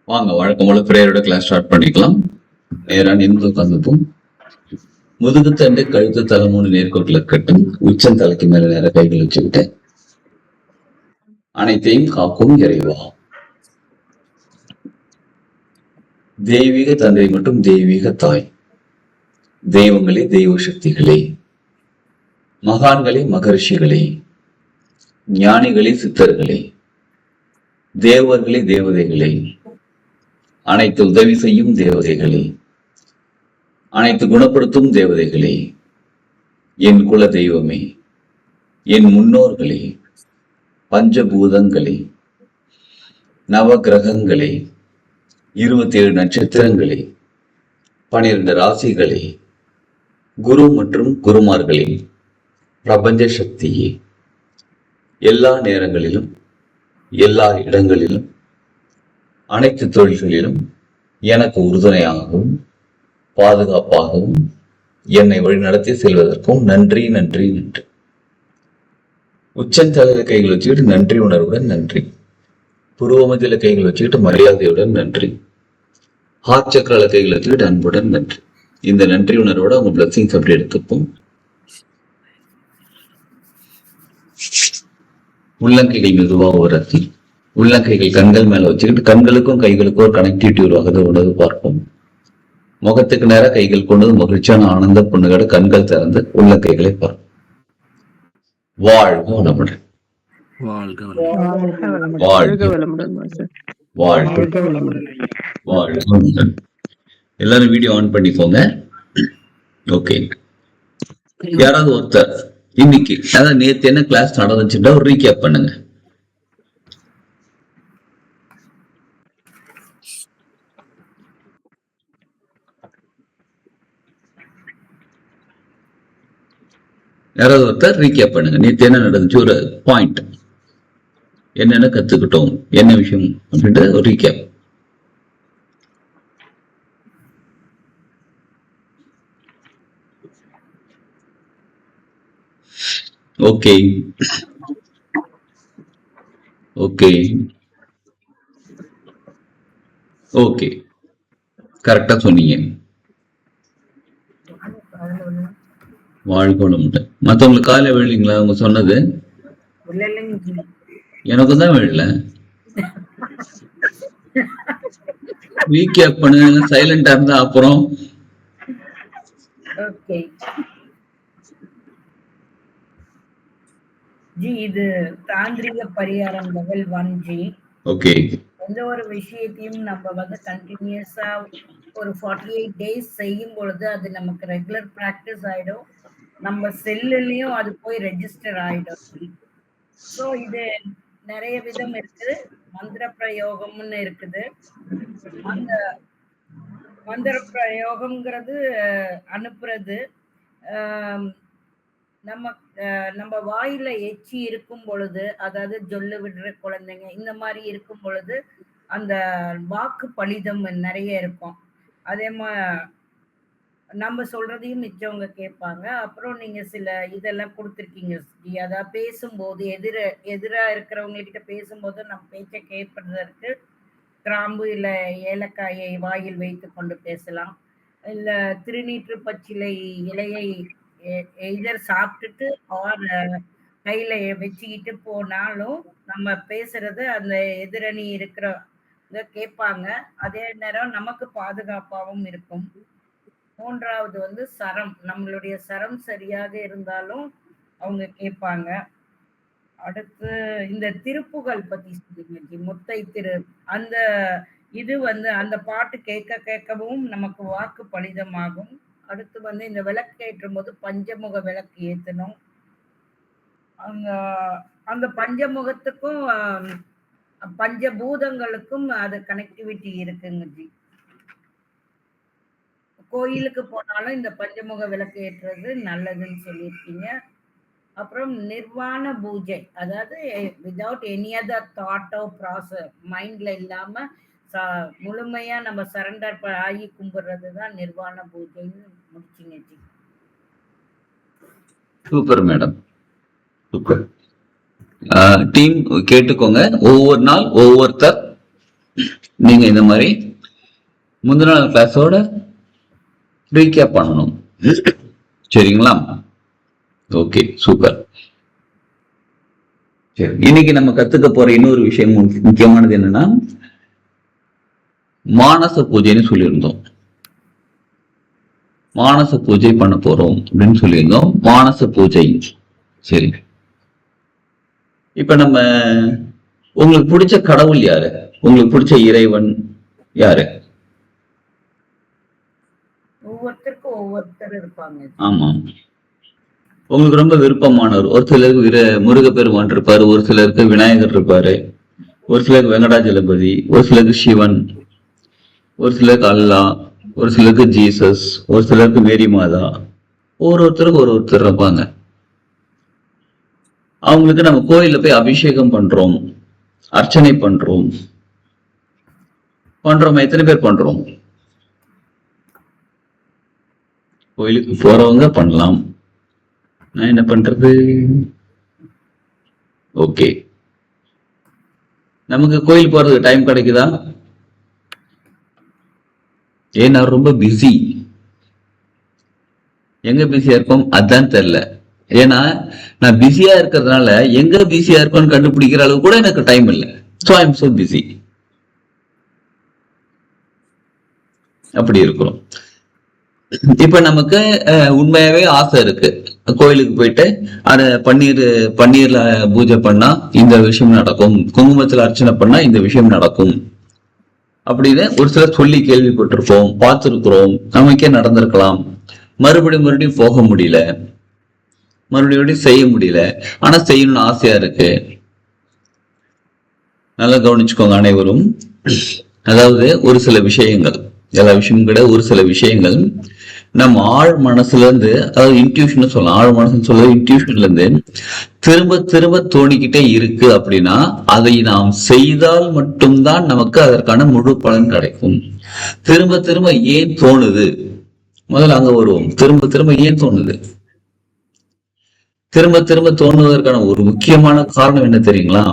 வாங்க வழக்கம் போல பிரேயரோட கிளாஸ் ஸ்டார்ட் பண்ணிக்கலாம். நேரா நின்று உட்காந்துப்போம். முதுகு தண்டு கழுத்து தலை 3 நேர்கோட்டில் இருக்கட்டும். உச்சம் தலைக்கு மேல நேர கைகள் வச்சுக்கிட்டு அனைத்தையும் காக்கும் இறைவா. தெய்வீக தந்தை மற்றும் தெய்வீக தாய், தெய்வங்களே, தெய்வ சக்திகளே, மகான்களே, மகரிஷிகளே, ஞானிகளே, சித்தர்களே, தேவர்களே, தேவதைகளே, அனைத்து உதவி செய்யும் தேவதைகளே, அனைத்து குணப்படுத்தும் தேவதைகளே, என் குல தெய்வமே, என் முன்னோர்களே, பஞ்சபூதங்களே, நவ கிரகங்களே, 27 நட்சத்திரங்களே, 12 ராசிகளே, குரு மற்றும் குருமார்களே, பிரபஞ்ச சக்தியே, எல்லா நேரங்களிலும் எல்லா இடங்களிலும் அனைத்து தொழில்களிலும் எனக்கு உறுதுணையாகவும் பாதுகாப்பாகவும் என்னை வழிநடத்தி செல்வதற்கும் நன்றி நன்றி நன்றி. உச்சந்தலையில கைகள் வச்சுக்கிட்டு நன்றி உணர்வுடன் நன்றி. புருவமத்தில கைகள் வச்சுக்கிட்டு மரியாதையுடன் நன்றி. ஹார்ட் சக்கரால கைகள் வச்சுக்கிட்டு அன்புடன் நன்றி. இந்த நன்றி உணர்வோட அவங்க பிளஸிங்ஸ் அப்படி எடுத்துப்போம். உள்ளங்கைகள் மெதுவாக உரத்தி உள்ளங்கைகள் கண்கள் மேல வச்சுக்கிட்டு கண்களுக்கும் கைகளுக்கும் ஒரு கனெக்டிவிட்டி உருவாகுது உணவு பார்ப்போம். முகத்துக்கு நேரம் கைகள் கொண்டு மகிழ்ச்சியான ஆனந்த புண்ணுகளோட கண்கள் திறந்து உள்ளங்கைகளை பார்ப்போம். வாழ்க வளமுடன். எல்லாரும் வீடியோ ஆன் பண்ணிக்கோங்க. ஓகே, யாராவது ஒருத்தர் இன்னைக்கு அதாவது நேத்து என்ன கிளாஸ் நடந்துச்சுட்டா ஒரு ரீகேப் பண்ணுங்க. யாராவது ஒருத்தர் ரீகேப் பண்ணுங்க. நேற்று என்ன நடந்துச்சு, ஒரு பாயிண்ட் என்னென்ன கத்துக்கிட்டோம், என்ன விஷயம் அப்படின்ற ஒரு ரீகேப். ஓகே ஓகே ஓகே, கரெக்டா சொன்னீங்க. வாழ்க்கோளம் மத்தவங்களுக்கு காலைல விழலீங்களா? அவங்க சொன்னது எனக்கும் தான் விழல. ரீகேப் பண்ணு, சைலண்டா இருந்தா அப்புறம். ஜி, இது தாந்திரிக பரிகாரம் லெவல் 1G. ஓகே, எந்த ஒரு விஷயத்தையும் நம்ம வந்து கண்டினியூஸா ஒரு 48 டேஸ் செய்யும் பொழுது அது நமக்கு ரெகுலர் பிராக்டிஸ் ஆயிடும். நம்ம செல்லுலயும் அது போய் ரெஜிஸ்டர் ஆயிடும். ஸோ இது நிறைய விதம் இருக்குது. மந்திர பிரயோகம்னு இருக்குது. அந்த மந்திர பிரயோகம்ங்கிறது அனுப்புறது. நம்ம வாயில எச்சி இருக்கும் பொழுது, அதாவது ஜொல்லு விடுற குழந்தைங்க இந்த மாதிரி இருக்கும் பொழுது அந்த வாக்கு பலிதம் நிறைய இருக்கும். அதே மாதிரி நம்ம சொல்றதையும் மிச்சவங்க கேட்பாங்க. அப்புறம் நீங்க சில இதெல்லாம் கொடுத்துருக்கீங்க, அதாவது பேசும்போது எதிரா இருக்கிறவங்க கிட்ட பேசும்போது நம்ம பேச்சை கேட்பதற்கு கிராம்பு இல்ல ஏலக்காயை வாயில் வைத்து கொண்டு பேசலாம். இல்ல திருநீற்று பச்சிலை இலையை எதர் சாப்பிட்டுட்டு ஆர் கையில வச்சுக்கிட்டு போனாலும் நம்ம பேசுறது அந்த எதிரணி இருக்கிற கேட்பாங்க. அதே நேரம் நமக்கு பாதுகாப்பாகவும் இருக்கும். 3வது வந்து சரம், நம்மளுடைய சரம் சரியாக இருந்தாலும் அவங்க கேட்பாங்க. அடுத்து இந்த திருப்புகள் பத்தி சொல்லுங்க. முத்தை திரு அந்த இது வந்து அந்த பாட்டு கேட்கவும் நமக்கு வாக்கு பலிதமாகும். அடுத்து வந்து இந்த விளக்கு ஏற்றும் போது பஞ்சமுக விளக்கு ஏற்றணும். அந்த பஞ்சமுகத்துக்கும் பஞ்சபூதங்களுக்கும் அது கனெக்டிவிட்டி இருக்குங்க ஜி. கோயிலுக்கு போனாலும் இந்த பஞ்சமுக விளக்கு ஏற்றுறது நல்லதுன்னு சொல்லியிருக்கீங்க. அப்புறம் நிர்வாண பூஜை, அதாவது வித்வுட் எனி அதர் தாட்டோ ப்ராசஸ், மைண்ட்ல இல்லாம முழுமையா நம்ம சரண்டர் ஆகி கும்பிடுறது தான் நிர்வாண பூஜைன்னு முடிச்சிங்க ji. Super madam, super. Team கேட்டுக்கோங்க. ஒவ்வொரு நாள் ஒவ்வொருத்தர் நீங்க இந்த மாதிரி முந்தின நாள் கிளாஸோட ரீகேப் பண்ணணும். சரிங்களா? Okay, super. சரி, இன்னைக்கு நம்ம கத்துக்க போற இன்னொரு விஷயம் முக்கியமானது என்னன்னா, மானச பூஜைன்னு சொல்லியிருந்தோம். மானச பூஜை பண்ண போறோம் அப்படின்னு சொல்லியிருந்தோம். மானச பூஜை. சரி, இப்ப நம்ம உங்களுக்கு பிடிச்ச கடவுள் யாரு? உங்களுக்கு பிடிச்ச இறைவன் யாரு? ஒவ்வொருத்தருக்கும் ஒவ்வொருத்தர் இருப்பாங்க. ஆமா, உங்களுக்கு ரொம்ப விருப்பமானவர். ஒரு சிலருக்கு முருகப்பெருமான் இருப்பாரு, ஒரு சிலருக்கு விநாயகர் இருப்பாரு, ஒரு சிலருக்கு வெங்கடாஜலபதி, ஒரு சிலருக்கு சிவன், ஒரு சிலருக்கு அல்லா, ஒரு சிலருக்கு ஜீசஸ், ஒரு சிலருக்கு மேரி மாதா. ஒவ்வொருத்தருக்கு ஒருத்தர் இருப்பாங்க. அவங்களுக்கு நம்ம கோயில்ல போய் அபிஷேகம் பண்றோம், அர்ச்சனை பண்றோம். எத்தனை பேர் பண்றோம்? கோயிலுக்கு போறவங்க பண்ணலாம். நான் என்ன பண்றது? ஓகே, நமக்கு கோயில் போறதுக்கு டைம் கிடைக்குதா? நான் ரொம்ப பிஸி. எங்க பிஸியா இருப்போம் அதான் தெரியல. ஏன்னா நான் பிஸியா இருக்கிறதுனால எங்க பிஸியா இருப்போம்னு கண்டுபிடிக்கிற அளவு கூட எனக்கு டைம் இல்லை. So I am so busy. அப்படி இருக்கிறோம். இப்ப நமக்கு உண்மையாவே ஆசை இருக்கு, கோயிலுக்கு போயிட்டு அத பன்னீர்ல பூஜை பண்ணா இந்த விஷயம் நடக்கும், குங்குமத்துல அர்ச்சனை பண்ணா இந்த விஷயம் நடக்கும் அப்படின்னு ஒரு சிலர் சொல்லி கேள்விப்பட்டிருப்போம், பார்த்திருக்கிறோம், நமக்கே நடந்திருக்கலாம். மறுபடியும் போக முடியல, மறுபடியும் செய்ய முடியல. ஆனா செய்யணும்னு ஆசையா இருக்கு. நல்லா கவனிச்சுக்கோங்க அனைவரும். அதாவது ஒரு சில விஷயங்கள், எல்லா விஷயமும் கிடையாது, ஒரு சில விஷயங்கள் நம்ம ஆழ் மனசுல இருந்து, அதாவது இன்ட்யூஷன் சொல்லலாம், ஆழ் மனசுன்னு சொல்றது இன்ட்யூஷன்ல இருந்து திரும்ப திரும்ப தோணிக்கிட்டே இருக்கு அப்படின்னா அதை நாம் செய்தால் மட்டும்தான் நமக்கு அதற்கான முழு பலன் கிடைக்கும். திரும்ப திரும்ப ஏன் தோணுது? முதல்ல அங்க வருவோம். திரும்ப திரும்ப ஏன் தோணுது? திரும்ப திரும்ப தோணுவதற்கான ஒரு முக்கியமான காரணம் என்ன தெரியுங்களா?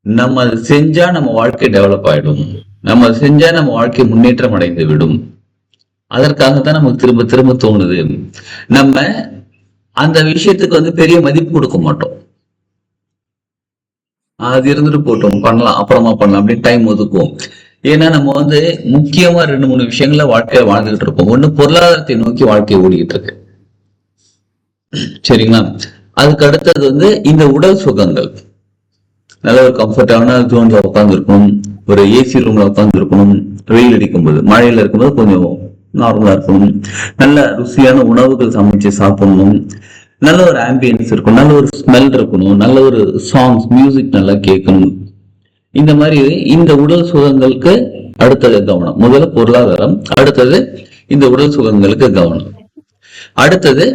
நம்ம அதை செஞ்சா நம்ம வாழ்க்கை டெவலப் ஆயிடும், நம்ம அதை செஞ்சா நம்ம வாழ்க்கை முன்னேற்றம் அடைந்து விடும். அதற்காகத்தான் நமக்கு திரும்ப திரும்ப தோணுது. நம்ம அந்த விஷயத்துக்கு பெரிய மதிப்பு கொடுக்க மாட்டோம். அது இருந்துட்டு போட்டோம், பண்ணலாம், அப்புறமா பண்ணலாம் அப்படின்னு டைம் ஒதுக்குவோம். ஏன்னா நம்ம முக்கியமா 2-3 விஷயங்கள வாழ்க்கையில வாழ்ந்துகிட்டு இருக்கோம். ஒண்ணு, பொருளாதாரத்தை நோக்கி வாழ்க்கை ஓடிக்கிட்டு இருக்கு. சரிங்களா? அதுக்கு அடுத்தது இந்த உடல் சுகங்கள். நல்ல ஒரு கம்ஃபர்டான ஜோன்ல உட்கார்ந்து இருக்கணும், ஒரு ஏசி ரூம்ல உட்கார்ந்து இருக்கணும், வெயில் அடிக்கும்போது, மழையில இருக்கும்போது கொஞ்சம் நார்மலா இருக்கணும், நல்ல ருசியான உணவுகள் சமைச்சு சாப்பிடணும், நல்ல ஒரு ஆம்பியன்ஸ் இருக்கணும், நல்ல ஒரு ஸ்மெல் இருக்கணும், நல்ல ஒரு சாங்ஸ் மியூசிக் நல்லா கேட்கணும். இந்த மாதிரி இந்த உடல் சுகங்களுக்கு அடுத்தது கவனம். முதல்ல பொருளாதாரம், அடுத்தது இந்த உடல் சுகங்களுக்கு கவனம். அடுத்தது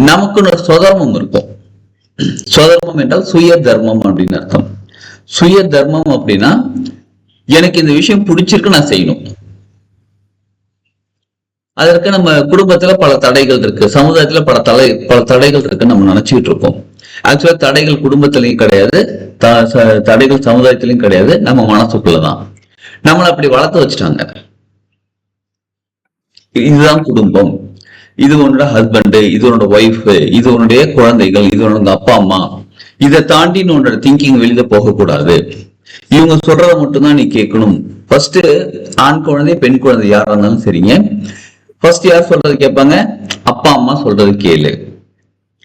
நமக்குன்னு ஒரு சுதர்மம் இருக்கும். சுதர்மம் என்றால் சுய தர்மம் அப்படின்னு அர்த்தம். சுய தர்மம் அப்படின்னா எனக்கு இந்த விஷயம் பிடிச்சிருக்கு, நான் செய்யணும். அதற்கு நம்ம குடும்பத்துல பல தடைகள் இருக்கு, சமுதாயத்துல பல தடைகள் இருக்கு நம்ம நினைச்சுக்கிட்டு இருக்கோம். ஆக்சுவலா தடைகள் குடும்பத்திலையும் கிடையாது, தடைகள் சமுதாயத்திலையும் கிடையாது, நம்ம மனசுக்குள்ளதான். நம்மளை அப்படி வளர்த்து வச்சுட்டாங்க. இதுதான் குடும்பம், இது உன்னோட ஹஸ்பண்ட், இது உன்னோட ஒய்ஃப், இது உன்னுடைய குழந்தைகள், இது உன்னோட அப்பா அம்மா. இதை தாண்டி உன்னோட திங்கிங் வெளியில போகக்கூடாது. இவங்க சொல்றதை மட்டும்தான் நீ கேட்கணும். ஃபர்ஸ்ட் ஆண் குழந்தை பெண் குழந்தை யாரா இருந்தாலும் சரிங்க, ஃபர்ஸ்ட் யார் சொல்றது கேட்பாங்க? அப்பா அம்மா சொல்றது கேளு.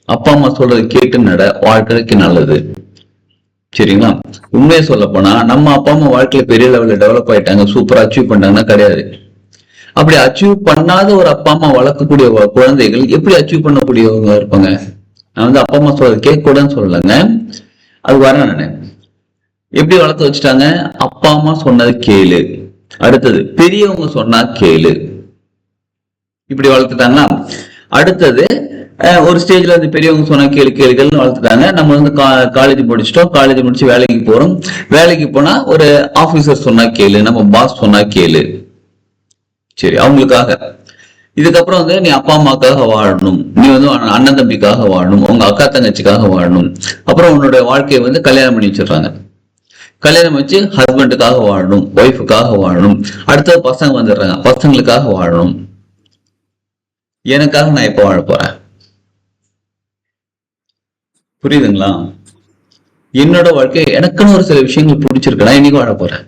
அப்பா அம்மா சொல்றது கேட்டு நட, வாழ்க்கைக்கு நல்லது. சரிங்களா? உண்மையை சொல்ல போனா நம்ம அப்பா அம்மா வாழ்க்கையில பெரிய லெவல்ல டெவலப் ஆயிட்டாங்க, சூப்பரா அச்சீவ் பண்ணாங்கன்னா கிடையாது. அப்படி அச்சீவ் பண்ணாத ஒரு அப்பா அம்மா வளர்க்கக்கூடிய குழந்தைகள் எப்படி அச்சீவ் பண்ணக்கூடியவங்க இருப்பாங்க? நான் அப்பா அம்மா சொல்றது கேட்க கூடாதுன்னு சொல்லலைங்க, அது வரேன் நானு. எப்படி வளர்த்து வச்சுட்டாங்க? அப்பா அம்மா சொன்னது கேளு, அடுத்தது பெரியவங்க சொன்னா கேளு, இப்படி வளர்த்துட்டாங்களா? அடுத்தது ஒரு ஸ்டேஜ்ல பெரியவங்க சொன்னா கேளுகள்னு வளர்த்துட்டாங்க. நம்ம காலேஜ் முடிச்சிட்டோம், காலேஜ் முடிச்சு வேலைக்கு போறோம். வேலைக்கு போனா ஒரு ஆபீசர் சொன்னா கேளு, நம்ம பாஸ் சொன்னா கேளு. சரி, அவங்களுக்காக. இதுக்கப்புறம் நீ அப்பா அம்மாக்காக வாழணும், நீ அண்ணன் தம்பிக்காக வாழணும், உங்க அக்கா தங்கச்சிக்காக வாழணும். அப்புறம் உன்னோட வாழ்க்கையை கல்யாணம் பண்ணி வச்சிடுறாங்க. கல்யாணம் வச்சு ஹஸ்பண்டுக்காக வாழணும், ஒய்ஃபுக்காக வாழணும், அடுத்தது பசங்க வந்துடுறாங்க, பசங்களுக்காக வாழணும். எனக்காக நான் எப்ப வாழ போறேன்? புரியுதுங்களா? என்னோட வாழ்க்கை எனக்குன்னு ஒரு சில விஷயங்கள் பிடிச்சிருக்கு, நான் இன்னைக்கு வாழ போறேன்.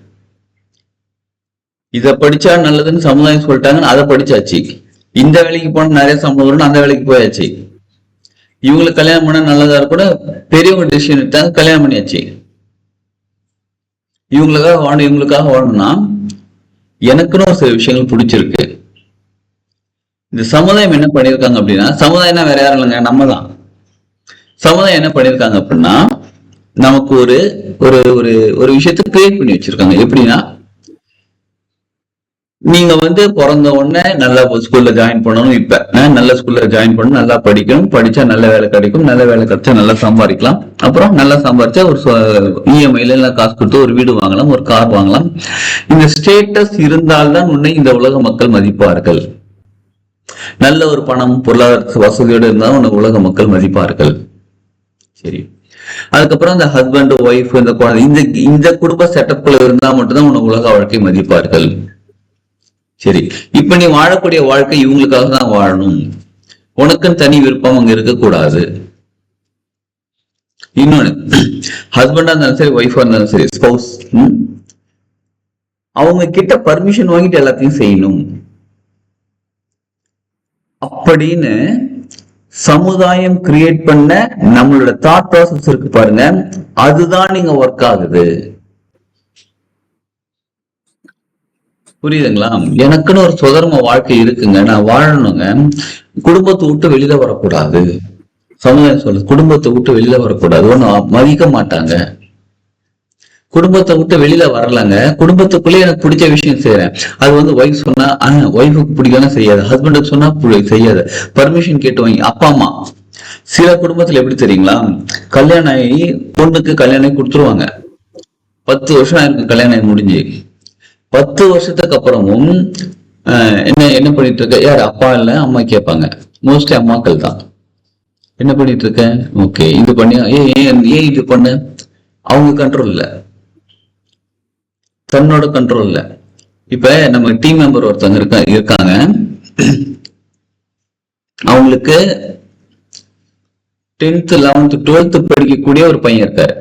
இத படிச்சா நல்லதுன்னு சமுதாயம் சொல்லிட்டாங்கன்னு அதை படிச்சாச்சு. இந்த வேலைக்கு போன நிறைய சம்பளம் வரும்னு அந்த வேலைக்கு போயாச்சு. இவங்களுக்கு கல்யாணம் பண்ணா நல்லதா கூட பெரியவங்க டிசிஷன் எடுத்தாங்க, கல்யாணம் பண்ணியாச்சு. இவங்களுக்காக வாழணும், இவங்களுக்காக வாழணும்னா எனக்குன்னு ஒரு சில விஷயங்கள் பிடிச்சிருக்கு. இந்த சமுதாயம் என்ன பண்ணிருக்காங்க அப்படின்னா, சமுதாயம்னா வேற யாரும் இல்லைங்க, நம்ம தான். சமுதாயம் என்ன பண்ணிருக்காங்க அப்படின்னா, நமக்கு ஒரு ஒரு ஒரு ஒரு விஷயத்த கிரியேட் பண்ணி வச்சிருக்காங்க. எப்படின்னா, நீங்க பிறந்த உடனே நல்ல ஸ்கூல்ல ஜாயின் பண்ணணும். இப்ப நல்ல ஸ்கூல்ல ஜாயின் பண்ணணும், நல்லா படிக்கணும், படிச்சா நல்ல வேலை கிடைக்கும், நல்ல வேலை கிடைச்சா நல்லா சம்பாதிக்கலாம், அப்புறம் நல்லா சம்பாதிச்சா ஒரு இஎம்ஐல எல்லாம் காசு கொடுத்து ஒரு வீடு வாங்கலாம், ஒரு கார் வாங்கலாம். இந்த ஸ்டேட்டஸ் இருந்தால்தான் உன்னை இந்த உலக மக்கள் மதிப்பார்கள். நல்ல ஒரு பணம் பொருளாதார வசதியோடு இருந்தாலும் உன்னை உலக மக்கள் மதிப்பார்கள். சரி, அதுக்கப்புறம் இந்த ஹஸ்பண்ட் ஒய்ஃப் இந்த குழந்தை இந்த குடும்ப செட்டப்ல இருந்தா மட்டும்தான் உன்னை உலக வாழ்க்கை மதிப்பார்கள். சரி, இப்ப நீ வாழக்கூடிய வாழ்க்கை இவங்களுக்காக தான் வாழணும், உனக்குன்னு தனி விருப்பம் அங்க இருக்கக்கூடாது. இன்னொன்னு, ஹஸ்பண்டா இருந்தாலும் சரி, ஒய்ஃபா இருந்தாலும் சரி, ஸ்பௌஸ் அவங்க கிட்ட பர்மிஷன் வாங்கிட்டு எல்லாத்தையும் செய்யணும் அப்படின்னு சமுதாயம் கிரியேட் பண்ண நம்மளோட தாட் ப்ராசஸ் இருக்கு பாருங்க, அதுதான் நீங்க ஒர்க் ஆகுது. புரியுதுங்களா? எனக்குன்னு ஒரு சுதர்ம வாழ்க்கை இருக்குங்க, நான் வாழணுங்க. குடும்பத்தை விட்டு வெளியில வரக்கூடாது. சமுதாயம் சொல்லுது குடும்பத்தை விட்டு வெளியில வரக்கூடாது, ஒன்னும் மதிக்க மாட்டாங்க. குடும்பத்தை விட்டு வெளியில வரலங்க, குடும்பத்துக்குள்ளே எனக்கு பிடிச்ச விஷயம் செய்யறேன். அது ஒய்ஃப் சொன்னா ஒய்ஃபுக்கு பிடிக்கணும் செய்யாது, ஹஸ்பண்டுக்கு சொன்னா செய்யாது, பர்மிஷன் கேட்டு வாங்கி. அப்பா அம்மா சில குடும்பத்துல எப்படி தெரியுங்களா, கல்யாணம் ஆகி பொண்ணுக்கு கல்யாணம் கொடுத்துருவாங்க. 10 வருஷம் ஆயிருக்கு கல்யாணம் ஆகி முடிஞ்சு. 10 வருஷத்துக்கு அப்புறமும் என்ன பண்ணிட்டு இருக்க, யார் அப்பா இல்ல அம்மா கேட்பாங்க. மோஸ்ட்லி அம்மாக்கள் தான். என்ன பண்ணிட்டு இருக்க, ஓகே இது பண்ணி, ஏன் இது பண்ண, அவங்க கண்ட்ரோல் இல்ல, தன்னோட கண்ட்ரோல் இல்ல. இப்ப நம்ம டீம் மெம்பர் ஒருத்தவங்க இருக்காங்க, அவங்களுக்கு 10th 11th 12th படிக்கக்கூடிய ஒரு பையன் இருக்காரு.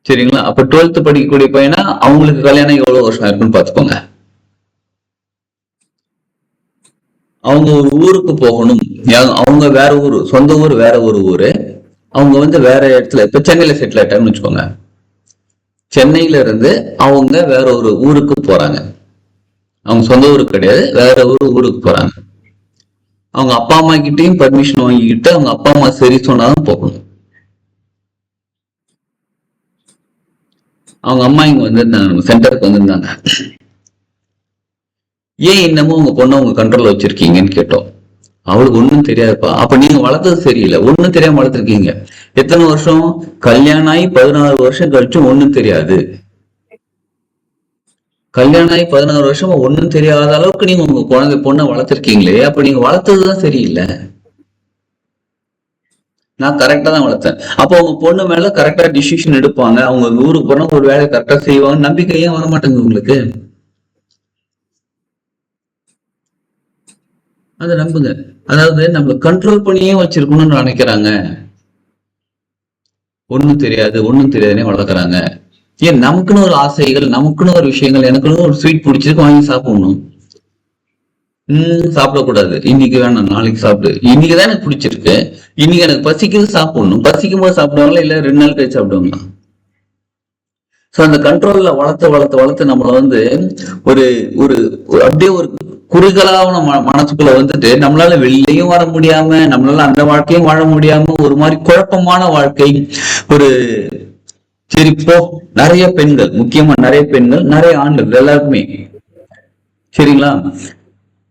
சரிங்களா? அப்ப 12th படிக்கக்கூடிய பையனா அவங்களுக்கு கல்யாணம் எவ்வளவு வருஷம் இருக்குன்னு பாத்துக்கோங்க. அவங்க ஒரு ஊருக்கு போகணும், அவங்க வேற ஊரு, சொந்த ஊர் வேற ஒரு ஊரு, அவங்க வேற இடத்துல, இப்ப சென்னையில செட்டில் ஆயிட்டாங்கன்னு வச்சுக்கோங்க. சென்னையில இருந்து அவங்க வேற ஒரு ஊருக்கு போறாங்க, அவங்க சொந்த ஊருக்கு கிடையாது, வேற ஒரு ஊருக்கு போறாங்க. அவங்க அப்பா அம்மா கிட்டையும் பர்மிஷன் வாங்கிக்கிட்டு அவங்க அப்பா அம்மா சரி சொன்னாதான் போகணும். அவங்க அம்மா இங்க வந்திருந்தாங்க, நம்ம சென்டருக்கு வந்திருந்தாங்க. ஏன் இன்னமும் உங்க பொண்ணை உங்க கண்ட்ரோல்ல வச்சிருக்கீங்கன்னு கேட்டோம். அவளுக்கு ஒண்ணும் தெரியாதுப்பா. அப்ப நீங்க வளர்த்தது சரியில்லை, ஒண்ணும் தெரியாம வளர்த்துருக்கீங்க. எத்தனை வருஷம் கல்யாணம் ஆகி 16 வருஷம் கழிச்சும் ஒண்ணும் தெரியாது. கல்யாணம் ஆகி 16 வருஷமா ஒண்ணும் தெரியாத அளவுக்கு நீங்க உங்க குழந்தை பொண்ணை வளர்த்திருக்கீங்களே, அப்ப நீங்க வளர்த்ததுதான் சரியில்லை. நான் கரெக்டா தான் வளர்த்தேன். அப்போ உங்க பொண்ணு மேல கரெக்டா டிசிஷன் எடுப்பாங்க, அவங்க ஊருக்கு போனா ஒரு வேலையை கரெக்டா செய்வாங்க, நம்பிக்கை ஏன் வர மாட்டேங்குது உங்களுக்கு? அதை நம்புங்க. அதாவது நம்ம கண்ட்ரோல் பண்ணியே வச்சிருக்கணும்னு நினைக்கிறாங்க. ஒண்ணும் தெரியாதுன்னே வளர்க்குறாங்க. ஏன் நமக்குன்னு ஒரு ஆசைகள், நமக்குன்னு ஒரு விஷயங்கள், எனக்குன்னு ஒரு ஸ்வீட் பிடிச்சிருக்கு வாங்கி சாப்பிடணும். சாப்பிடக்கூடாது, இன்னைக்கு வேணாம் நாளைக்கு சாப்பிடு, இன்னைக்குதான் எனக்கு பிடிச்சிருக்கு, இன்னைக்கு எனக்கு பசிக்குது சாப்பிடணும், பசிக்கும் போது சாப்பிடுவாங்களா இல்ல 2 நாள் கழிச்சு சாப்பிடுவாங்களா? சோ அந்த கண்ட்ரோல்ல வளர்த்து நம்மள ஒரு ஒரு அப்படியே ஒரு குறுகலான மனசுக்குள்ள நம்மளால வெளியிலையும் வர முடியாம, நம்மளால அந்த வாழ்க்கையும் வாழ முடியாம, ஒரு மாதிரி குழப்பமான வாழ்க்கை. ஒரு சரி போ, நிறைய பெண்கள், முக்கியமா நிறைய பெண்கள், நிறைய ஆண்கள், எல்லாருக்குமே சரிங்களா,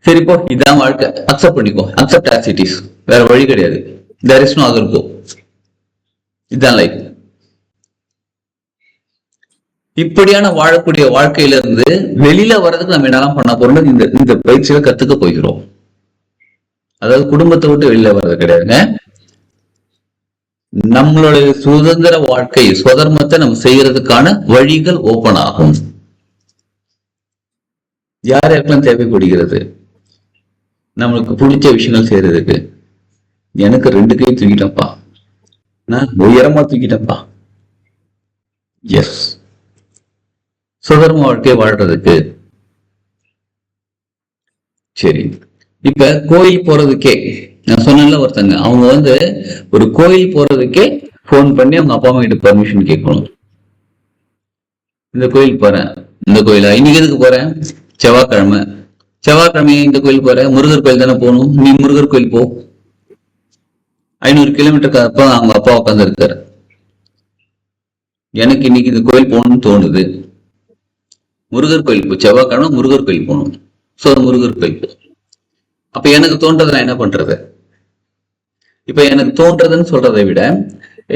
சரி போ இதான் வாழ்க்கை, அக்செப்ட் பண்ணிக்கோ, அக்செப்ட் ஆஸ் இட் இஸ், வேற வழி கிடையாது, there is no other go, இதுதான் லைஃப். இப்படியான வாழக்கூடிய வாழ்க்கையில இருந்து வெளியில வர்றதுக்கு நம்ம என்னெல்லாம் பண்ண போறோம், இந்த பயிற்சியில கத்துக்க போகிறோம். அதாவது குடும்பத்தை விட்டு வெளியில வர்றது கிடையாதுங்க, நம்மளுடைய சுதந்திர வாழ்க்கை சுதர்மத்தை நம்ம செய்யறதுக்கான வழிகள் ஓபன் ஆகும். யார் யாருக்கெல்லாம் தேவைப்படுகிறது நம்மளுக்கு பிடிச்ச விஷயங்கள் செய்யறதுக்கு? எனக்கு 2 கை தூக்கிட்டப்பா, நான் உயரமா தூக்கிட்டப்பா. எஸ், சுதர்ம வாழ்க்கை வாழ்றதுக்கு. சரி, இப்ப கோயில் போறதுக்கே நான் சொன்னேன்ல, ஒருத்தங்க அவங்க ஒரு கோயில் போறதுக்கே போன் பண்ணி அவங்க அப்பா அம்மா கிட்ட பர்மிஷன் கேட்கணும். இந்த கோயில் போறேன், இந்த கோயிலா இன்னைக்கு எதுக்கு போறேன்? செவ்வாய்க்கிழமை. செவ்வாய்க்கிழமை இந்த கோயில் போறேன், முருகர் கோயில் தானே போகணும், நீ முருகர் கோயில் போ. 500 கிலோமீட்டருக்கு அப்ப அவங்க அப்பா உட்காந்து இருக்காரு. எனக்கு இன்னைக்கு இந்த கோயில் போகணும்னு தோணுது, முருகர் கோயில் போ, செவ்வாய்க்கிழமை முருகர் கோயில் போகணும், சோ முருகர் கோயில் போ. அப்ப எனக்கு தோன்றதை நான் என்ன பண்றது? இப்ப எனக்கு தோன்றதுன்னு சொல்றதை விட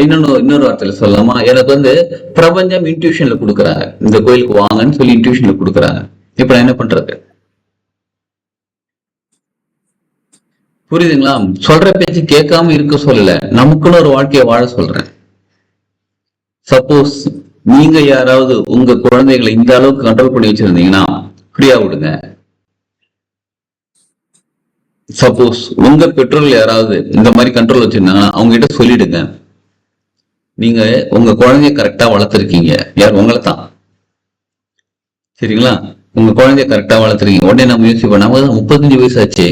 இன்னொரு வார்த்தையில சொல்லலாமா, எனக்கு பிரபஞ்சம் இன்ட்யூஷன்ல கொடுக்குறாங்க, இந்த கோயிலுக்கு வாங்கன்னு சொல்லி இன்ட்யூஷன்ல கொடுக்குறாங்க. இப்ப நான் என்ன பண்றது? புரியுதுங்களா? சொல்ற பேச்சு கேட்காம இருக்க சொல்லல, நமக்குன்னு ஒரு வாழ்க்கையை வாழ சொல்றேன். சப்போஸ் நீங்க யாராவது உங்க குழந்தைகளை இந்த அளவுக்கு கண்ட்ரோல் பண்ணி வச்சிருந்தீங்கன்னா ஃப்ரீயா விடுங்க. சப்போஸ் உங்க பெற்றோர்கள் யாராவது இந்த மாதிரி கண்ட்ரோல் வச்சிருந்தாங்கன்னா அவங்க கிட்ட சொல்லிடுங்க, நீங்க உங்க குழந்தைய கரெக்டா வளர்த்துருக்கீங்க. யார்? உங்களை தான். சரிங்களா? உங்க குழந்தைய கரெக்டா வளர்த்துருக்கீங்க. உடனே நம்ம யோசிப்போம், நம்ம 35 வயசு ஆச்சு,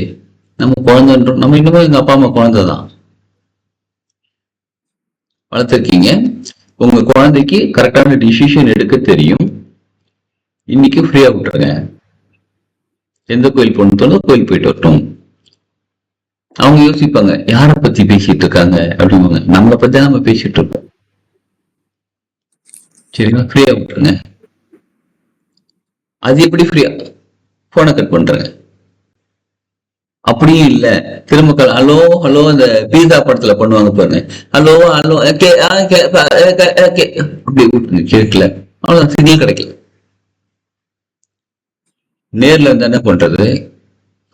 நம்ம குழந்தைன்றோம், நம்ம இன்னமும் எங்க அப்பா அம்மா குழந்தை தான். வளர்த்துருக்கீங்க, உங்க குழந்தைக்கு கரெக்டான டிசிஷன் எடுக்க தெரியும். இன்னைக்கு ஃப்ரீயா விட்டுருங்க, எந்த கோயில் போகணும் கோயில் போயிட்டு வரட்டும். அவங்க யோசிப்பாங்க, யார பத்தி பேசிட்டு இருக்காங்க அப்படிங்க, நம்மளை பத்தி நம்ம பேசிட்டு இருக்கோம். சரிங்களா? ஃப்ரீயா விட்டுருங்க. அது எப்படி ஃப்ரீயா? போனை கட் பண்றேங்க. அப்படியும் இல்ல, திரும்ப ஹலோ ஹலோ, அந்த பீஸா படத்துல பண்ணுவாங்க பாருங்க, ஹலோ ஹலோ அப்படி கேட்கல, அவ்வளவுதான், சிக்னல் கிடைக்கல. நேர்ல இருந்தா என்ன பண்றது?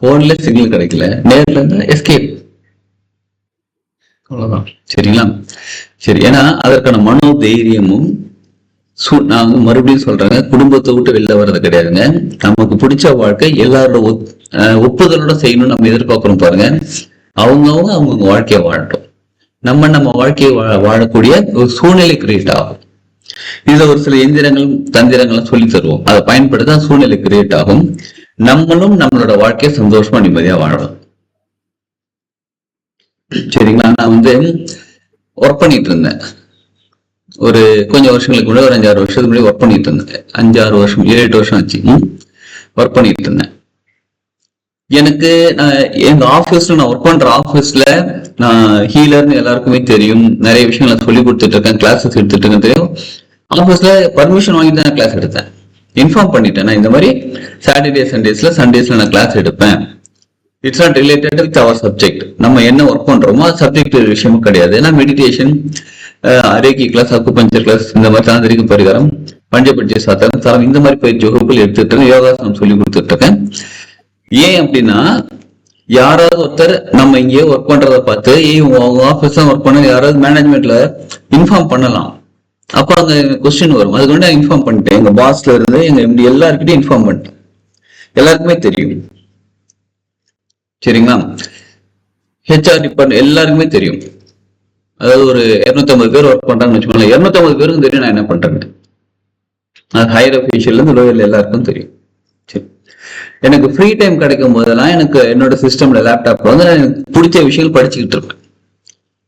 போன்ல சிக்னல் கிடைக்கல, நேர்ல இருந்தா எஸ்கேப், அவ்வளவுதான். சரிங்களா? சரி, ஏன்னா அதற்கான மனோ தைரியமும் நான் மறுபடியும் சொல்றேங்க, குடும்பத்தை விட்டு வெளில வர்றது கிடையாதுங்க. நமக்கு பிடிச்ச வாழ்க்கை எல்லாரோட ஒப்புதலோட செய்யணும்னு நம்ம எதிர்பார்க்கிறோம் பாருங்க. அவங்கவுங்க வாழ்க்கையை வாழட்டும், நம்ம வாழ்க்கையை வாழக்கூடிய ஒரு சூழ்நிலை கிரியேட் ஆகும். இதுல ஒரு சில எந்திரங்களும் தந்திரங்களும் சொல்லி தருவோம், அதை பயன்படுத்த சூழ்நிலை கிரியேட் ஆகும். நம்மளும் நம்மளோட வாழ்க்கையை சந்தோஷமா நிம்மதியா வாழலாம். சரிங்களா? நான் ஒர்க் பண்ணிட்டு இருந்தேன் ஒரு கொஞ்சம் வருஷங்களுக்கு முன்னாடி, ஒரு 5-6 வருஷத்துக்கு முன்னாடி ஒர்க் பண்ணிட்டு இருந்தேன். 5-6 வருஷம் 7-8 வருஷம் ஆச்சு ஒர்க் பண்ணிட்டு இருந்தேன். எனக்கு எங்க ஆபீஸ்ல, நான் ஒர்க் பண்ற ஆபீஸ்ல நான் ஹீலர்னு எல்லாருக்குமே தெரியும், நிறைய விஷயங்களை சொல்லி கொடுத்துட்டு இருக்கேன், கிளாஸஸ் எடுத்துட்டு இருக்கேன் தெரியும். ஆபீஸ்ல பர்மிஷன் வாங்கி தான் கிளாஸ் எடுத்தேன். இன்ஃபார்ம் பண்ணிட்டேன், நான் இந்த மாதிரி சாட்டர்டே சண்டேஸ்ல நான் கிளாஸ் எடுப்பேன். It's not related with our subject. நம்ம என்ன ஒர்க் பண்றோமோ சப்ஜெக்ட் விஷயமும் கிடையாது. ஏன்னா meditation, reiki class, acupuncture class, இந்த மாதிரி தாந்திரிக பரிகாரம், பஞ்சபட்ச சாத்திரம், தரம், இந்த மாதிரி பயிற்சி வகுப்புகள் எடுத்துட்டு இருக்கேன், யோகாசனம் சொல்லி கொடுத்துட்டு இருக்கேன். ஏன் அப்படின்னா, யாராவது ஒருத்தர் நம்ம இங்கேயே ஒர்க் பண்றதை பார்த்து உங்க ஆபீஸ் தான் ஒர்க் பண்ண யாராவது மேனேஜ்மெண்ட்ல இன்ஃபார்ம் பண்ணலாம். அப்ப அங்க கொஸ்டின் வரும், அதுக்கு வந்து இன்ஃபார்ம் பண்ணிட்டேன். எங்க பாஸ்ல இருந்து எங்க எம்டி எல்லாருக்கிட்டையும் இன்ஃபார்ம் பண்ணிட்டேன், எல்லாருக்குமே தெரியும். சரிங்களா? ஹெச்ஆர் டிபார்ட்மெண்ட் எல்லாருக்குமே தெரியும். அதாவது ஒரு 250 பேர் ஒர்க் பண்றாங்கன்னு வச்சுக்கோங்க, 250 பேருக்கும் தெரியும் நான் என்ன பண்றேன். அது ஹையர் அஃபீஷியல்ல இருந்து லோயர்ல எல்லாருக்கும் தெரியும். சரி, எனக்கு ஃப்ரீ டைம் கிடைக்கும் போதெல்லாம் எனக்கு என்னோட சிஸ்டம்ல லேப்டாப்ல நான் எனக்கு பிடிச்ச விஷயங்கள் படிச்சுக்கிட்டு இருப்பேன்,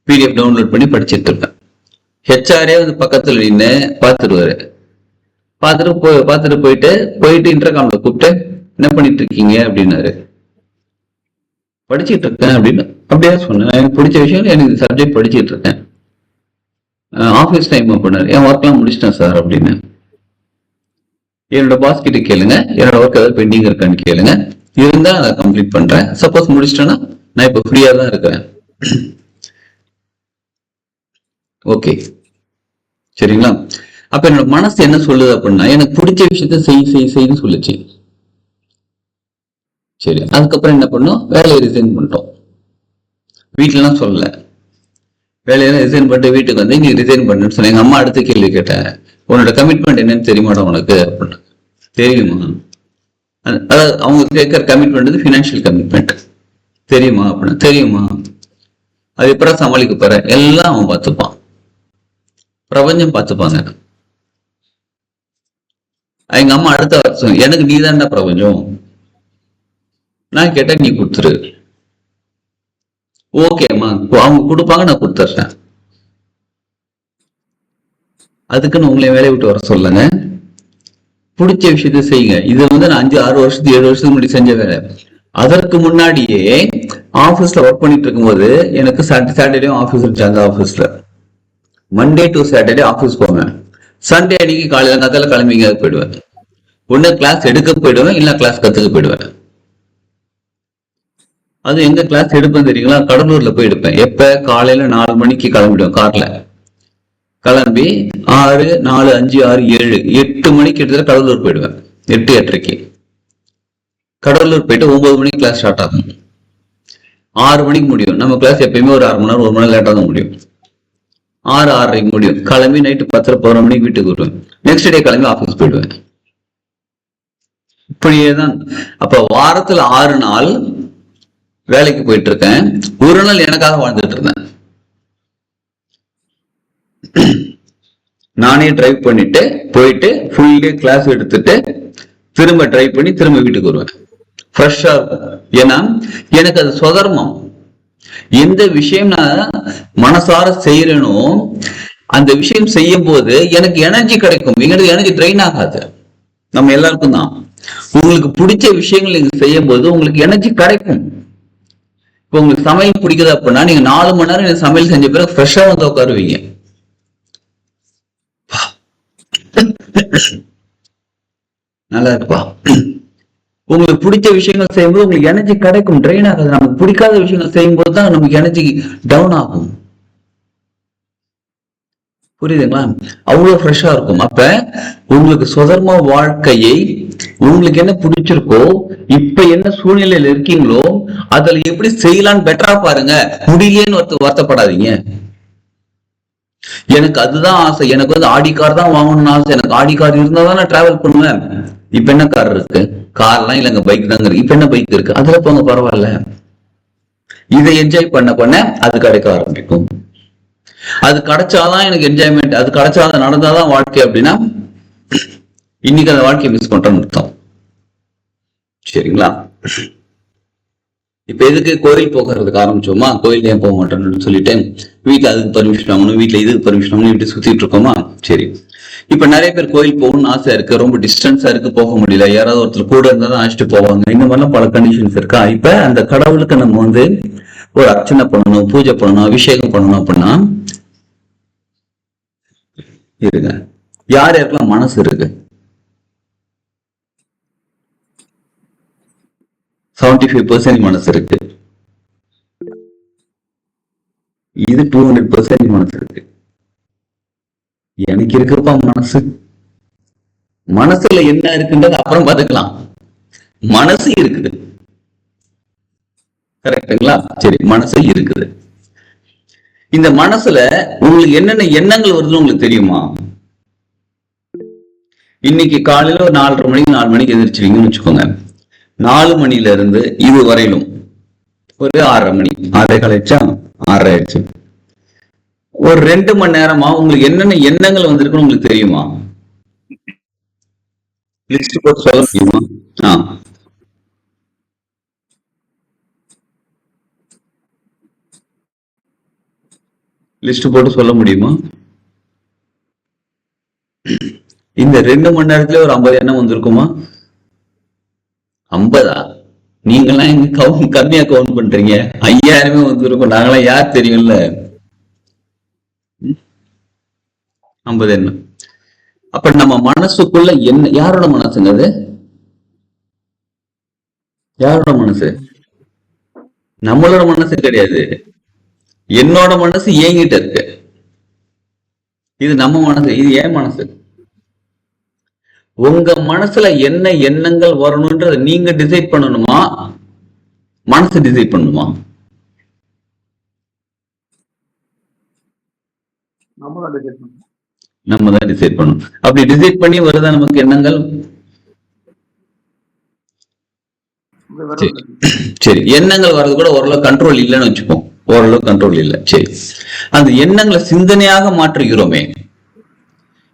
பிடிஎஃப் டவுன்லோட் பண்ணி படிச்சுட்டு இருப்பேன். ஹெச்ஆரே பக்கத்துல நின்று பார்த்துருவாரு, பார்த்துட்டு போயிட்டு இன்டர்காம்ல கூப்பிட்டு என்ன பண்ணிட்டு இருக்கீங்க அப்படின்னாரு. படிச்சுட்டு இருக்கேன் அப்படின்னு அப்படியே சொன்னேன். எனக்கு பிடிச்ச விஷயம், எனக்கு சப்ஜெக்ட் படிச்சுட்டு இருக்கேன். ஆஃபீஸ் டைம் பண்ணாரு, என் ஒர்க்லாம் முடிச்சிட்டேன் சார் அப்படின்னு. என்னோட பாஸ் கிட்ட கேளுங்க, என்னோட ஒர்க் ஏதாவது பெண்டிங் இருக்கான்னு கேளுங்க, இருந்தா அதை கம்ப்ளீட் பண்றேன். சப்போஸ் முடிச்சிட்டேன்னா நான் இப்ப ஃப்ரீயா தான் இருக்கிறேன். ஓகே, சரிங்களா? அப்ப என்னோட மனசு என்ன சொல்லுது அப்படின்னா, எனக்கு பிடிச்ச விஷயத்த செய்யு சொல்லுச்சு. சரி, அதுக்கப்புறம் என்ன பண்ணோம், வேலையை ரிசைன் பண்ணிட்டோம். வீட்டுலலாம் சொல்லல, வேலையெல்லாம் ரிசைன் பண்ணிட்டு வீட்டுக்கு வந்து நீ ரிசைன் பண்ணுன்னு சொன்ன. எங்க அம்மா அடுத்த கேள்வி கேட்டேன், உன்னோட கமிட்மெண்ட் என்னன்னு தெரியுமாடா உனக்கு அப்படின்னு. தெரியுமா? அதாவது அவங்க கேட்கிற கமிட்மெண்ட் ஃபினான்ஷியல் கமிட்மெண்ட். தெரியுமா அப்படின்னா தெரியுமா. அது எப்பறம் சமாளிக்க போற, எல்லாம் அவன் பார்த்துப்பான், பிரபஞ்சம் பார்த்துப்பாங்க. எங்க அம்மா அடுத்த வருஷம், எனக்கு நீ தான்டா பிரபஞ்சம், நான் கேட்டா நீ கொடுத்துரு. ஓகேம்மா, அவங்க கொடுப்பாங்க, நான் கொடுத்துட்றேன். அதுக்குன்னு உங்களை வேலையை விட்டு வர சொல்லுங்க, பிடிச்ச விஷயத்த செய்யுங்க. இது வந்து நான் 5, 6 வருஷத்துக்கு 7 வருஷத்துக்கு முன்னாடி செஞ்ச வேலை. அதற்கு முன்னாடியே ஆபீஸ்ல ஒர்க் பண்ணிட்டு இருக்கும்போது எனக்கு சாட்டர்டேயும் ஆபீஸ் இருந்துச்சு. அந்த ஆபீஸ்ல மண்டே டு சாட்டர்டே ஆபீஸ் போவேன். சண்டே அன்னைக்கு காலையில கத்தால கிளம்பிங்க போயிடுவேன். ஒன்னு கிளாஸ் எடுக்க போயிடுவேன், இல்ல கிளாஸ் கத்துக்க போயிடுவேன். அது எங்க கிளாஸ் எடுப்பேன் தெரியுங்களா? கடலூர்ல போய் எடுப்பேன். எப்ப? காலையில 4 மணிக்கு கிளம்பிடுவேன். கார்ல கிளம்பி 6, 4, 5, 6, 7, 8 மணிக்கு எடுத்துட்டு கடலூர் போயிடுவேன். 8, 8:30 கடலூர் போயிட்டு 9 மணிக்கு கிளாஸ் ஸ்டார்ட் ஆகும். 6 மணிக்கு முடியும். நம்ம கிளாஸ் எப்பயுமே ஒரு 1/2 மணி நேரம் 1 மணி நேரம் லேட்டா தான் முடியும். 6, 6:30 முடியும். கிளம்பி நைட்டு 10, 11 மணிக்கு வீட்டுக்கு வருவேன். நெக்ஸ்ட் டே கிளம்பி ஆபீஸ் போயிடுவேன். இப்படியேதான். அப்ப வாரத்துல 6 நாள் வேலைக்கு போயிட்டு இருக்கேன். ஒரு நாள் எனக்காக வாழ்ந்துட்டு இருந்தேன். நானே டிரைவ் பண்ணிட்டு போயிட்டு ஃபுல் டே கிளாஸ் எடுத்துட்டு திரும்ப டிரைவ் பண்ணி திரும்ப வீட்டுக்கு வருவேன். ஃப்ரெஷ்ஷா இருக்கும். ஏன்னா எனக்கு அது சுதர்மம். எந்த விஷயம் நான் மனசார செய்யறேனோ அந்த விஷயம் செய்யும் போது எனக்கு எனர்ஜி கிடைக்கும். எங்களுக்கு எனர்ஜி ட்ரெயின் ஆகாது. நம்ம எல்லாருக்கும் தான். உங்களுக்கு பிடிச்ச விஷயங்கள் நீங்க செய்யும் போது உங்களுக்கு எனர்ஜி கிடைக்கும். இப்போ உங்களுக்கு சமையல் பிடிக்குது அப்படின்னா நீங்க 4 மணி நேரம் சமையல் செஞ்ச பிறகு ஃப்ரெஷ்ஷா வந்து உட்காருவீங்க. நல்லா இருப்பா. உங்களுக்கு பிடிச்ச விஷயங்கள் செய்யும்போது உங்களுக்கு எனர்ஜி கிடைக்கும், ட்ரெயின் ஆகாது. நமக்கு பிடிக்காத விஷயங்கள் செய்யும்போது தான் நமக்கு எனர்ஜி டவுன் ஆகும். புரியுதுங்களா? அவ்வளவு ஃப்ரெஷ்ஷா இருக்கும். அப்ப உங்களுக்கு சுதர்ம வாழ்க்கையை உங்களுக்கு என்ன பிடிச்சிருக்கோ, இப்ப என்ன சூழ்நிலையில இருக்கீங்களோ அதுல எப்படி செய்யலான்னு பெட்டரா பாருங்க. முடியலன்னு வருத்தப்படாதீங்க. எனக்கு அதுதான் ஆசை, எனக்கு வந்து ஆடி கார் தான் வாங்கணும்னு ஆசை, எனக்கு ஆடி கார் இருந்தா தான் நான் டிராவல் பண்ணுவேன். இப்ப என்ன கார் இருக்கு? கார்லாம் இல்லைங்க, பைக் தாங்க இருக்கு. இப்ப என்ன பைக் இருக்கு? அதுல போங்க, பரவாயில்ல. இதை என்ஜாய் பண்ண பண்ண அது கிடைக்க ஆரம்பிக்கும். அது கிடைச்சாதான் எனக்கு என்ஜாய்மெண்ட், அது கிடைச்சாதான் நடந்தாதான் வாழ்க்கை அப்படின்னா இன்னைக்கு அந்த வாழ்க்கையை மிஸ் பண்றோம்னு அர்த்தம். சரிங்களா? இப்ப எதுக்கு கோயில் போகிறதுக்கு ஆரம்பிச்சோமா? கோயில் ஏன் போக மாட்டோம்னு சொல்லிட்டு வீட்டுல அதுக்கு பர்மிஷன் வாங்கணும், வீட்டுல இதுக்கு பர்மிஷன் வாங்கணும், இப்படி சுத்திட்டு இருக்கோமா? சரி. இப்ப நிறைய பேர் கோயில் போகணும்னு ஆசை இருக்கு, ரொம்ப டிஸ்டன்ஸா இருக்கு, போக முடியல, யாராவது ஒருத்தர் கூட இருந்தா தான் அழைச்சிட்டு போவாங்க. இந்த மாதிரிலாம் பல கண்டிஷன்ஸ் இருக்கா. இப்ப அந்த கடவுளுக்கு நம்ம வந்து ஒரு அர்ச்சனை பண்ணணும், பூஜை பண்ணணும், அபிஷேகம் பண்ணணும் அப்படின்னா இருங்க, யார் யாருக்கெல்லாம் மனசு இருக்கு? 75% மனசு இருக்கு. இது 200% மனசு இருக்கு. எனக்கு இருக்கப்பா மனசு. மனசுல என்ன இருக்குன்றது அப்புறம் பாத்துக்கலாம். மனசு இருக்குது. கரெக்டுங்களா? சரி, மனசு இருக்குது. இந்த மனசுல உங்களுக்கு என்னென்ன எண்ணங்கள் வருதுன்னு உங்களுக்கு தெரியுமா? இன்னைக்கு காலையில ஒரு 4:30 மணிக்கு எந்திரிச்சுவீங்கன்னு வச்சுக்கோங்க. 4 மணில இருந்து இது வரையிலும் ஒரு 6:30 மணி, 6:30 கழிச்சா 6:30 ஆயிடுச்சு. ஒரு 2 மணி நேரமா உங்களுக்கு என்னென்ன எண்ணங்கள் வந்திருக்குன்னு உங்களுக்கு தெரியுமா? லிஸ்ட் போட்டு சொல்ல முடியுமா? லிஸ்ட் போட்டு சொல்ல முடியுமா? இந்த 2 மணி நேரத்துல ஒரு 50 எண்ணம் வந்திருக்குமா? 50? நீங்கெல்லாம் எங்க கம்மியா கவுண்ட் பண்றீங்க. 5000 வந்திருக்கும். நாங்களாம் யார் தெரியும்ல. 50 எண்ணம். அப்ப நம்ம மனசுக்குள்ள என்ன, யாரோட மனசுங்க அது? யாரோட மனசு? நம்மளோட மனசு கிடையாது. என்னோட மனசு ஏங்கிட்ட இருக்கு. இது நம்ம மனசு, இது ஏன் மனசு. உங்க மனசுல என்ன எண்ணங்கள் வரணும்ன்றத நீங்க டிசைட் பண்ணணுமா, மனசு டிசைட் பண்ணுமா? நம்ம தான் டிசைட் பண்ணணும். அப்படி டிசைட் பண்ணி வருதா நமக்கு எண்ணங்கள்? சரி, எண்ணங்கள் வர்றது கூட ஓரளவு கண்ட்ரோல் இல்லைன்னு வச்சுப்போம். ஓரளவு கண்ட்ரோல் இல்லை. சரி, அந்த எண்ணங்களை சிந்தனையாக மாற்றுகிறோமே.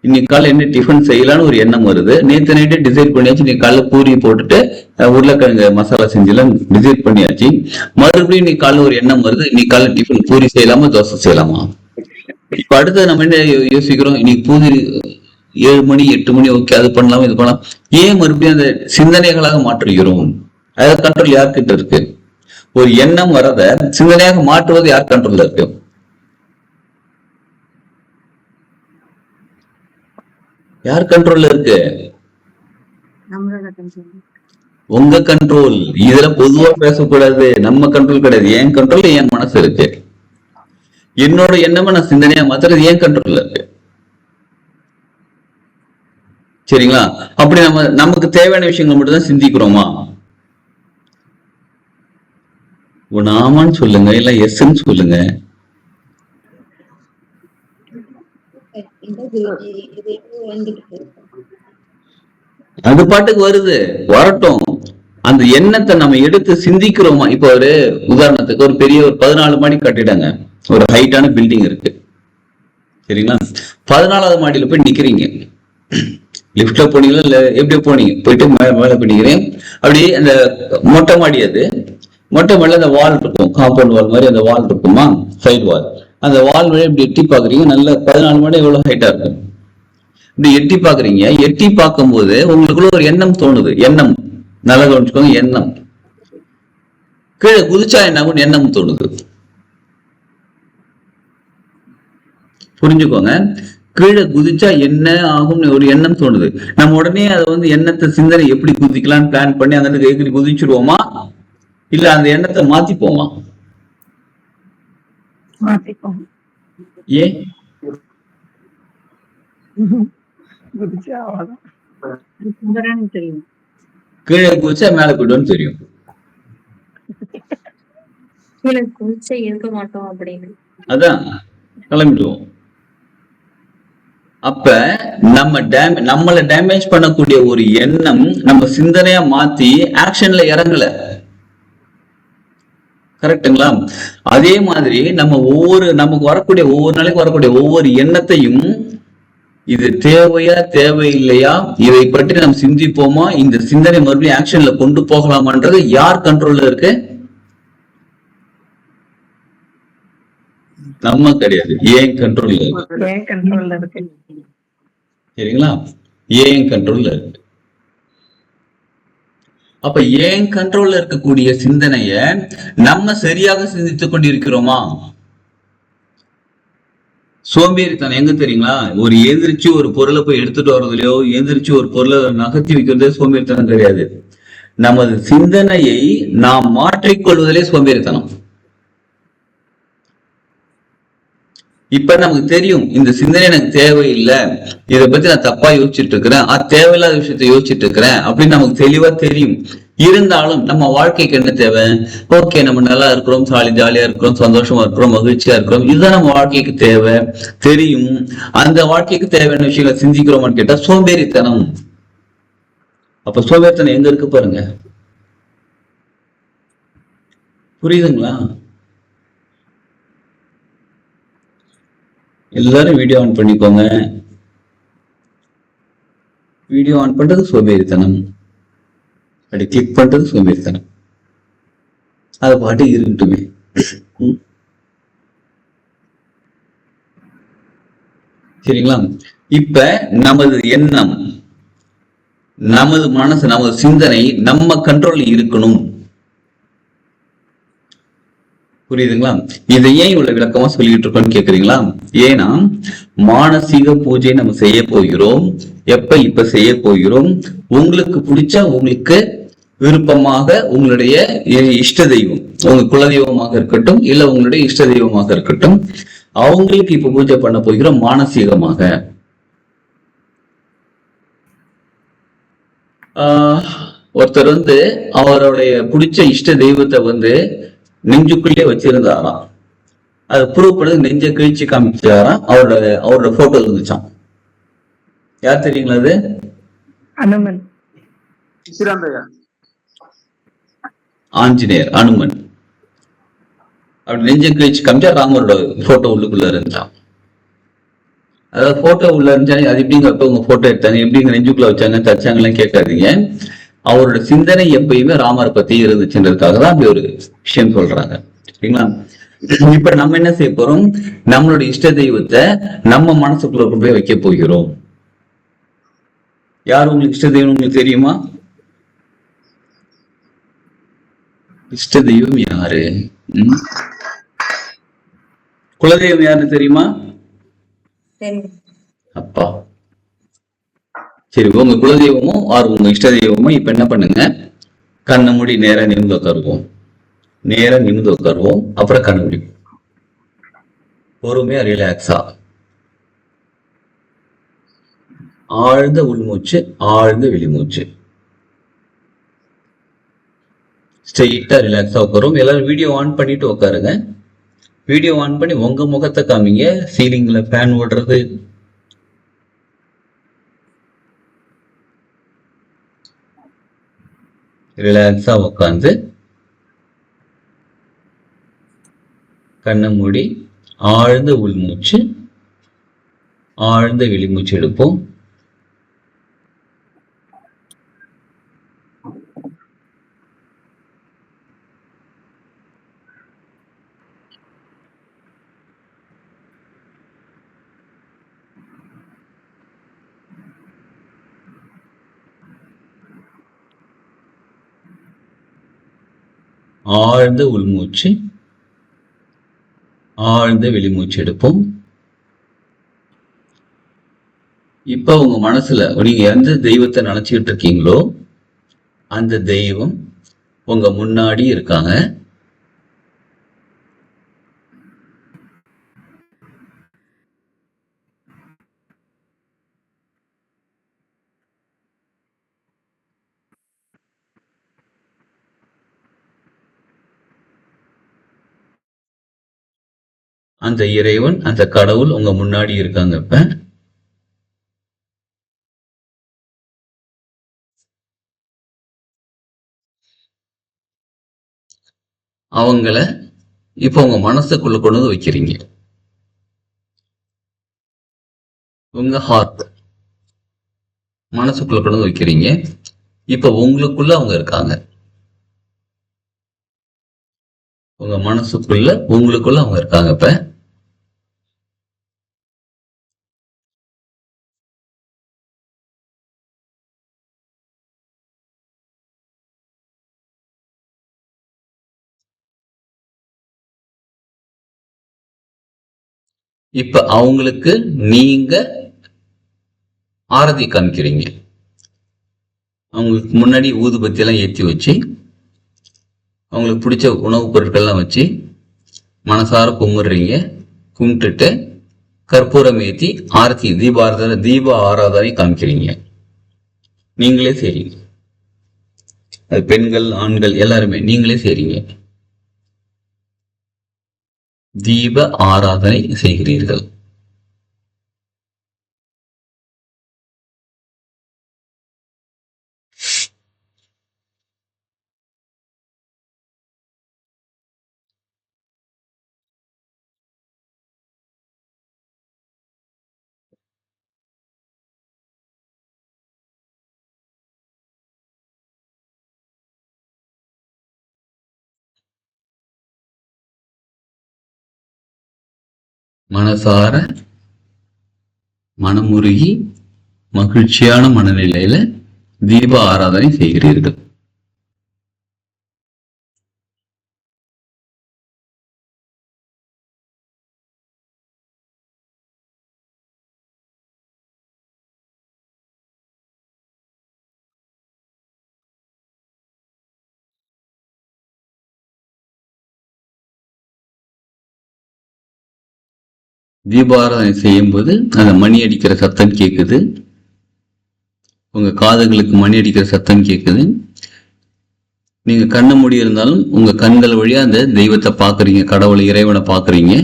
இன்னைக்கு காலை என்ன டிஃபன் செய்யலான்னு ஒரு எண்ணம் வருது. நேற்று நைட்டே டிசைட் பண்ணியாச்சு, இன்னைக்கு காலைல பூரி போட்டுட்டு உருளைக்கிழங்கு மசாலா செஞ்சலாம் டிசைட் பண்ணியாச்சு. மறுபடியும் இன்னைக்கு காலைல ஒரு எண்ணம் வருது, இன்னைக்கு காலைல டிஃபன் பூரி செய்யலாமா தோசை செய்யலாமா. இப்ப அடுத்தது நம்ம என்ன யோசிக்கிறோம்? இன்னைக்கு பூரி 7 மணி 8 மணி ஓகே, அது பண்ணலாம் இது பண்ணலாம். ஏன் மறுபடியும் அந்த சிந்தனைகளாக மாற்றுகிறோம்? அதாவது கண்ட்ரோல் யார்கிட்ட இருக்கு? ஒரு எண்ணம் வரத சிந்தனையாக மாற்றுவது யார் கண்ட்ரோல்ல இருக்கு? யார் கண்ட்ரோல்ல இருக்கு? உங்க கண்ட்ரோல். இதுல பொதுவா பேசக்கூடாது. நம்ம கண்ட்ரோல் கிடையாது. என் கண்ட்ரோல் என் மனசு இருக்கு. என்னோட எண்ணமா நான் சிந்தனையா மாத்துறது ஏன் கண்ட்ரோல்ல இருக்கு. சரிங்களா? அப்படி நமக்கு தேவையான விஷயங்கள் மட்டும் தான் சிந்திக்கிறோமா? ஆமான்னு சொல்லுங்க, இல்ல எஸ்ன்னு சொல்லுங்க. அது பாட்டுக்கு வருது, வரட்டும். அந்த எண்ணத்தை நம்ம எடுத்து சிந்திக்கிறோமா? இப்ப ஒரு உதாரணத்துக்கு ஒரு பெரிய ஒரு 14 மாடி கட்டிடாங்க, ஒரு ஹைட்டான பில்டிங் இருக்கு. சரிங்களா? 14வது மாடியில போய் நிக்கிறீங்க. லிப்ட்ல போனீங்களா இல்ல எப்படியோ போனீங்க, போயிட்டு மேல போய் நிக்கிறேன். அப்படியே அந்த மொட்டை மாடி, அது மொட்டை மாடியில அந்த வால் இருக்கும், காம்பவுண்ட் வால் மாதிரி அந்த வால் இருக்குமா, சைடு வால். அந்த வால் வழியா இப்படி எட்டி பாக்குறீங்க. நல்ல 14 மாடி எவ்வளவு ஹைட்டா இருக்கும். இப்படி எட்டி பாக்குறீங்க. எட்டி பார்க்கும் போது உங்களுக்குள்ள ஒரு எண்ணம் தோணுது. எண்ணம் நல்லா கவனிச்சுக்கோங்க. எண்ணம் கீழே குதிச்சா என்ன ஆகும்? எண்ணம் தோணுது. புரிஞ்சுக்கோங்க. கீழே குதிச்சா என்ன ஆகும் ஒரு எண்ணம் தோணுது. நம்ம உடனே அதை எண்ணத்தை சிந்தனை எப்படி குதிக்கலாம்னு பிளான் பண்ணி அந்த எகிரி குதிச்சிருவோமா, இல்ல அந்த எண்ணத்தை மாத்திப்போமா? ஏன்? கீழே குதிச்சா மேல போயிடும்னு தெரியும். அதான் கிளம்பிடுவோம். அப்ப நம்மளை டேமேஜ் பண்ணக்கூடிய ஒரு எண்ணம் நம்ம சிந்தனையா மாத்தி ஆக்ஷன்ல இறங்கல. கரெக்டுங்களா? அதே மாதிரி நமக்கு வரக்கூடிய ஒவ்வொரு நாளைக்கு வரக்கூடிய ஒவ்வொரு எண்ணத்தையும் இது தேவையா தேவையில்லையா, இதை பற்றி நம்ம சிந்திப்போமா, இந்த சிந்தனை மறுபடியும் ஆக்ஷன்ல கொண்டு போகலாமான்றது யார் கண்ட்ரோல்ல இருக்கு? நம்ம கிடையாது. ஏன் கண்ட்ரோல்ல இருக்கு. சரிங்களா? ஏன் கண்ட்ரோல்ல இருக்கு. அப்ப ஏன் கண்ட்ரோல்ல இருக்கக்கூடிய சிந்தனைய நம்ம சரியாக சிந்தித்துக் கொண்டிருக்கிறோமா? சோம்பேறித்தனம் எங்க தெரியுங்களா? ஒரு எந்திரிச்சு ஒரு பொருளை போய் எடுத்துட்டு வர்றதுலயோ, எந்திரிச்சு ஒரு பொருளை நகர்த்தி வைக்கிறதே சோம்பேறித்தனம் கிடையாது. நமது சிந்தனையை நாம் மாற்றிக்கொள்வதிலே சோம்பேறித்தனம். இப்ப நமக்கு தெரியும் இந்த சிந்தனை எனக்கு தேவையில்லை, இதை பத்தி நான் தப்பா யோசிச்சுட்டு இருக்கிறேன், தேவையில்லாத விஷயத்த யோசிச்சுட்டு இருக்கிறேன் அப்படின்னு நமக்கு தெளிவா தெரியும். இருந்தாலும் நம்ம வாழ்க்கைக்கு என்ன தேவை? ஓகே, நம்ம நல்லா இருக்கிறோம், ஜாலியா இருக்கிறோம், சந்தோஷமா இருக்கிறோம், மகிழ்ச்சியா இருக்கிறோம், இதுதான் நம்ம வாழ்க்கைக்கு தேவை தெரியும். அந்த வாழ்க்கைக்கு தேவையான விஷயங்களை சிந்திக்கிறோமான்னு கேட்டா சோம்பேறித்தனம். அப்ப சோம்பேறித்தனம் எங்க இருக்கு பாருங்க. புரியுதுங்களா? எல்லாரும் வீடியோ ஆன் பண்ணிக்கோங்க. வீடியோ ஆன் பண்றது சோம்பேறித்தனம், அப்படி கிளிக் பண்றது சோம்பேறித்தனம். அது பாட்டு இருக்கட்டுமே. சரிங்களா? இப்ப நமது எண்ணம், நமது மனசு, நமது சிந்தனை நம்ம கண்ட்ரோல் இருக்கணும். புரியுதுங்களா? இதை ஏன் இவ்வளவு விளக்கமா சொல்லிட்டு இருக்கோம்னு கேக்குறீங்களா? ஏன்னா மானசீக பூஜை நம்ம செய்ய போகிறோம். இப்ப செய்ய போகிறோம். உங்களுக்கு பிடிச்சா, உங்களுக்கு விருப்பமாக உங்களுடைய இஷ்ட தெய்வம், உங்க குலதெய்வமாக இருக்கட்டும், இல்ல உங்களுடைய இஷ்ட தெய்வமாக இருக்கட்டும், அவங்களுக்கு இப்ப பூஜை பண்ண போகிறோம் மானசீகமாக. ஒருத்தர் அவருடைய பிடிச்ச இஷ்ட தெய்வத்தை நெஞ்சுக்குள்ளே வச்சிருந்தாராம். அது ப்ரூவ் பண்ணது நெஞ்ச கிழிச்சு காமிச்சாராம். அவரோட போட்டோ இருந்துச்சான். யார் தெரியுங்களா அது? அனுமன். ஆஞ்சநேயர், அனுமன். அப்படி நெஞ்ச கிழிச்சு காமிச்சா ராமரோட போட்டோ உள்ளுக்குள்ள இருந்துச்சான். அதாவது போட்டோ உள்ள இருந்துச்சாங்க. அது எப்படிங்க உங்க போட்டோ எடுத்தாங்க, எப்படிங்க நெஞ்சுக்குள்ள வச்சாங்க, தச்சாங்கலாம் கேட்காதீங்க. அவரோட சிந்தனை எப்பயுமே ராமரை பத்தி இருந்துச்சுன்றதுக்காக தான் அப்படி ஒரு விஷயம் சொல்றாங்க. சரிங்களா? இப்ப நம்ம என்ன செய்ய போறோம்? நம்மளோட இஷ்ட தெய்வத்தை நம்ம மனசுக்குள்ள கொண்டு போய் வைக்க போகிறோம். யார் உங்களுக்கு இஷ்ட தெய்வம் உங்களுக்கு தெரியுமா? இஷ்ட தெய்வம் யாரு? குலதெய்வம் யாருன்னு தெரியுமா? அப்பா. சரி, உங்க குலதெய்வமோ உங்க இஷ்ட தெய்வமோ இப்ப என்ன பண்ணுங்க, கண்ணை மூடி நேரா நிமிந்து உட்காருவோம். நேரா நிமிந்து உட்காருவோம். அப்புறம் கண்ணு மூடி பொறுமையா ரிலாக்ஸா ஆழ்ந்த உள்மூச்சு, ஆழ்ந்த வெளிமூச்சு. ஸ்ட்ரெயிட்டா ரிலாக்ஸா உட்காரும். எல்லாரும் வீடியோ ஆன் பண்ணிட்டு உட்காருங்க. வீடியோ ஆன் பண்ணி உங்க முகத்தை காமிங்க. சீலிங்ல ஃபேன் ஓடுறது, ரிலாக்ஸா உட்காந்து கண்ணை மூடி ஆழ்ந்த உள்மூச்சு, ஆழ்ந்த வெளிமூச்சு எடுப்போம். ஆழ்ந்த உள்மூச்சு, ஆழ்ந்த வெளிமூச்சு எடுப்போம். இப்ப உங்க மனசுல நீங்க எந்த தெய்வத்தை நினைச்சுக்கிட்டு இருக்கீங்களோ அந்த தெய்வம் உங்க முன்னாடி இருக்காங்க. அந்த இறைவன், அந்த கடவுள் உங்க முன்னாடி இருக்காங்க. இப்ப அவங்கள இப்ப உங்க மனசுக்குள்ள கொண்டு வந்து வைக்கிறீங்க. உங்க ஹார்ட் மனசுக்குள்ள கொண்டு வந்து வைக்கிறீங்க. இப்ப உங்களுக்குள்ள அவங்க இருக்காங்க. உங்க மனசுக்குள்ள உங்களுக்குள்ள அவங்க இருக்காங்க. இப்ப அவங்களுக்கு நீங்க ஆரதி காமிக்கிறீங்க. அவங்களுக்கு முன்னாடி ஊதுபத்தி எல்லாம் ஏற்றி வச்சு, அவங்களுக்கு பிடிச்ச உணவுப் பொருட்கள்லாம் வச்சு மனசார கும்பிடுறீங்க. கும்பிட்டுட்டு கற்பூரம் ஏற்றி ஆரத்தி தீப ஆராதனை காமிக்கிறீங்க. நீங்களே செய்றீங்க. அது பெண்கள் ஆண்கள் எல்லாருமே நீங்களே செய்றீங்க. தீப ஆராதனை செய்கிறீர்கள். மனசார மனமுருகி மகிழ்ச்சியான மனநிலையில தீப ஆராதனை செய்கிறீர்கள். தீபாராதனை செய்யும் போது அந்த மணி அடிக்கிற சத்தம் கேட்குது. உங்க காதுகளுக்கு மணி அடிக்கிற சத்தம் கேட்குது. நீங்க கண்ணு மூடி இருந்தாலும் உங்க கண்கள் வழியா அந்த தெய்வத்தை பாக்குறீங்க, கடவுளை இறைவனை பாக்குறீங்க.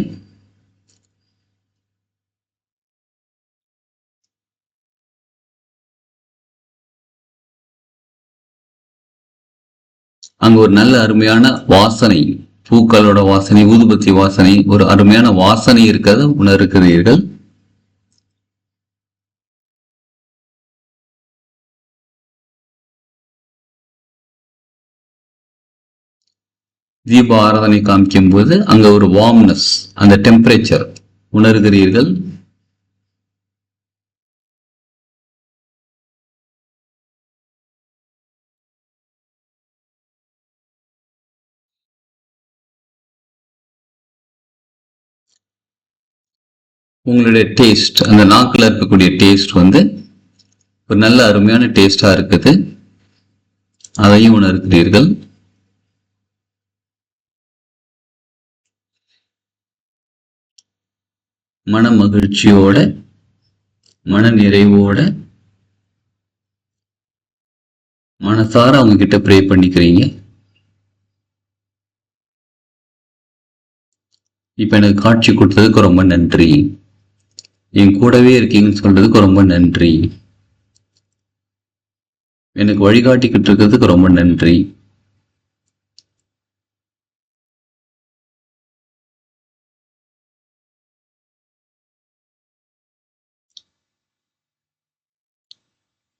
அங்க ஒரு நல்ல அருமையான வாசனை, பூக்களோட வாசனை, ஊதுபத்தி வாசனை, ஒரு அருமையான வாசனை இருக்கிறத உணர்கிறீர்கள். தீப ஆராதனை காமிக்கும் போது அங்க ஒரு வார்ம்னஸ், அந்த டெம்பரேச்சர் உணர்கிறீர்கள். உங்களுடைய டேஸ்ட், அந்த நாக்குல இருக்கக்கூடிய டேஸ்ட் வந்து ஒரு நல்ல அருமையான டேஸ்டா இருக்குது, அதையும் உணர்கிறீர்கள். மன மகிழ்ச்சியோட, மன நிறைவோட, மனசார அவங்க கிட்ட ப்ரே பண்ணிக்கிறீங்க. இப்ப எனக்கு காட்சி கொடுத்ததுக்கு ரொம்ப நன்றி, என் கூடவே இருக்கீங்கன்னு சொல்றதுக்கு ரொம்ப நன்றி, எனக்கு வழிகாட்டிக்கிட்டு இருக்கிறதுக்கு ரொம்ப நன்றி.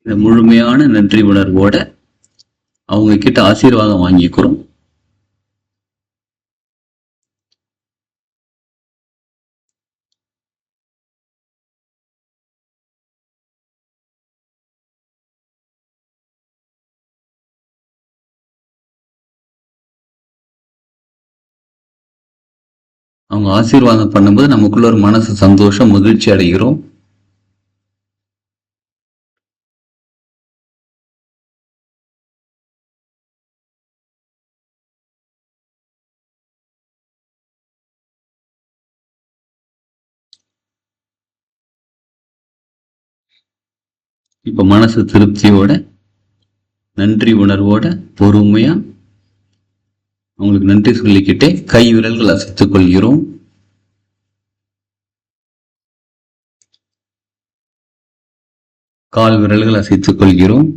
இந்த முழுமையான நன்றி உணர்வோட அவங்க கிட்ட ஆசீர்வாதம் வாங்கிக்கிறோம். அவங்க ஆசீர்வாதம் பண்ணும்போது நமக்குள்ள ஒரு மனசு சந்தோஷம், மகிழ்ச்சி அடைகிறோம். இப்ப மனசு திருப்தியோட, நன்றி உணர்வோட, பொறுமையா அவங்களுக்கு நன்றி சொல்லிக்கிட்டே கை விரல்கள் அசைத்துக் கொள்கிறோம். கால் விரல்கள் அசைத்துக் கொள்கிறோம்.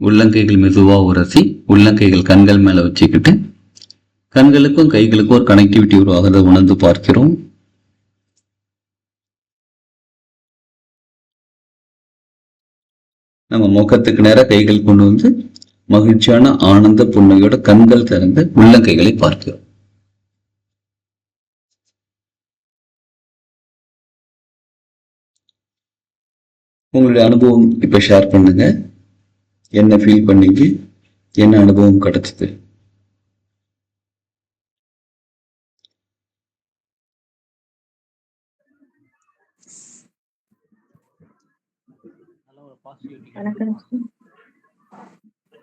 உள்ளங்கைகள் மெதுவா உரசி, உள்ளங்கைகள் கண்கள் மேல வச்சுக்கிட்டு கண்களுக்கும் கைகளுக்கும் ஒரு கனெக்டிவிட்டி உருவாகிறத உணர்ந்து பார்க்கிறோம். நம்ம முகத்துக்கு நேரம் கைகள் கொண்டு வந்து மகிழ்ச்சியான ஆனந்த புன்னகையோட கண்கள் திறந்து உள்ளங்கைகளை பார்க்கிறோம். உங்களுடைய அனுபவம் இப்ப ஷேர் பண்ணுங்க. என்ன ஃபீல் பண்ணீங்க, என்ன அனுபவம் கிடைச்சது?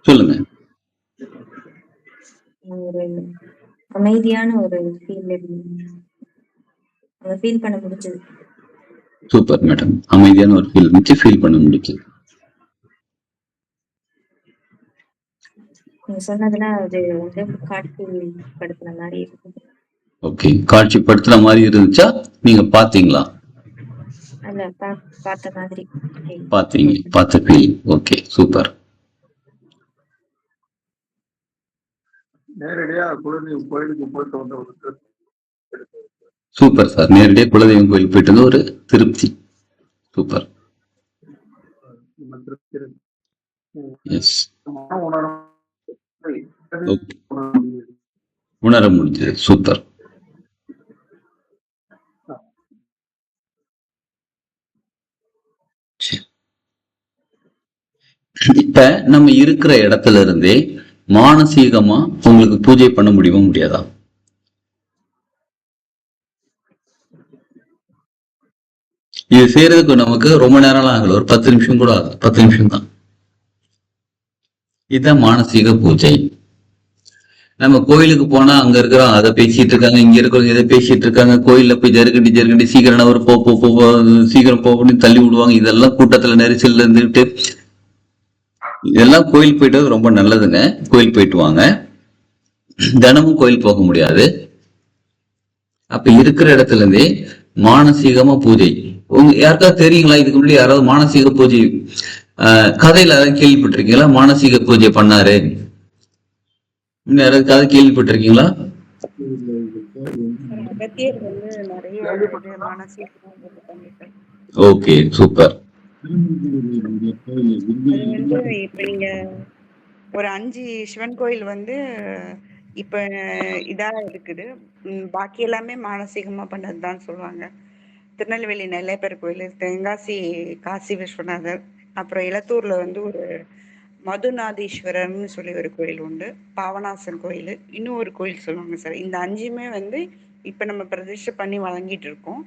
சொல்லுங்க. ஒரு அமைதியான ஒரு ஃபீல் பண்ண முடிஞ்சது. சூப்பர் மேடம், அமைதியான ஒரு ஃபீல் இருந்துச்சு, ஃபீல் பண்ண முடிஞ்சது. நீங்க சொன்னதெல்லாம் அது வந்து காட்சிப்படுத்தின மாதிரி இருக்குது. ஓகே, காட்சிப்படுத்துற மாதிரி இருந்துச்சா? நீங்க பாத்தீங்களா? அல்ல, பார்த்த மாதிரி. பாத்தீங்க, பார்த்த ஃபீல். Okay, super. நேரடியா குலதெய்வம் கோயிலுக்கு போயிட்டு வந்தவங்களுக்கு சூப்பர் சார், நேரடியா குலதெய்வம் கோயில் போயிட்டு வந்து ஒரு திருப்தி. சூப்பர். எஸ், உணர முடிஞ்சது. சூப்பர். இப்ப நம்ம இருக்கிற இடத்துல இருந்தே மானசீகமா உங்களுக்கு பூஜை பண்ண முடியுமா, முடியாதா? இது செய்யறதுக்கு நமக்கு ரொம்ப நேரம்லாம் ஆகல, ஒரு 10 நிமிஷம் கூட ஆகுது. 10 நிமிஷம் தான். இதுதான் மானசீக பூஜை. நம்ம கோயிலுக்கு போனா அங்க இருக்கிறோம் அதை பேசிட்டு இருக்காங்க, இங்க இருக்கிறவங்க இதை பேசிட்டு இருக்காங்க, கோயில்ல போய் ஜருகண்டி சீக்கிரம் ஒரு சீக்கிரம் போன்னு தள்ளி விடுவாங்க. இதெல்லாம் கூட்டத்துல நெரிசல்ல இருந்துட்டு, இதெல்லாம் கோயில் போயிட்டு ரொம்ப நல்லதுங்க. கோயில் போயிட்டு வாங்க. தினமும் கோயில் போக முடியாது. அப்ப இருக்கிற இடத்துல இருந்தே மானசீகமா பூஜை. யாருக்காவது தெரியுங்களா இதுக்கு முன்னாடி யாராவது மானசீக பூஜை கதையில யாராவது கேள்விப்பட்டிருக்கீங்களா? மானசீக பூஜை பண்ணாரு இன்னும் யாராவது கதை கேள்விப்பட்டிருக்கீங்களா? அகத்தியர் வந்து நிறைய இது மானசீகமா இது பண்ணிருக்காரு. Okay, super. அது வந்து இப்ப நீங்க ஒரு 5 சிவன் கோயில் வந்து இப்ப இதா இருக்குது. பாக்கி எல்லாமே மானசீகமா பண்ணதுதான் சொல்லுவாங்க. திருநெல்வேலி நெல்லையப்பர் கோயில், தென்காசி காசி விஸ்வநாதர், அப்புறம் இலத்தூர்ல வந்து ஒரு மதுநாதீஸ்வரர்னு சொல்லி ஒரு கோயில் உண்டு, பாவநாசன் கோயில், இன்னும் ஒரு கோயில் சொல்லுவாங்க சார். இந்த 5மே வந்து இப்ப நம்ம பிரதிஷ்டை பண்ணி வழங்கிட்டு இருக்கோம்.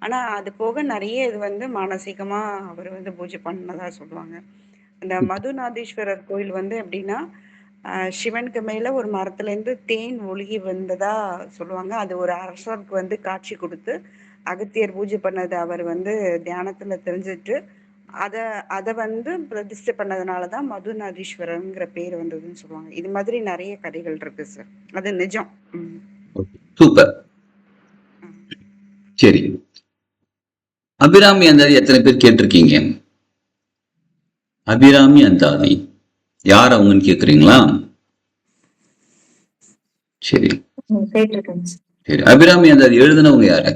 ஆனா அது போக நிறைய இது வந்து மானசீகமா அவர் வந்து பூஜை பண்ணதா சொல்லுவாங்க. இந்த மதுநாதீஸ்வரர் கோயில் வந்து எப்படின்னா, சிவனுக்கு மேல ஒரு மரத்துல இருந்து தேன் ஒழுகி வந்ததா சொல்லுவாங்க. அது ஒரு அரசருக்கு வந்து காட்சி கொடுத்து அகத்தியர் பூஜை பண்ணது அவர் வந்து தியானத்துல தெரிஞ்சுட்டு அத அத வந்து பிரதிஷ்டை பண்ணதுனாலதான் மதுநாதீஸ்வரர்ங்கிற பேர் வந்ததுன்னு சொல்லுவாங்க. இது மாதிரி நிறைய கதைகள் இருக்கு சார். அது நிஜம். சூப்பர். சரி, அபிராமி அந்தாதி எத்தனை பேர் கேட்டிருக்கீங்க? அபிராமி அந்தாதி யார் அவங்கன்னு கேக்குறீங்களா? சரி சரி, அபிராமி அந்தாதி எழுதுனவங்க யாரு?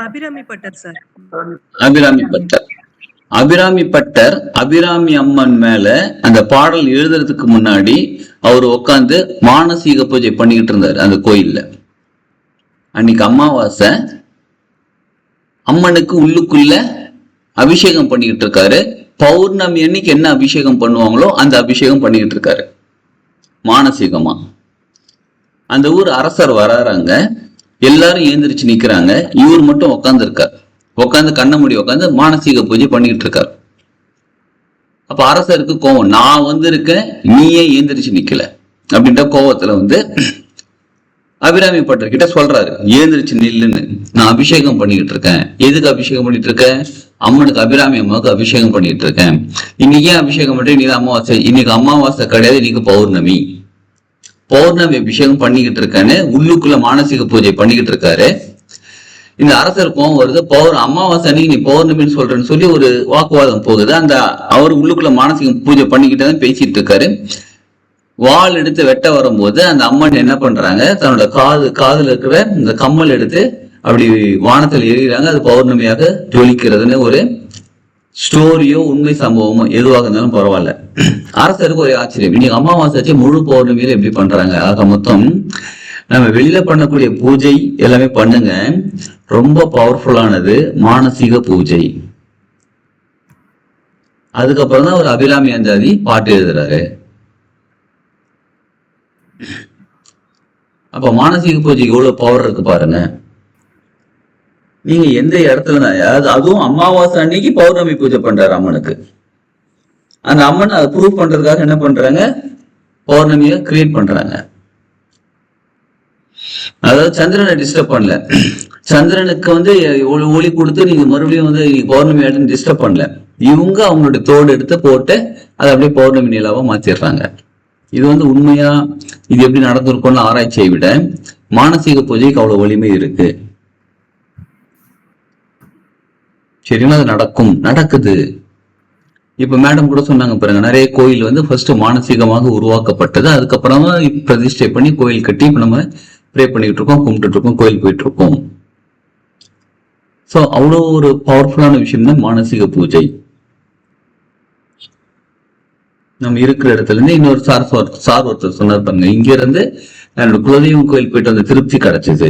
அபிராமி பட்டர் சார். அபிராமி பட்டர். அபிராமி பட்டர் அபிராமி அம்மன் மேல அந்த பாடல் எழுதுறதுக்கு முன்னாடி அவர் உட்காந்து மானசீக பூஜை பண்ணிக்கிட்டு இருந்தாரு அந்த கோயில்ல. அன்னைக்கு அமாவாசை, அம்மனுக்கு உள்ளுக்குள்ள அபிஷேகம் பண்ணிக்கிட்டு இருக்காரு. பௌர்ணமி அன்னைக்கு என்ன அபிஷேகம் பண்ணுவாங்களோ அந்த அபிஷேகம் பண்ணிக்கிட்டு இருக்காரு மானசீகமா. அந்த ஊர் அரசர் வராறாங்க, எல்லாரும் ஏந்திரிச்சு நிக்கிறாங்க, இவர் மட்டும் உட்கார்ந்து இருக்கார். உட்காந்து கண்ண மூடி உட்காந்து மானசீக பூஜை பண்ணிக்கிட்டு இருக்காரு. அப்ப அரசருக்கு கோவம், நான் வந்து இருக்கேன், நீயே ஏந்திரிச்சு நிக்கல அப்படின்ற கோவத்துல வந்து அபிராமி பட்டர் கிட்ட சொல்றாரு, ஏந்திரிச்சு நில்லுன்னு. நான் அபிஷேகம் பண்ணிக்கிட்டு இருக்கேன். எதுக்கு அபிஷேகம் பண்ணிட்டு இருக்கேன்? அம்மனுக்கு, அபிராமி அம்மாவுக்கு அபிஷேகம் பண்ணிட்டு இருக்கேன். இன்னைக்கு ஏன் அபிஷேகம் பண்றேன்? நீ அமாவாசை. இன்னைக்கு அமாவாசை கிடையாது, இன்னைக்கு பௌர்ணமி. பௌர்ணமி அபிஷேகம் பண்ணிக்கிட்டு இருக்கேன்னு உள்ளுக்குள்ள மானசீக பூஜை பண்ணிக்கிட்டு இருக்காரு. இந்த அரசர் கோவம் வருது, அமாவாசை அன்னைக்கு நீ பௌர்ணமின்னு சொல்றேன்னு சொல்லி ஒரு வாக்குவாதம் போகுது. அந்த அவர் உள்ளுக்குள்ள மானசீக பூஜை பண்ணிக்கிட்டு தான் பேசிட்டு இருக்காரு. வாள் எடுத்து வெட்ட வரும்போது அந்த அம்மன் என்ன பண்றாங்க, தன்னோட காதுல இருக்கிற இந்த கம்மல் எடுத்து அப்படி வானத்தில் எறிகிறாங்க. அது பௌர்ணமியாக ஜொலிக்கிறதுன்னு ஒரு ஸ்டோரியோ உண்மை சம்பவமோ எதுவாக இருந்தாலும் பரவாயில்ல. அரசருக்கு ஒரே ஆச்சரியம், இன்னைக்கு அமாவாசை முழு பௌர்ணமியில எப்படி பண்றாங்க? ஆக மொத்தம் நம்ம வெளியில பண்ணக்கூடிய பூஜை எல்லாமே பண்ணுங்க, ரொம்ப பவர்ஃபுல்லானது மானசீக பூஜை. அதுக்கப்புறம் தான் ஒரு அபிராமி அந்தாதி பாட்டு எழுதுறாரு. அப்ப மானசீக பூஜைக்கு எவ்வளவு பவர் இருக்கு பாருங்க. நீங்க எந்த இடத்துல, அதுவும் அமாவாசை அன்னைக்கு பௌர்ணமி பூஜை பண்றாரு அம்மனுக்கு. அந்த அம்மன் அதை ப்ரூவ் பண்றதுக்காக என்ன பண்றாங்க, பௌர்ணமியை கிரியேட் பண்றாங்க. அதாவது சந்திரனை டிஸ்டர்ப் பண்ணல, சந்திரனுக்கு வந்து ஒளி கொடுத்து நீங்க மறுபடியும் வந்து பௌர்ணமி ஆயிட்டு டிஸ்டர்ப் பண்ணல. இவங்க அவங்களுடைய தோடு எடுத்து போட்டு அதை அப்படியே பௌர்ணமி நிலாவா மாத்திடுறாங்க. இது வந்து உண்மையா இது எப்படி நடந்திருக்கும்னு ஆராய்ச்சியை விட மானசீக பூஜைக்கு அவ்வளவு வலிமை இருக்கு. சரிங்களா? அது நடக்குது. இப்ப மேடம் கூட சொன்னாங்க பாருங்க, நிறைய கோயில் வந்து ஃபர்ஸ்ட் மானசீகமாக உருவாக்கப்பட்டது, அதுக்கப்புறமா பிரதிஷ்டை பண்ணி கோயில் கட்டி இப்ப நம்ம ப்ரே பண்ணிட்டு இருக்கோம், கும்பிட்டு இருக்கோம், கோயில் போயிட்டு இருக்கோம். சோ அவ்வளவு ஒரு பவர்ஃபுல்லான விஷயம் தான் மானசீக பூஜை. நம்ம இருக்கிற இடத்துல இருந்து இன்னொரு சார் ஒருத்தர் சொன்னார் பாருங்க, இங்க இருந்து என்னோட குலதெய்வம் கோயில் போயிட்டு வந்த திருப்தி கிடைச்சது.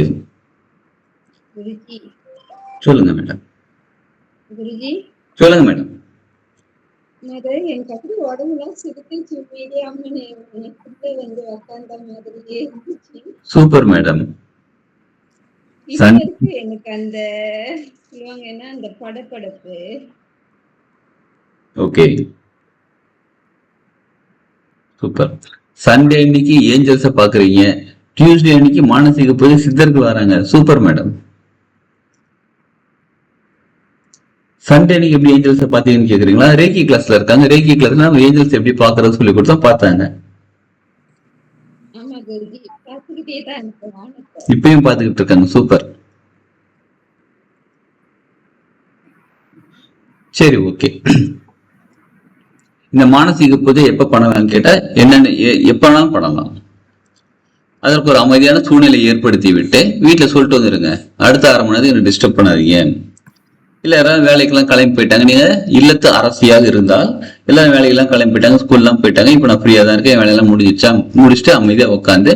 சொல்லுங்க மேடம். சொல்லுங்க மேடம். எனக்கு அப்படி உடம்புலாம் சிரிச்சு வந்து உட்கார்ந்த மாதிரியே இருந்துச்சு. Super madam. எனக்கு அந்த சொல்லுவாங்கன்னா அந்த படப்படப்பு. Okay, super. சண்டே அன்னைக்கு ஏஞ்சல்ஸ பாக்குறீங்க, டியூஸ்டே அன்னைக்கு மானசீக பூஜை சித்தர்கள் வராங்க. Super madam. சண்டே அன்னைக்கு எப்படி ஏஞ்சல்ஸ பாத்தீங்கன்னு கேக்குறீங்களா? ரேக்கி கிளாஸ்ல இருக்காங்க, ரேக்கி கிளாஸ்ல ஏஞ்சல்ஸ் எப்படி பாக்குறது சொல்லி கொடுத்தா பார்த்தாங்க. ஆமா குருஜி, பார்த்து பாத்துக்கிட்டே தான் இருக்கேன் வானத்தை. இப்பயும் பார்த்துக்கிட்டு இருக்காங்க. சூப்பர். சரி, ஓகே. இந்த மானசீக பூஜை எப்ப பண்ணலாம்னு கேட்டா என்னென்ன எப்பனாலும் பண்ணலாம். அதற்கு ஒரு அமைதியான சூழ்நிலை ஏற்படுத்தி விட்டு வீட்டுல சொல்லிட்டு வந்துருங்க, அடுத்த 1/2 மணி நேரம் என்ன டிஸ்டர்ப் பண்ணாதீங்க. இல்ல யாராவது வேலைக்கெல்லாம் கிளம்பி போயிட்டாங்க, நீங்க இல்லத்து அரசியாக இருந்தால் எல்லாரும் வேலைக்கெல்லாம் கிளம்பி போயிட்டாங்க, ஸ்கூல்லாம் போயிட்டாங்க, இப்ப நான் ஃப்ரீயா தான் இருக்கேன், என் வேலையெல்லாம் முடிச்சுட்டு அமைதியா உட்காந்து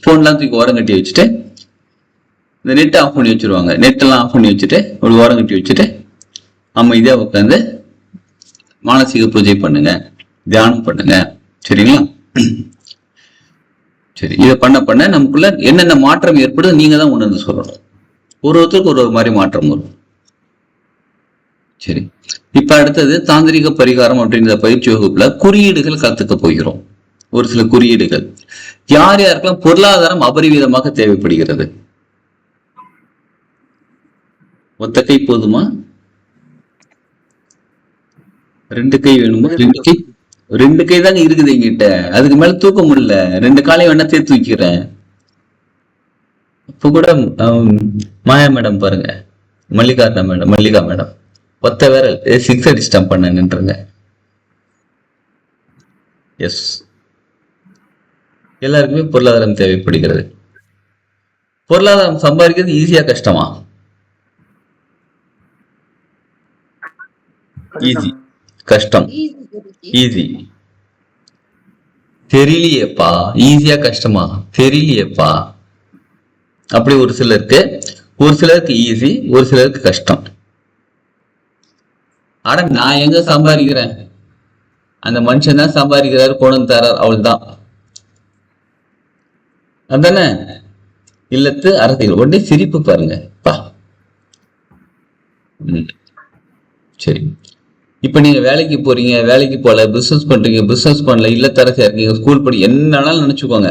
போன்லாம் தூக்கி ஓரம் கட்டி வச்சுட்டு இந்த நெட் ஆஃப் பண்ணி வச்சிருவாங்க. நெட் எல்லாம் ஆஃப் பண்ணி வச்சுட்டு ஒரு ஓரம் கட்டி வச்சுட்டு அமைதியா உட்காந்து மானசீக பூஜை பண்ணுங்க, தியானம் பண்ணுங்க. சரிங்களா? சரி, இதை பண்ண நமக்குள்ள என்னென்ன மாற்றம் ஏற்படுது நீங்க தான் உணர்ந்து சொல்லணும். ஒருத்தருக்கு ஒரு மாதிரி மாற்றம் வரும். சரி, இப்ப அடுத்தது தாந்திரிக பரிகாரம் அப்படின்ற பயிற்சி வகுப்புல குறியீடுகள் கத்துக்க போகிறோம். ஒரு சில குறியீடுகள் யார் யாருக்கெல்லாம் பொருளாதாரம் அபரிவிதமாக தேவைப்படுகிறது? ஒத்த கை போதுமா? 2 கை வேணுமா? 2 கை தாங்க இருக்குது எங்கிட்ட, அதுக்கு மேல தூக்க முடியல. 2 காலையும் வேணா சேர்த்து வைக்கிறேன். இப்ப கூட மாயா மேடம் பாருங்க, மல்லிகா மேடம் 10 விரல் 6 அடிச்சிட்டான் பண்ணன்னுங்க. எஸ், எல்லாருக்குமே பொருளாதாரம் தேவைப்படுகிறது. பொருளாதாரம் சம்பாதிக்கிறது ஈஸியா கஷ்டமா? ஈஸி. கஷ்டம் ஈஸி. தெரியலையேப்பா, ஈஸியா கஷ்டமா தெரியலையேப்பா. அப்படி ஒரு சிலருக்கு ஈஸி, ஒரு சிலருக்கு கஷ்டம். ஆனா நான் எங்க சம்பாதிக்கிறேன், அந்த மனுஷன் தான் சம்பாதிக்கிறாரு, கொண்டு தரார், அவள் தான். அதானே இல்லத்து அரசியல். உடனே சிரிப்பு பாருங்க பா. சரி, இப்ப நீங்க வேலைக்கு போறீங்க, வேலைக்கு போல, பிசினஸ் பண்றீங்க, பிசினஸ் பண்ணல, இல்லத்தரசியா இருக்கீங்க, ஸ்கூல் படி, என்னன்னாலும் நினைச்சுக்கோங்க,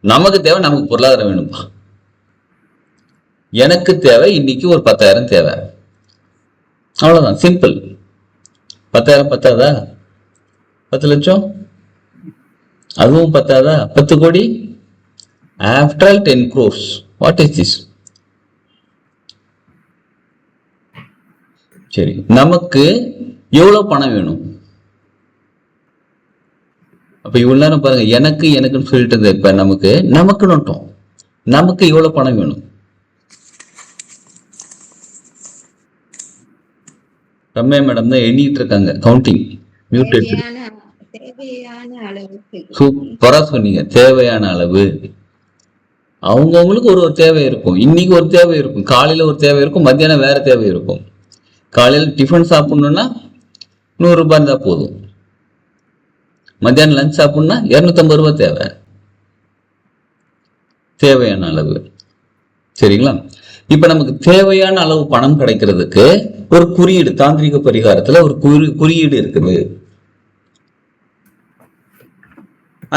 நமக்கு தேவை, நமக்கு பொருளாதாரம் வேணும்பா. எனக்கு தேவை இன்னைக்கு ஒரு 10,000 தேவை, அவ்வளவுதான், சிம்பிள். 10,000 பத்தாதா? 10 லட்சம் அதுவும் பத்தாதா? 10 கோடி? After all 10 crores. What is this? சரி, நமக்கு எவ்வளவு பணம் வேணும்? அப்ப இவ்வளவு நேரம் பாருங்க, எனக்குன்னு சொல்லிட்டு இப்ப நமக்கு நோட்டம், நமக்கு எவ்வளவு பணம் வேணும்? ரம்யா மேடம் தான் எண்ணிட்டு இருக்காங்க, கவுண்டிங். தேவையான அளவுக்கு. சூப்பரா சொன்னீங்க, தேவையான அளவு. அவங்கவுங்களுக்கு ஒரு தேவை இருக்கும். இன்னைக்கு ஒரு தேவை இருக்கும், காலையில ஒரு தேவை இருக்கும், மத்தியானம் வேற தேவை இருக்கும். காலையில டிஃபன் சாப்பிடணும்னா 100 ரூபாய் இருந்தா போதும், மத்தியானம் லஞ்ச் சாப்பிடணும்னா 250 ரூபாய் தேவை. தேவையான அளவு. சரிங்களா? இப்ப நமக்கு தேவையான அளவு பணம் கிடைக்கிறதுக்கு ஒரு குறியீடு, தாந்திரிக பரிகாரத்துல ஒரு குறியீடு இருக்குது.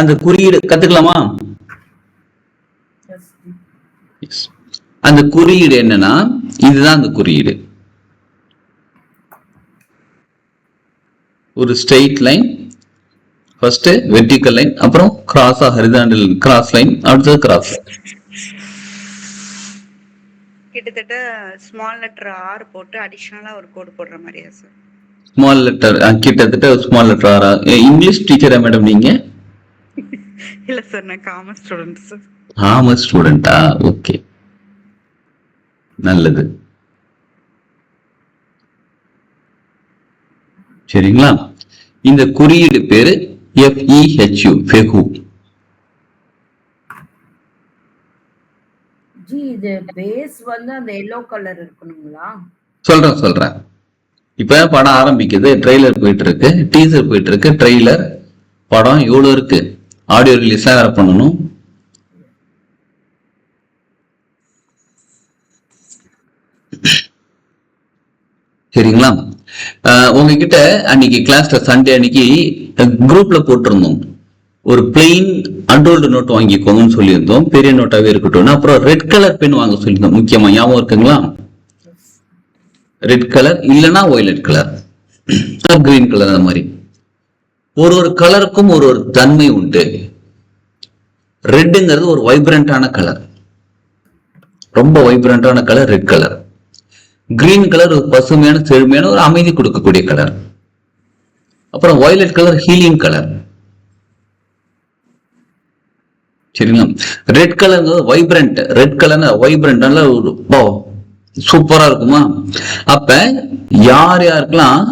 அந்த குறியீடு கத்துக்கலாமா? அந்த குறியீடு என்னன்னா, இதுதான் அந்த குறியீடு. ஒரு straight line, first vertical line, அப்புறம் கிராஸா ஹரிசாண்டல் கிராஸ் லைன், அடுத்தது கிராஸ். கிட்டத்தட்ட ஸ்மால் லெட்டர் ஆர் போட்டு அடிஷனலா ஒரு கோட் போடுற மாதிரியா சார்? ஸ்மால் லெட்டர், கிட்டத்தட்ட ஸ்மால் லெட்டர் ஆர். இங்கிலீஷ் டீச்சரா மேடம் நீங்க? இல்ல சார், நான் காமர்ஸ் ஸ்டூடெண்ட் சார். காமர்ஸ் ஸ்டூடெண்டா? ஓகே, நல்லது. சரிங்களா? இந்த குறியீடு பேரு FEHU, ஃபெஹு. ஜி, இது பேஸ் வந்து அந்த எல்லோ கலர் இருக்கணுங்களா? சொல்றேன். இப்ப படம் ஆரம்பிக்குது, ட்ரெய்லர் போயிட்டு இருக்கு, டீசர் போயிட்டு இருக்கு, ட்ரெய்லர், படம் இவ்வளவு இருக்கு, ஆடியோ ரிலீஸா வேற பண்ணணும். சரிங்களா? உங்ககிட்ட அன்னைக்கு கிளாஸ்ல சண்டே அன்னைக்கு குரூப்ல போட்டிருந்தோம், ஒரு பிளெயின் அன்ரோல்டு நோட் வாங்கிக்கோங்கன்னு சொல்லியிருந்தோம், பெரிய நோட்டாவே இருக்கட்டும். அப்புறம் ரெட் கலர் பென் வாங்க சொல்லியிருந்தோம், முக்கியமா ஞாபகம் இருக்குங்களா? ரெட் கலர் இல்லைன்னா வயலட் கலர், கிரீன் கலர், அந்த மாதிரி ஒரு கலருக்கும் ஒரு தன்மை உண்டு. ரெட்டுங்கிறது ஒரு வைப்ரண்டான கலர், ரொம்ப வைப்ரண்டான colour red colour. Green colour ஒரு பசுமையான செழுமையான ஒரு அமைதி கொடுக்கக்கூடிய கலர். அப்புறம் வயலட் கலர் ஹீலிங் கலர். சரிங்களா? Red colour vibrant, red colour vibrant, நல்ல ஒரு சூப்பரா இருக்குமா? அப்ப யார் யாருக்கெல்லாம்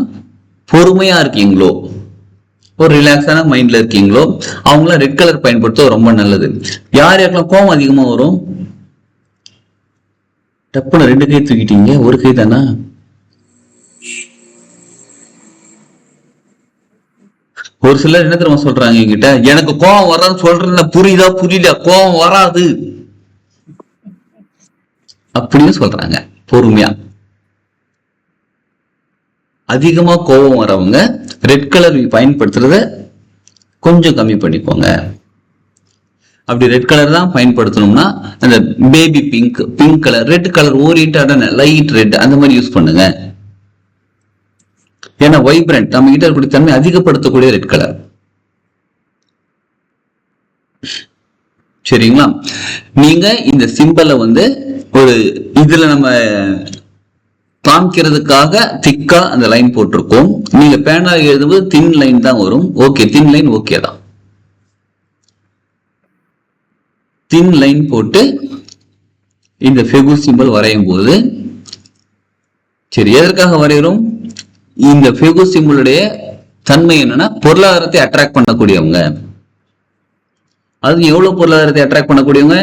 பொறுமையா இருக்கீங்களோ, ஒரு ரிலாக்ஸான மைண்ட்ல இருக்கீங்களோ, அவங்களாம் ரெட் கலர் பயன்படுத்த ரொம்ப நல்லது. யார் யாருக்கெல்லாம் கோபம் அதிகமா வரும், டப்புன்னு 2 கை தூக்கிட்டீங்க, ஒரு கை தானா? ஒரு சிலர் என்ன தெரியுமா சொல்றாங்க என்கிட்ட, எனக்கு கோபம் வராதுன்னு சொல்றேன், புரியுதா புரியல, கோபம் வராது அப்படின்னு சொல்றாங்க. பொறுமையா. அதிகமா கோபம் வரவங்க ரெட் கலர் பயன்படுத்துறத கொஞ்சம் கம்மி பண்ணிக்கோங்க. அப்படி ரெட் கலர் தான் பயன்படுத்தணும்னா அந்த baby pink, pink colour, red colour ஓரியன்டான லைட் ரெட் அந்த மாதிரி யூஸ் பண்ணுங்க. ஏன்னா வைப்ரண்ட், நம்ம கிட்ட இருக்கக்கூடிய தன்மை அதிகப்படுத்தக்கூடிய ரெட் கலர். சரிங்களா? நீங்க இந்த சிம்பலை ஒரு இதுல நம்ம காமிக்கிறதுக்காக திக்கா அந்த லைன் போட்டிருக்கோம். நீங்க பேனா எழுதும்போது தின் லைன் தான் வரும். ஓகே, தின் லைன் ஓகே தான். தின் லைன் போட்டு இந்த ஃபெகு சிம்பல் வரையும் போது, சரி எதற்காக வரைகிறோம்? இந்த ஃபெகு சிம்பலுடைய தன்மை என்னன்னா பொருளாதாரத்தை அட்ராக்ட் பண்ணக்கூடியவங்க. அது எவ்வளவு பொருளாதாரத்தை அட்ராக்ட் பண்ணக்கூடியவங்க?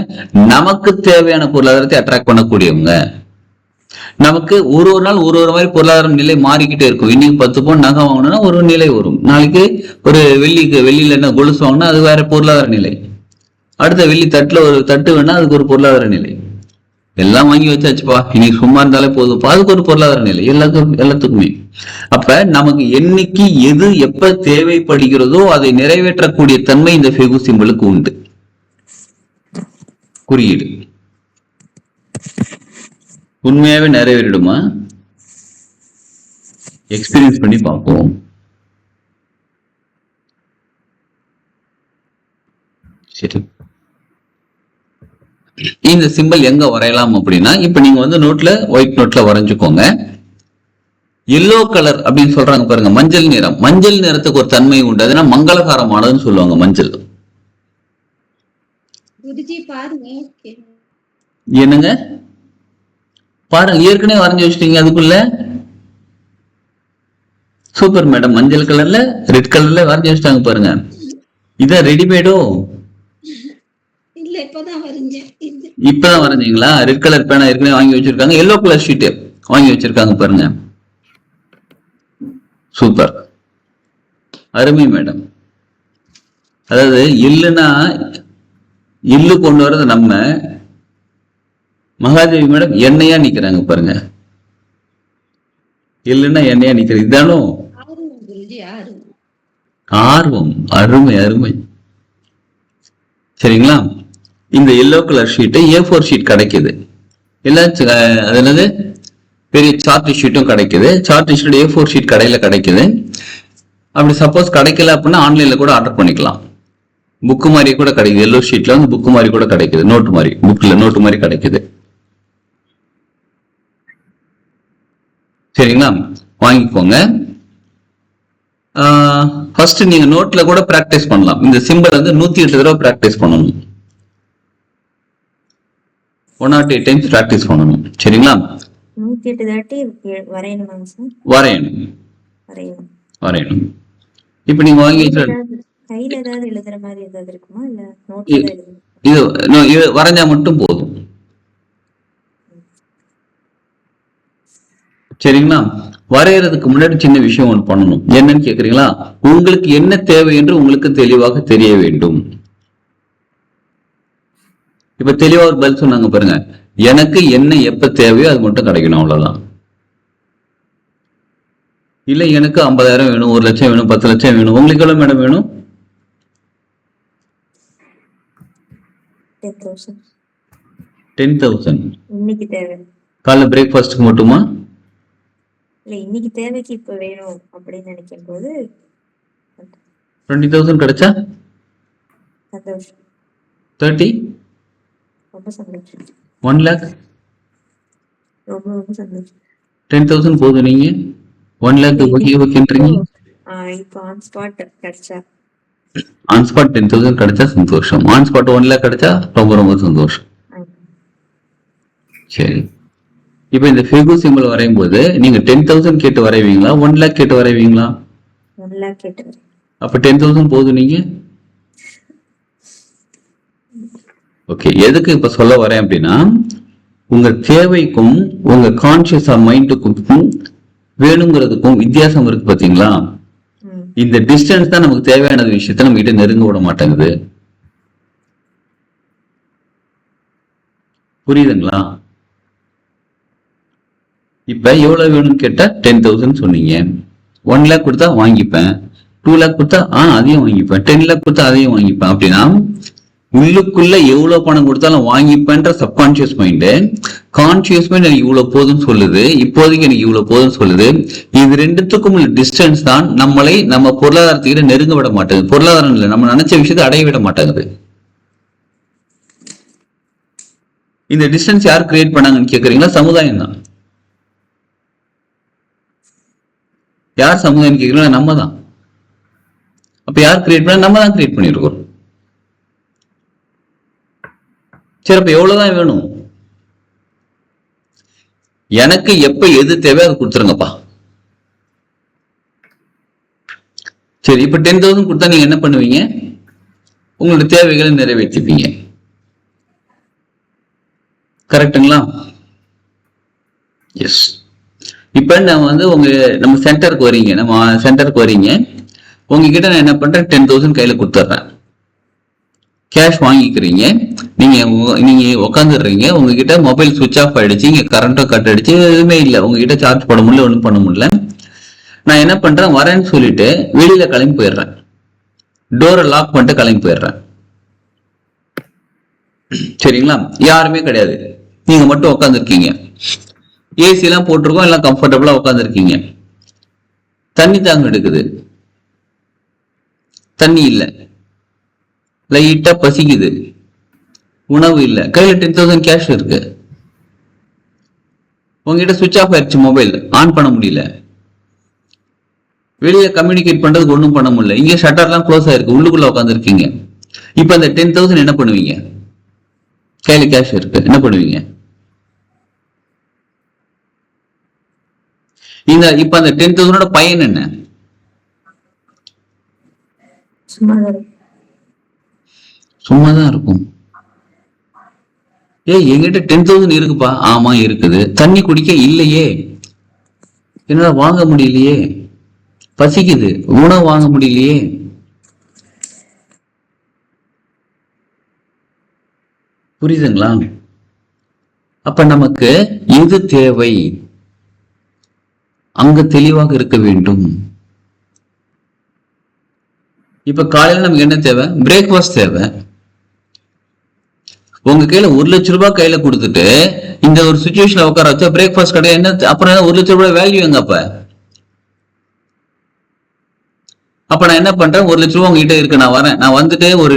நமக்கு தேவையான பொருளாதாரத்தை அட்ராக்ட் பண்ணக்கூடியவங்க. நமக்கு ஒரு நாள் ஒரு மாதிரி பொருளாதார நிலை மாறிக்கிட்டே இருக்கும். இன்னைக்கு 10 பவுன் நகை வாங்கணும்னா ஒரு நிலை வரும். நாளைக்கு ஒரு வெள்ளியில என்ன கொலுசு வாங்கினா அது வேற பொருளாதார நிலை. அடுத்த வெள்ளி தட்டுல ஒரு தட்டு வேணா அதுக்கு ஒரு பொருளாதார நிலை. எல்லாம் வாங்கி வச்சாச்சுப்பா, இன்னைக்கு சும்மா இருந்தாலே போதும்ப்பா, அதுக்கு ஒரு பொருளாதார நிலை. எல்லாத்துக்குமே. அப்ப நமக்கு என்னைக்கு எது எப்ப தேவைப்படுகிறதோ அதை நிறைவேற்றக்கூடிய தன்மை இந்த ஃபெகு சிம்பலுக்கு உண்டு. குறியீடு உண்மையாவே நிறைவேறிடுமா? எக்ஸ்பீரியன்ஸ் பண்ணி பார்ப்போம். சரி, இந்த சிம்பல் எங்க வரையலாம் அப்படின்னா, இப்ப நீங்க நோட்ல ஒயிட் நோட்ல வரைஞ்சுக்கோங்க. எல்லோ கலர் அப்படின்னு சொல்றாங்க பாருங்க, மஞ்சள் நிறம். மஞ்சள் நிறத்துக்கு ஒரு தன்மை உண்டு, அதனால மங்களகரமானதுன்னு சொல்லுவாங்க மஞ்சள். என்னங்க பாருங்க, ஏற்கனவே வரைஞ்சு வச்சுட்டீங்க அதுக்குள்ள. சூப்பர் மேடம், மஞ்சள் கலர்ல ரெட் கலர்ல வரைஞ்சு வச்சுட்டாங்க பாருங்க. இதான் ரெடிமேடோ? இப்பதான் வரைஞ்சீங்களா? ரெட் கலர் பேனா ஏற்கனவே வாங்கி வச்சிருக்காங்க, எல்லோ கலர் ஷீட் வாங்கி வச்சிருக்காங்க பாருங்க. சூப்பர், அருமை மேடம். அதாவது இல்லுன்னா இல்லு கொண்டு வர்றது நம்ம மகாதேவி மேடம் எண்ணெயா நிக்கிறாங்க பாருங்க. இல்லுன்னா எண்ணெயா நிக்கிறது, இதானோ ஆர்வம். அருமை அருமை. சரிங்களா? இந்த yellow colour sheet A4 sheet கிடைக்குது. எல்லாம் அது என்னது பெரிய சார்ட் ஷீட்டும் கிடைக்குது. சார்ட் ஷீட் A4 ஷீட் கடையில கிடைக்குது. அப்படி சப்போஸ் கிடைக்கல அப்படின்னா ஆன்லைன்ல கூட ஆர்டர் பண்ணிக்கலாம். புக்கு மாதிரி கூட கிடைக்குது. எல்லோ ஷீட்ல புக்கு மாதிரி கூட கிடைக்குது. நோட்டு மாதிரி, புக்ல நோட்டு மாதிரி கிடைக்குது. சரிங்களா? வாங்கிக்கோங்க. ஃபர்ஸ்ட் நீங்க நோட்ல கூட பிராக்டிஸ் பண்ணலாம். இந்த சிம்பல் 108 தடவை பிராக்டிஸ் பண்ணணும். 108 டைம்ஸ் பிராக்டிஸ் பண்ணணும். சரிங்களா? 108 தாட்டி வரையணுமா சார்? வரையணும். இப்ப நீங்க வாங்கி கையில ஏதாவது எழுதுற மாதிரி ஏதாவது இருக்குமா, இல்ல நோட்ல தான் எழுதணும்? இது வரைஞ்சா மட்டும் போதும். சரிங்களா? வரையறதுக்கு முன்னாடி சின்ன விஷயம் ஒன்று பண்ணணும். என்னன்னு கேக்குறீங்களா? உங்களுக்கு என்ன தேவை என்று உங்களுக்கு தெளிவாக தெரிய வேண்டும். இப்ப தெளிவா ஒரு பதில் சொன்னாங்க பாருங்க, எனக்கு என்ன எப்ப தேவையோ அது மட்டும் கிடைக்கணும், அவ்வளவுதான். இல்ல எனக்கு 50,000 வேணும், 1 லட்சம் வேணும், 10 லட்சம் வேணும். உங்களுக்கு எவ்வளவு மேடம் வேணும்? 10,000 இன்னைக்கு தேவை. காலைல பிரேக்ஃபாஸ்ட்க்கு மட்டுமா? இல்ல, இன்னைக்கு தேவைக்கு இப்ப வேணும் அப்படின்னு நினைக்கும் போது 20,000 கிடைச்சா சந்தோஷம். 30, ரொம்ப சந்தோஷம். 1 lakh, ரொம்ப ரொம்ப சந்தோஷம். 10,000 போதும். நீங்க 1 lakh ஓகேன்றீங்க. இப்போ ஆன் ஸ்பாட் கிடைச்சா ஆன் ஸ்பாட் 10,000 கிடைச்சா சந்தோஷம். ஆன் ஸ்பாட் 1 lakh கிடைச்சா ரொம்ப ரொம்ப சந்தோஷம். சரி, இப்ப இந்த ஃபிகு சிம்பிள் வரையும் போது நீங்க 10,000 கேட்டு வரைவீங்களா 1 lakh கேட்டு வரைவீங்களா? 1 lakh கேட்டு. அப்ப 10,000 போதும். நீங்க ஓகே, எதுக்கு இப்ப சொல்ல வரேன் அப்படின்னா, உங்க தேவைக்கும் உங்க கான்சியஸ் மைண்டுக்கும் வேணுங்கிறதுக்கும் வித்தியாசம் இருக்கு பாத்தீங்களா? இந்த டிஸ்டன்ஸ் தான் நமக்கு தேவையான விஷயத்த நம்ம கிட்ட நெருங்க விட மாட்டேங்குது. புரியுதுங்களா? இப்ப எவ்வளவு வேணும்னு கேட்டா 10,000 சொன்னீங்க. 1 lakh கொடுத்தா வாங்கிப்பேன், 2 lakh கொடுத்தா அதையும் வாங்கிப்பேன், 10 lakh கொடுத்தா அதையும் வாங்கிப்பேன். அப்படின்னா உள்ளுக்குள்ள எவ்வளவு பணம் கொடுத்தாலும் வாங்கிப்பேன்ற சப்கான்சியஸ் மைண்டு, கான்சியஸ் மைண்ட் எனக்கு இவ்வளவு போதுன்னு சொல்லுது, இப்போதைக்கு எனக்கு இவ்வளவு போதுன்னு சொல்லுது. இது ரெண்டுத்துக்கும் உள்ள டிஸ்டன்ஸ் தான் நம்மளை நம்ம பொருளாதாரத்துக்கிட்ட நெருங்க விட மாட்டேங்குது. பொருளாதாரம் இல்லை, நம்ம நினைச்ச விஷயத்தை அடைய விட மாட்டேங்குது. இந்த டிஸ்டன்ஸ் யார் கிரியேட் பண்ணாங்கன்னு கேக்குறீங்களா? சமுதாயம் தான். யார் சமுதாயம் கேக்குறீங்களா? நம்ம தான். அப்ப யார் கிரியேட் பண்ண? நம்ம தான் கிரியேட் பண்ணிருக்கோம். சரி, அப்ப எவ்வளவுதான் வேணும்? எனக்கு எப்ப எது தேவை அதை கொடுத்துருங்கப்பா. சரி, இப்ப 10,000 கொடுத்தா நீங்க என்ன பண்ணுவீங்க? உங்களோட தேவைகளை நிறைவேற்றிப்பீங்க. கரெக்டுங்களா? எஸ். இப்ப நம்ம சென்டருக்கு வரீங்க. உங்ககிட்ட நான் என்ன பண்றேன்? 10,000 கையில கொடுத்துட்றேன். கேஷ் வாங்கிக்கிறீங்க. நீங்க உட்காந்துடுறீங்க. உங்ககிட்ட மொபைல் சுவிட்ச் ஆஃப் ஆயிடுச்சு, இங்க கரண்ட்டும் கட் ஆயிடுச்சு, எதுவுமே இல்லை, உங்ககிட்ட சார்ஜ் போட முடியல, ஒன்றும் பண்ண முடியல. நான் என்ன பண்றேன்? வரேன்னு சொல்லிட்டு வெளியில கிளம்பி போயிடுறேன். டோரை லாக் பண்ணிட்டு கிளம்பி போயிடுறேன். சரிங்களா? யாருமே கிடையாது, நீங்க மட்டும் உட்காந்துருக்கீங்க. ஏசி எல்லாம் போட்டிருக்கோம், எல்லாம் கம்ஃபர்டபுளா உட்காந்துருக்கீங்க. தண்ணி தாங்க எடுக்குது, தண்ணி இல்லை, லைட்டா பசிக்குது, உணவு இல்ல, கையில 10,000 கேஷ் இருக்கு. உங்ககிட்ட சுவிட்ச் ஆஃப் ஆயிடுச்சு, மொபைல் ஆன் பண்ண முடியல, வெளியே கம்யூனிகேட் பண்றதுக்கு ஒண்ணும் பண்ண முடியல, இங்க ஷட்டர்லாம் க்ளோஸ் ஆயிருக்கு, உள்ளுக்குள்ள உட்காந்துருக்கீங்க. இப்ப அந்த 10,000 என்ன பண்ணுவீங்க? கையில கேஷ் இருக்கு, என்ன பண்ணுவீங்க? இப்ப அந்த 10,000 பயன் என்ன? சும்மாதான் இருக்கும். என்கிட்ட 10,000 இருக்குப்பா. ஆமா இருக்குது. தண்ணி குடிக்க இல்லையே, என்னால வாங்க முடியலையே, பசிக்குது, உணவு வாங்க முடியலையே. புரியுதுங்களா? அப்ப நமக்கு எது தேவை? அங்க தெளிவாக இருக்க வேண்டும். இப்ப காலையில நமக்கு என்ன தேவை? பிரேக்ஃபாஸ்ட் தேவை. உங்க கையில 1 லட்ச ரூபாய் கையில கொடுத்துட்டு இந்த ஒரு சிச்சுவேஷன்ல உட்கார வச்சா பிரேக்ஃபாஸ்ட் கிடையாது. என்ன அப்புறம் 1 லட்ச ரூபாய் வேல்யூ எங்க? அப்ப நான் என்ன பண்றேன்? 1 லட்ச ரூபாய் உங்ககிட்ட இருக்கு, நான் வரேன், நான் வந்துட்டு ஒரு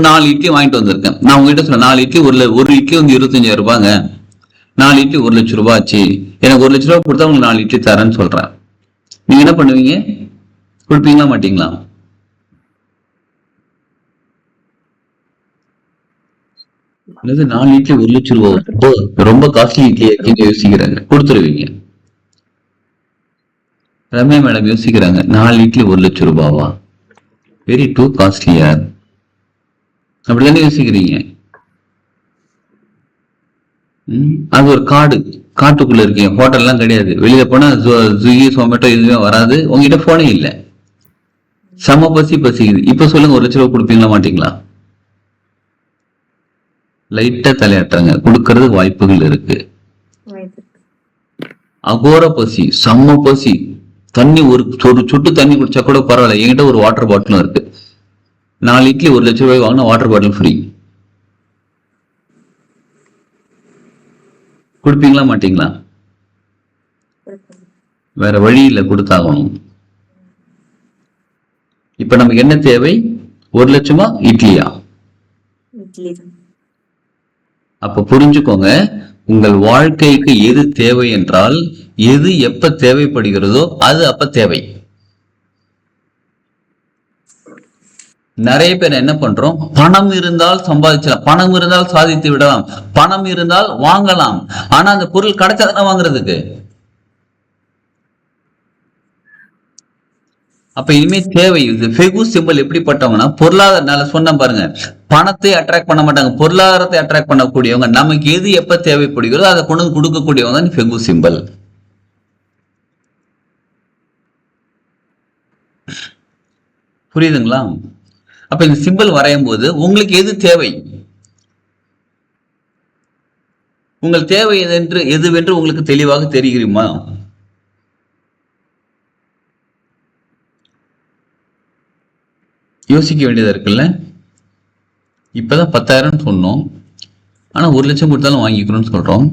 4 இட்லி வாங்கிட்டு வந்திருக்கேன். நான் உங்ககிட்ட சொன்னேன் 4 இட்லி, ஒரு இட்லி 25,000 ரூபாங்க, 4 இட்லி 1 லட்ச ரூபாய் ஆச்சு, எனக்கு 1 லட்ச ரூபாய் கொடுத்தா உங்களுக்கு 4 இட்லி தரேன்னு சொல்றேன். நீங்க என்ன பண்ணுவீங்க? கொடுப்பீங்களா மாட்டீங்களா? என்னது 4 இட்லி 1 லட்ச ரூபாய், ரொம்ப காஸ்ட்லி இட்லி இருக்குன்னு யோசிக்கிறாங்க, கொடுத்துருவீங்க. ரம்யா மேடம் யோசிக்கிறாங்க, 4 இட்லி 1 லட்ச ரூபாவா, வெரி டூ காஸ்ட்லியா, அப்படிதானே யோசிக்கிறீங்க. அது ஒரு காட்டுக்குள்ள இருக்கீங்க, ஹோட்டல்லாம் கிடையாது, வெளியில போனா ஸ்விக்கி சொமேட்டோ எதுவுமே வராது, உங்ககிட்ட போனே இல்லை, செம பசிக்குது. இப்ப சொல்லுங்க, 1 லட்ச ரூபாய் கொடுப்பீங்களா மாட்டீங்களா? லைட்டா தலையாட்டுறாங்க, கொடுக்கறது வாய்ப்புகள் இருக்கு. அகோர பசி, செம்ம பசி, தண்ணி ஒரு சொட்டு தண்ணி குடிச்சா கூட பரவாயில்ல, என்கிட்ட ஒரு வாட்டர் பாட்டிலும் இருக்கு. 4 இட்லி 1 லட்ச ரூபாய் வாங்கினா வாட்டர் பாட்டில் ஃப்ரீ. கொடுப்பீங்களா மாட்டீங்களா? வேற வழி இல்லை, கொடுத்தாகணும். இப்ப நமக்கு என்ன தேவை? 1 லட்சமா இட்லியா? இட்லி தான். அப்ப புரிஞ்சுக்கோங்க, உங்கள் வாழ்க்கைக்கு எது தேவை என்றால் எது எப்ப தேவைப்படுகிறதோ அது அப்ப தேவை. நிறைய பேர் என்ன பண்றோம், பணம் இருந்தால் சம்பாதிச்சலாம், பணம் இருந்தால் சாதித்து விடலாம், பணம் இருந்தால் வாங்கலாம், ஆனா அந்த பொருள் கிடைச்சாதானே வாங்குறதுக்கு. அப்ப இனிமே தேவை. இது ஃபெகு சிம்பல் எப்படிப்பட்டவங்கன்னா, பொருளாதார சொன்ன பாருங்க, பணத்தை அட்ராக்ட் பண்ண மாட்டாங்க, பொருளாதாரத்தை அட்ராக்ட் பண்ணக்கூடியவங்க. நமக்கு எது எப்ப தேவைப்படுகிறதோ அதை கொண்டு வந்து கொடுக்கக்கூடியவங்க தான் ஃபெகு சிம்பல். புரியுதுங்களா? அப்ப இந்த சிம்பல் வரையும் போது உங்களுக்கு எது தேவை, உங்கள் தேவை எதுவென்று உங்களுக்கு தெளிவாக தெரிகிறோமா? யோசிக்க வேண்டியதா இருக்குல்ல. இப்பதான் 10,000 சொன்னோம், ஆனா 1 லட்சம் கொடுத்தாலும் வாங்கிக்கணும்னு சொல்றோம்.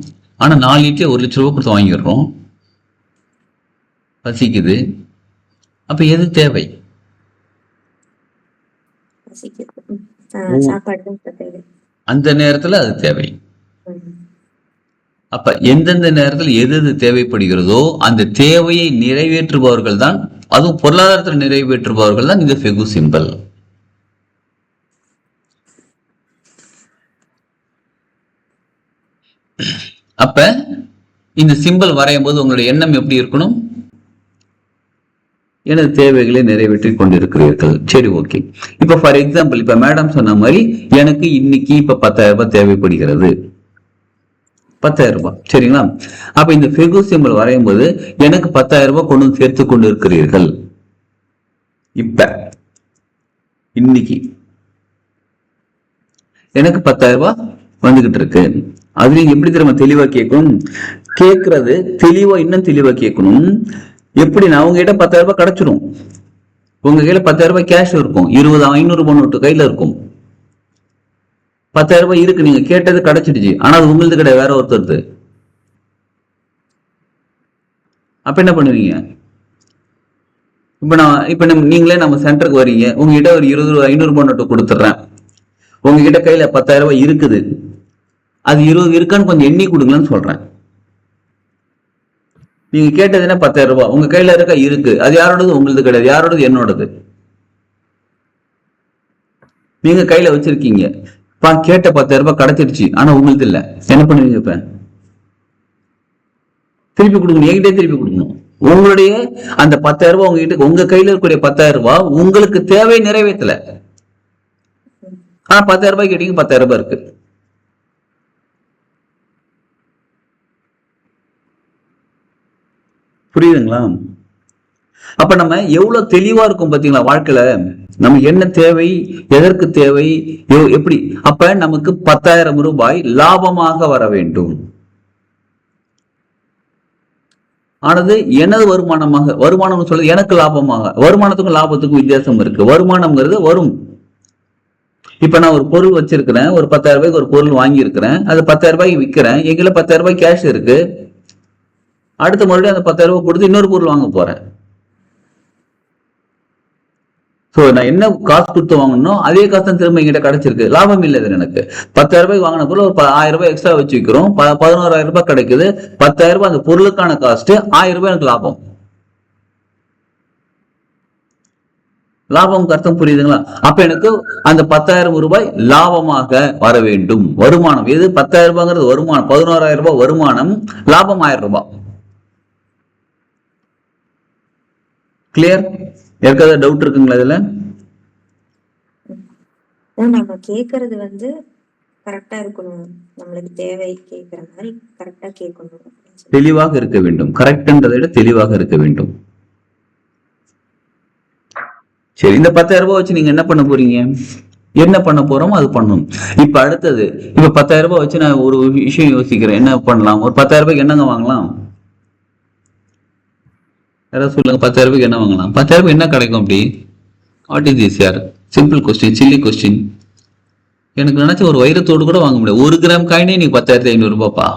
ஆனா 4 இட்லி 1 லட்சம் ரூபாய் கொடுத்து வாங்கிடுறோம். பசிக்குது. அப்ப எது தேவை? அந்த நேரத்துல அது தேவை. அப்ப எந்தெந்த நேரத்தில் எது எது தேவைப்படுகிறதோ அந்த தேவையை நிறைவேற்றுபவர்கள் தான், அதுவும் பொருளாதாரத்தில் நிறைவேற்றுபவர்கள் தான் இந்த ஃபெகு சிம்பல். அப்ப இந்த சிம்பல் வரையும் போது உங்களுடைய எண்ணம் எப்படி இருக்கணும்? எனது தேவைகளை நிறைவேற்றி கொண்டிருக்கிறீர்கள். சரி, ஓகே. இப்ப ஃபார் எக்ஸாம்பிள், இப்ப மேடம் சொன்ன மாதிரி எனக்கு இன்னைக்கு இப்ப 10,000 ரூபாய் தேவைப்படுகிறது. 10,000 ரூபாய், சரிங்களா? அப்ப இந்த ஃபெகு சிம்பல் வரையும் போது எனக்கு 10,000 ரூபாய் கொண்டு வந்து சேர்த்து கொண்டு இருக்கிறீர்கள். இப்ப இன்னைக்கு எனக்கு 10,000 ரூபாய் வந்துகிட்டு இருக்கு. அது நீங்க எப்படி திரும்ப தெளிவா கேட்கணும், கேட்கறது தெளிவா, இன்னும் தெளிவா கேட்கணும். எப்படி நான் உங்க கிட்ட 10,000 ரூபாய் கிடைச்சிடும், உங்க கையில 10,000 ரூபாய் கேஷ் இருக்கும், 20 500 ரூபாய் நோட்டு கையில இருக்கும், 10,000 ரூபாய் இருக்கு, நீங்க கேட்டது கிடைச்சிடுச்சு. ஆனா அது உங்களது கிடையாது, வேற ஒருத்தருது. அப்ப என்ன பண்ணுவீங்க? இப்ப நீங்களே நம்ம சென்டருக்கு வரீங்க, உங்ககிட்ட ஒரு 20 500 ரூபாய் நோட்டு கொடுத்துட்றேன், உங்ககிட்ட கையில 10,000 ரூபாய் இருக்குது, அது 20 இருக்கான்னு கொஞ்சம் எண்ணி கொடுங்கன்னு சொல்றேன். நீங்க கேட்டது என்ன, 10,000 ரூபாய் உங்க கையில இருக்க இருக்கு, அது யாரோடது? உங்களது கிடையாது. யாரோடது? என்னோடது. நீங்க கையில வச்சிருக்கீங்க, கேட்ட 10,000 ரூபாய் கிடைச்சிருச்சு, ஆனா உங்களது இல்ல. என்ன பண்ணுவீங்க? இப்ப திருப்பி கொடுக்கணும், என்கிட்டே திருப்பி கொடுக்கணும். உங்களுடைய அந்த 10,000 ரூபாய் உங்ககிட்ட, உங்க கையில இருக்கக்கூடிய 10,000 ரூபாய் உங்களுக்கு தேவை நிறைவேற்றல, ஆனா 10,000 ரூபாய் கேட்டீங்க, 10,000 ரூபாய் இருக்கு. புரியுதுங்களா? அப்ப நம்ம எவ்வளவு தெளிவா இருக்கும் பாத்தீங்களா வாழ்க்கையில, நம்ம என்ன தேவை, எதற்கு தேவை, எப்படி. அப்ப நமக்கு 10,000 ரூபாய் லாபமாக வர வேண்டும். ஆனது எனது வருமானமாக, வருமானம் சொல்றது எனக்கு லாபமாக. வருமானத்துக்கும் லாபத்துக்கும் வித்தியாசம் இருக்கு. வருமானம்ங்கிறது வரும். இப்ப நான் ஒரு பொருள் வச்சிருக்கிறேன், ஒரு 10,000 ரூபாய்க்கு ஒரு பொருள் வாங்கி இருக்கிறேன், அது 10,000 ரூபாய்க்கு விற்கிறேன், எங்கிட்ட 10,000 ரூபாய் கேஷ் இருக்கு. அடுத்த மறுபடியும் அந்த 10,000 ரூபாய் கொடுத்து இன்னொரு பொருள் வாங்க போறேன். சோ நான் என்ன காசு கொடுத்து வாங்கணும், அதே காசு தான் திரும்ப எங்கிட்ட கிடைச்சிருக்கு. லாபம் இல்லை இது எனக்கு. 10,000 ரூபாய்க்கு வாங்கின பொருள் ஒரு 1000 ரூபாய் எக்ஸ்ட்ரா வச்சு வைக்கிறோம், 11,000 ரூபாய் கிடைக்குது. 10,000 ரூபாய் அந்த பொருளுக்கான காஸ்ட், 1000 ரூபாய் எனக்கு லாபம். லாபம் அர்த்தம் புரியுதுங்களா? அப்ப எனக்கு அந்த 10,000 ரூபாய் லாபமாக வர வேண்டும். வருமானம் எது? 10,000 ரூபாய்ங்கிறது வருமானம். 11,000 ரூபாய் வருமானம், லாபம் 1000 ரூபாய். கிளியர்? ஏற்கனவே டவுட் இருக்குங்களா இதுல? நம்ம கேக்குறது வந்து கரெக்டா இருக்கணும், நம்மளுக்கு தேவை கேக்குற மாதிரி கரெக்டா கேட்கணும், தெளிவாக இருக்க வேண்டும். கரெக்ட்ன்றதை விட தெளிவாக இருக்க வேண்டும். சரி, இந்த 10,000 ரூபாய் வச்சு நீங்க என்ன பண்ண போறீங்க? என்ன பண்ண போறோமோ அது பண்ணணும். இப்ப அடுத்தது, இப்ப 10,000 ரூபாய் வச்சு நான் ஒரு விஷயம் யோசிக்கிறேன், என்ன பண்ணலாம்? ஒரு 10,000 ரூபாய்க்கு என்னங்க வாங்கலாம்? யாராவது சொல்லுங்க, 10,000 ரூபாய்க்கு என்ன வாங்கலாம்? 10,000 ரூபாய் என்ன கிடைக்கும் அப்படி? வாட் இஸ் திஸ் யார்? Simple question, chilli question. எனக்கு நினைச்ச ஒரு வைரத்தோடு கூட வாங்க முடியாது. 1 கிராம் காயினே நீங்க 10,500 ரூபாய்ப்பா.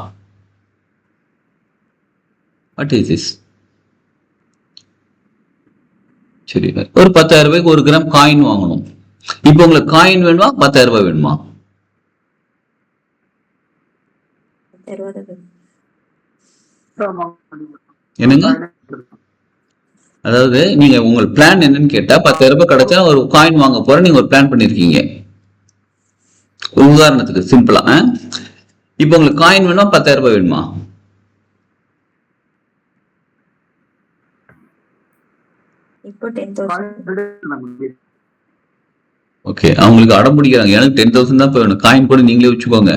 What is this? சரி, ஒரு 10,000 ரூபாய்க்கு 1 கிராம் காயின் வாங்கணும். இப்போ உங்களுக்கு காயின் வேணுமா, 10,000 ரூபாய் வேணுமா? 10,000 தான் வேணும். என்னங்க? அதாவது நீங்க உங்க பிளான் என்னன்னு கேட்டா 10,000 ரூபாய் கிடைச்சா ஒரு காயின் வாங்க போற நீங்க ஒரு பிளான் பண்ணிருக்கீங்க. உதாரணத்துக்கு சிம்பிளா இப்ப உங்களுக்கு காயின் வேணுமா 10,000 ரூபாய் வேணுமா? இப்போ 10,000. ஓகே, அவங்களுக்கு அடம் பிடிக்கிறாங்க, எனக்கு 10,000 தான் வேணும், காயின் கூட நீங்களே வச்சுக்கோங்க,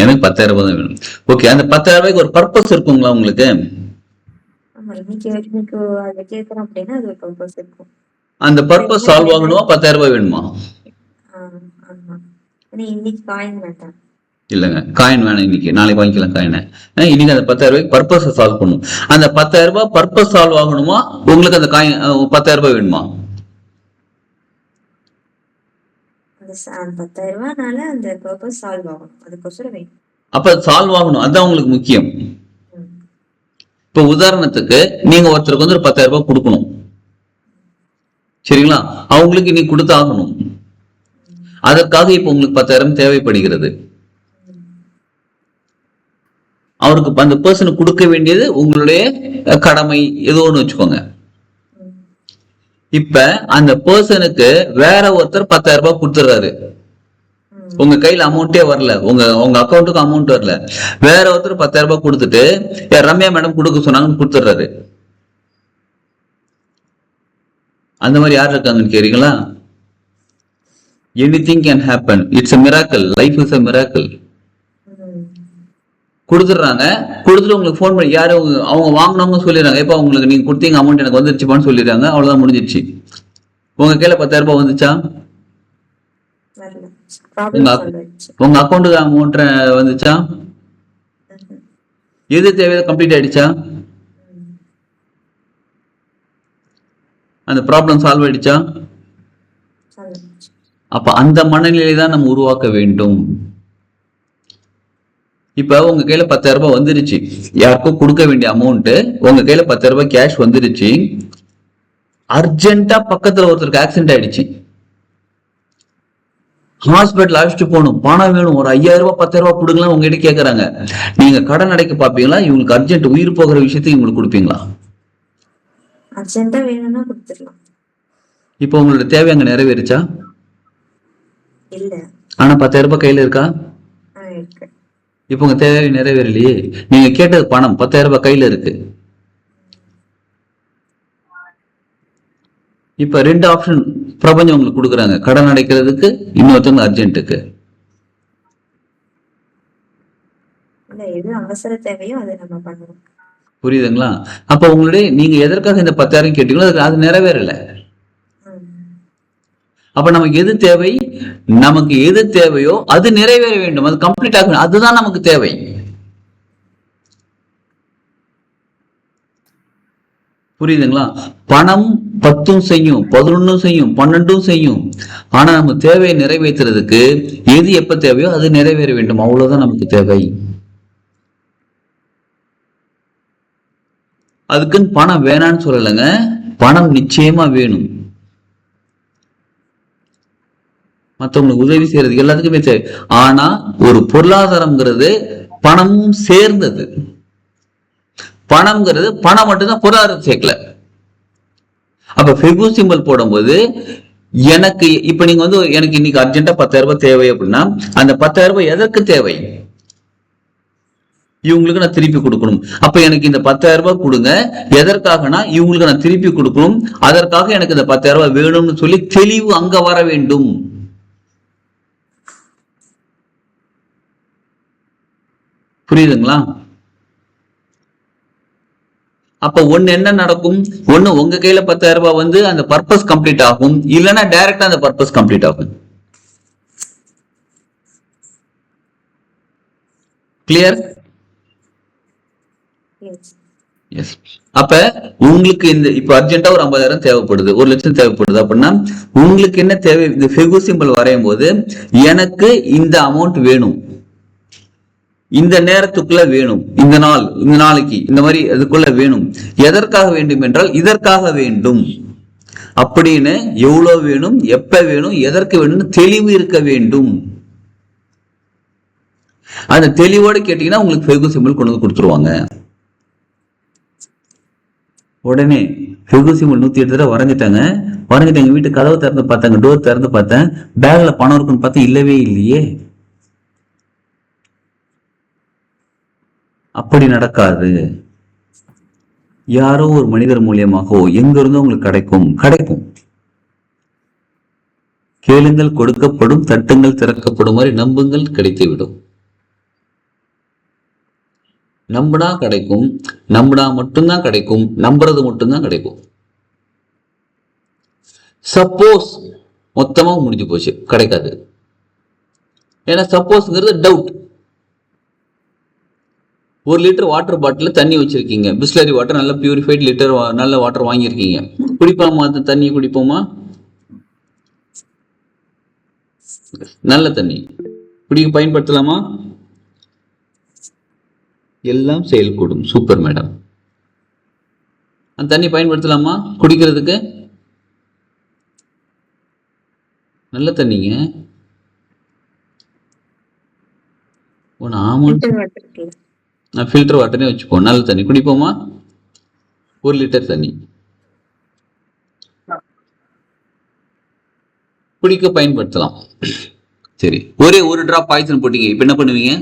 எனக்கு 10,000 ரூபாய் தான் வேணும். ஓகே, அந்த 10,000 ரூபாய்க்கு ஒரு பர்பஸ் இருக்குங்களா உங்களுக்கு? ஆமா, இன்னைக்கு அதை கேட்கறோம் அப்படின்னா அது ஒரு பர்பஸ் இருக்கும். அந்த பர்பஸ் சால்வ் ஆகணுமா 10,000 ரூபாய் வேணுமா? ஆமா, இன்னைக்கு காயின் வேண்டாம். இல்லங்க, காயின் வேணும் இன்னைக்கு, நாளைக்கு வாங்கிக்கலாம் காயினை. இன்னைக்கு அந்த 10,000 ரூபாய்க்கு பர்பஸ் சால்வ் பண்ணும். அந்த 10,000 ரூபாய் பர்பஸ் சால்வ் ஆகணுமா, உங்களுக்கு அந்த காயின் 10,000 ரூபாய் வேணுமா? அந்த 10,000 ரூபாய்னால அந்த பர்பஸ் சால்வ் ஆகணும், அதுக்கோசரம் வேணும். அப்ப சால்வ் ஆகணும், அதுதான் உங்களுக்கு முக்கியம். இப்ப உதாரணத்துக்கு நீங்க ஒருத்தருக்கு வந்து ஒரு 10,000 ரூபாய் கொடுக்கணும், சரிங்களா? அவங்களுக்கு இன்னைக்கு கொடுத்து ஆகணும். அதற்காக இப்ப உங்களுக்கு 10,000 தேவைப்படுகிறது. அவருக்கு அந்த பர்சனுக்கு கொடுக்க வேண்டியது உங்களுடைய கடமை, ஏதோ ஒண்ணு வச்சுக்கோங்க. இப்ப அந்த பர்சனுக்கு வேற ஒருத்தர் 10,000 ரூபாய் கொடுத்துறாரு, உங்க கையில அமௌண்டே வரல, உங்க அக்கௌண்ட்டுக்கு அமௌண்ட் வரல, வேற ஒருத்தர் 10,000 ரூபாய் கொடுத்துட்டு ரம்யா மேடம் கொடுக்க சொன்னாங்கன்னு கொடுத்துறாரு. அந்த மாதிரி யார் இருக்காங்கன்னு கேக்குறீங்களா? Anything can happen. It's a miracle. Life is a miracle. கொடுத்துடுறாங்க, கொடுத்துட்டு உங்களுக்கு போன் பண்ணி யாரு அவங்க வாங்கினவங்க சொல்லிடுறாங்க, எப்ப உங்களுக்கு நீங்க கொடுத்தீங்க அமௌண்ட் எனக்கு வந்துருச்சுப்பான்னு சொல்லிடுறாங்க, அவ்வளவுதான் முடிஞ்சிருச்சு. உங்க கையில 10,000 ரூபாய் வந்துச்சா? உங்க அக்கௌண்ட்டுக்கு அமௌண்ட் வந்துச்சா? எது தேவையோ கம்ப்ளீட் ஆயிடுச்சா? அந்த ப்ராப்ளம் சால்வ் ஆயிடுச்சா? அப்ப அந்த மனநிலை தான் நம்ம உருவாக்க வேண்டும். இப்ப உங்க கையில 10,000 ரூபாய் வந்துருச்சு, யாருக்கும் கொடுக்க வேண்டிய அமௌண்ட் உங்க கையில 10,000 ரூபாய் கேஷ் வந்துருச்சு. அர்ஜென்ட்டா பக்கத்துல ஒருத்தருக்கு ஆக்சிடென்ட் ஆயிடுச்சு, ஹாஸ்பிட்டல் அழைச்சிட்டு போகணும், பணம் வேணும், ஒரு 5,000 ரூபாய் 10,000 ரூபாய் கொடுக்கலாம் உங்ககிட்ட கேக்குறாங்க. நீங்க கடன் அடைக்க பாப்பீங்களா, இவங்களுக்கு அர்ஜென்ட் உயிர் போகிற விஷயத்தை இவங்களுக்கு கொடுப்பீங்களா? அர்ஜென்ட்டா வேணும்னா கொடுத்துடலாம். இப்ப உங்களோட தேவை அங்க நிறைவேறுச்சா? இல்ல. ஆனா 10,000 ரூபாய் கையில இருக்கா? இருக்கு. இப்ப உங்க தேவை நிறைவேறலையே, நீங்க கேட்டது பணம் 10,000 ரூபாய் கையில இருக்கு. இப்ப 2 ஆப்ஷன் பிரபஞ்சம் உங்களுக்கு கொடுக்குறாங்க, கடன் அடைக்கிறதுக்கு, இன்னொருத்தவங்க அர்ஜென்ட்டுக்கு. எது அவசர தேவையோ அதை நம்ம பண்ணணும். புரியுதுங்களா? அப்ப உங்களுடைய நீங்க எதற்காக இந்த 10,000 கேட்டீங்களோ அது நிறைவேறல. அப்ப நமக்கு எது தேவை? நமக்கு எது தேவையோ அது நிறைவேற வேண்டும், அது கம்ப்ளீட் ஆக, அதுதான் நமக்கு தேவை. புரியுதுங்களா? பணம் 10 செய்யும், 11 செய்யும், 12 செய்யும். ஆனா நம்ம தேவையை நிறைவேற்றுறதுக்கு எது எப்ப தேவையோ அது நிறைவேற வேண்டும், அவ்வளவுதான் நமக்கு தேவை. அதுக்குன்னு பணம் வேணான்னு சொல்லலைங்க, பணம் நிச்சயமா வேணும். மற்றவங்களுக்கு உதவி செய்யறது எல்லாத்துக்குமே தேவை. ஆனா ஒரு பொருளாதாரம்ங்கிறது பணமும் சேர்ந்தது. பணம்ங்கிறது பணம் மட்டும்தான் பொருளாதாரம் சேர்க்கல. அப்ப ஃபெகு சிம்பல் போடும்போது எனக்கு இப்ப நீங்க வந்து எனக்கு இன்னைக்கு அர்ஜென்ட்டா 10,000 ரூபாய் தேவை அப்படின்னா அந்த 10,000 ரூபாய் எதற்கு தேவை? இவங்களுக்கு நான் திருப்பி கொடுக்கணும். அப்ப எனக்கு இந்த 10,000 ரூபாய் கொடுங்க, எதற்காகனா இவங்களுக்கு நான் திருப்பி கொடுக்கணும், அதற்காக எனக்கு இந்த 10,000 ரூபாய் வேணும்னு சொல்லி தெளிவு அங்க வர வேண்டும். புரியுதுங்களா? அப்ப ஒண்ணு என்ன நடக்கும், ஒண்ணு உங்க கையில 10,000 ரூபாய் வந்து அந்த பர்பஸ் கம்ப்ளீட் ஆகும், இல்லைன்னா டைரக்டா அந்த பர்பஸ் கம்ப்ளீட் ஆகும். கிளியர்? எஸ். அப்ப உங்களுக்கு இந்த இப்ப அர்ஜென்ட்டா ஒரு 50,000 தேவைப்படுது, 1 லட்சம் தேவைப்படுது அப்படின்னா உங்களுக்கு என்ன தேவை? இந்த ஃபெகு சிம்பல் வரையும் போது எனக்கு இந்த அமௌண்ட் வேணும், இந்த நேரத்துக்குள்ள வேணும், இந்த நாளைக்கு இந்த மாதிரி அதுக்குள்ள வேணும். எதற்காக வேண்டும் என்றால் இதற்காக வேண்டும் அப்படின்னு எவ்வளவு வேணும், எப்ப வேணும், எதற்கு வேணும்னு தெளிவு இருக்க வேண்டும். அந்த தெளிவோடு கேட்டீங்கன்னா உங்களுக்கு ஃபெகு சிம்பிள் கொண்டு வந்து கொடுத்துருவாங்க. உடனே ஃபெகு சிம்பிள் 108 தடவை வரைஞ்சிட்டாங்க. வீட்டு கதவை திறந்து பார்த்தாங்க, டோர் திறந்து பார்த்தேன், பேக்ல பணம் இருக்குன்னு பார்த்தா இல்லவே இல்லையே. அப்படி நடக்காது. யாரோ ஒரு மனிதர் மூலியமாகவோ எங்க இருந்தோ உங்களுக்கு கிடைக்கும். கேளுங்கள் கொடுக்கப்படும், தட்டுங்கள் திறக்கப்படும் மாதிரி நம்புங்கள் கிடைத்துவிடும். நம்பினா கிடைக்கும், நம்பினா மட்டும்தான் கிடைக்கும், நம்புறது மட்டும்தான் கிடைக்கும். சப்போஸ் மொத்தமா முடிஞ்சு போச்சு கிடைக்காது. ஏன்னா சப்போஸ்ங்கிறது டவுட். 1 லிட்டர் வாட்டர் பாட்டில் தண்ணி வச்சிருக்கீங்க, பிஸ்லரி வாட்டர், நல்ல பியூரிஃபைட் லிட்டர் நல்ல வாட்டர் வாங்கியிருக்கீங்க. குடிப்போமா? அந்த தண்ணியை குடிப்போமா? நல்ல தண்ணி குடிக்க பயன்படுத்தலாமா? எல்லாம் செயல்கூடும். Super madam. அந்த தண்ணி பயன்படுத்தலாமா குடிக்கிறதுக்கு? நல்ல தண்ணிங்க. ஃபில்டர் வாட்டரே வச்சுப்போம். நல்ல தண்ணி குடிப்போமா? 1 லிட்டர் தண்ணி குடிக்க பயன்படுத்தலாம். சரி, ஒரே 1 டிராப் பாய்சன் போட்டீங்க, இப்ப என்ன பண்ணுவீங்க?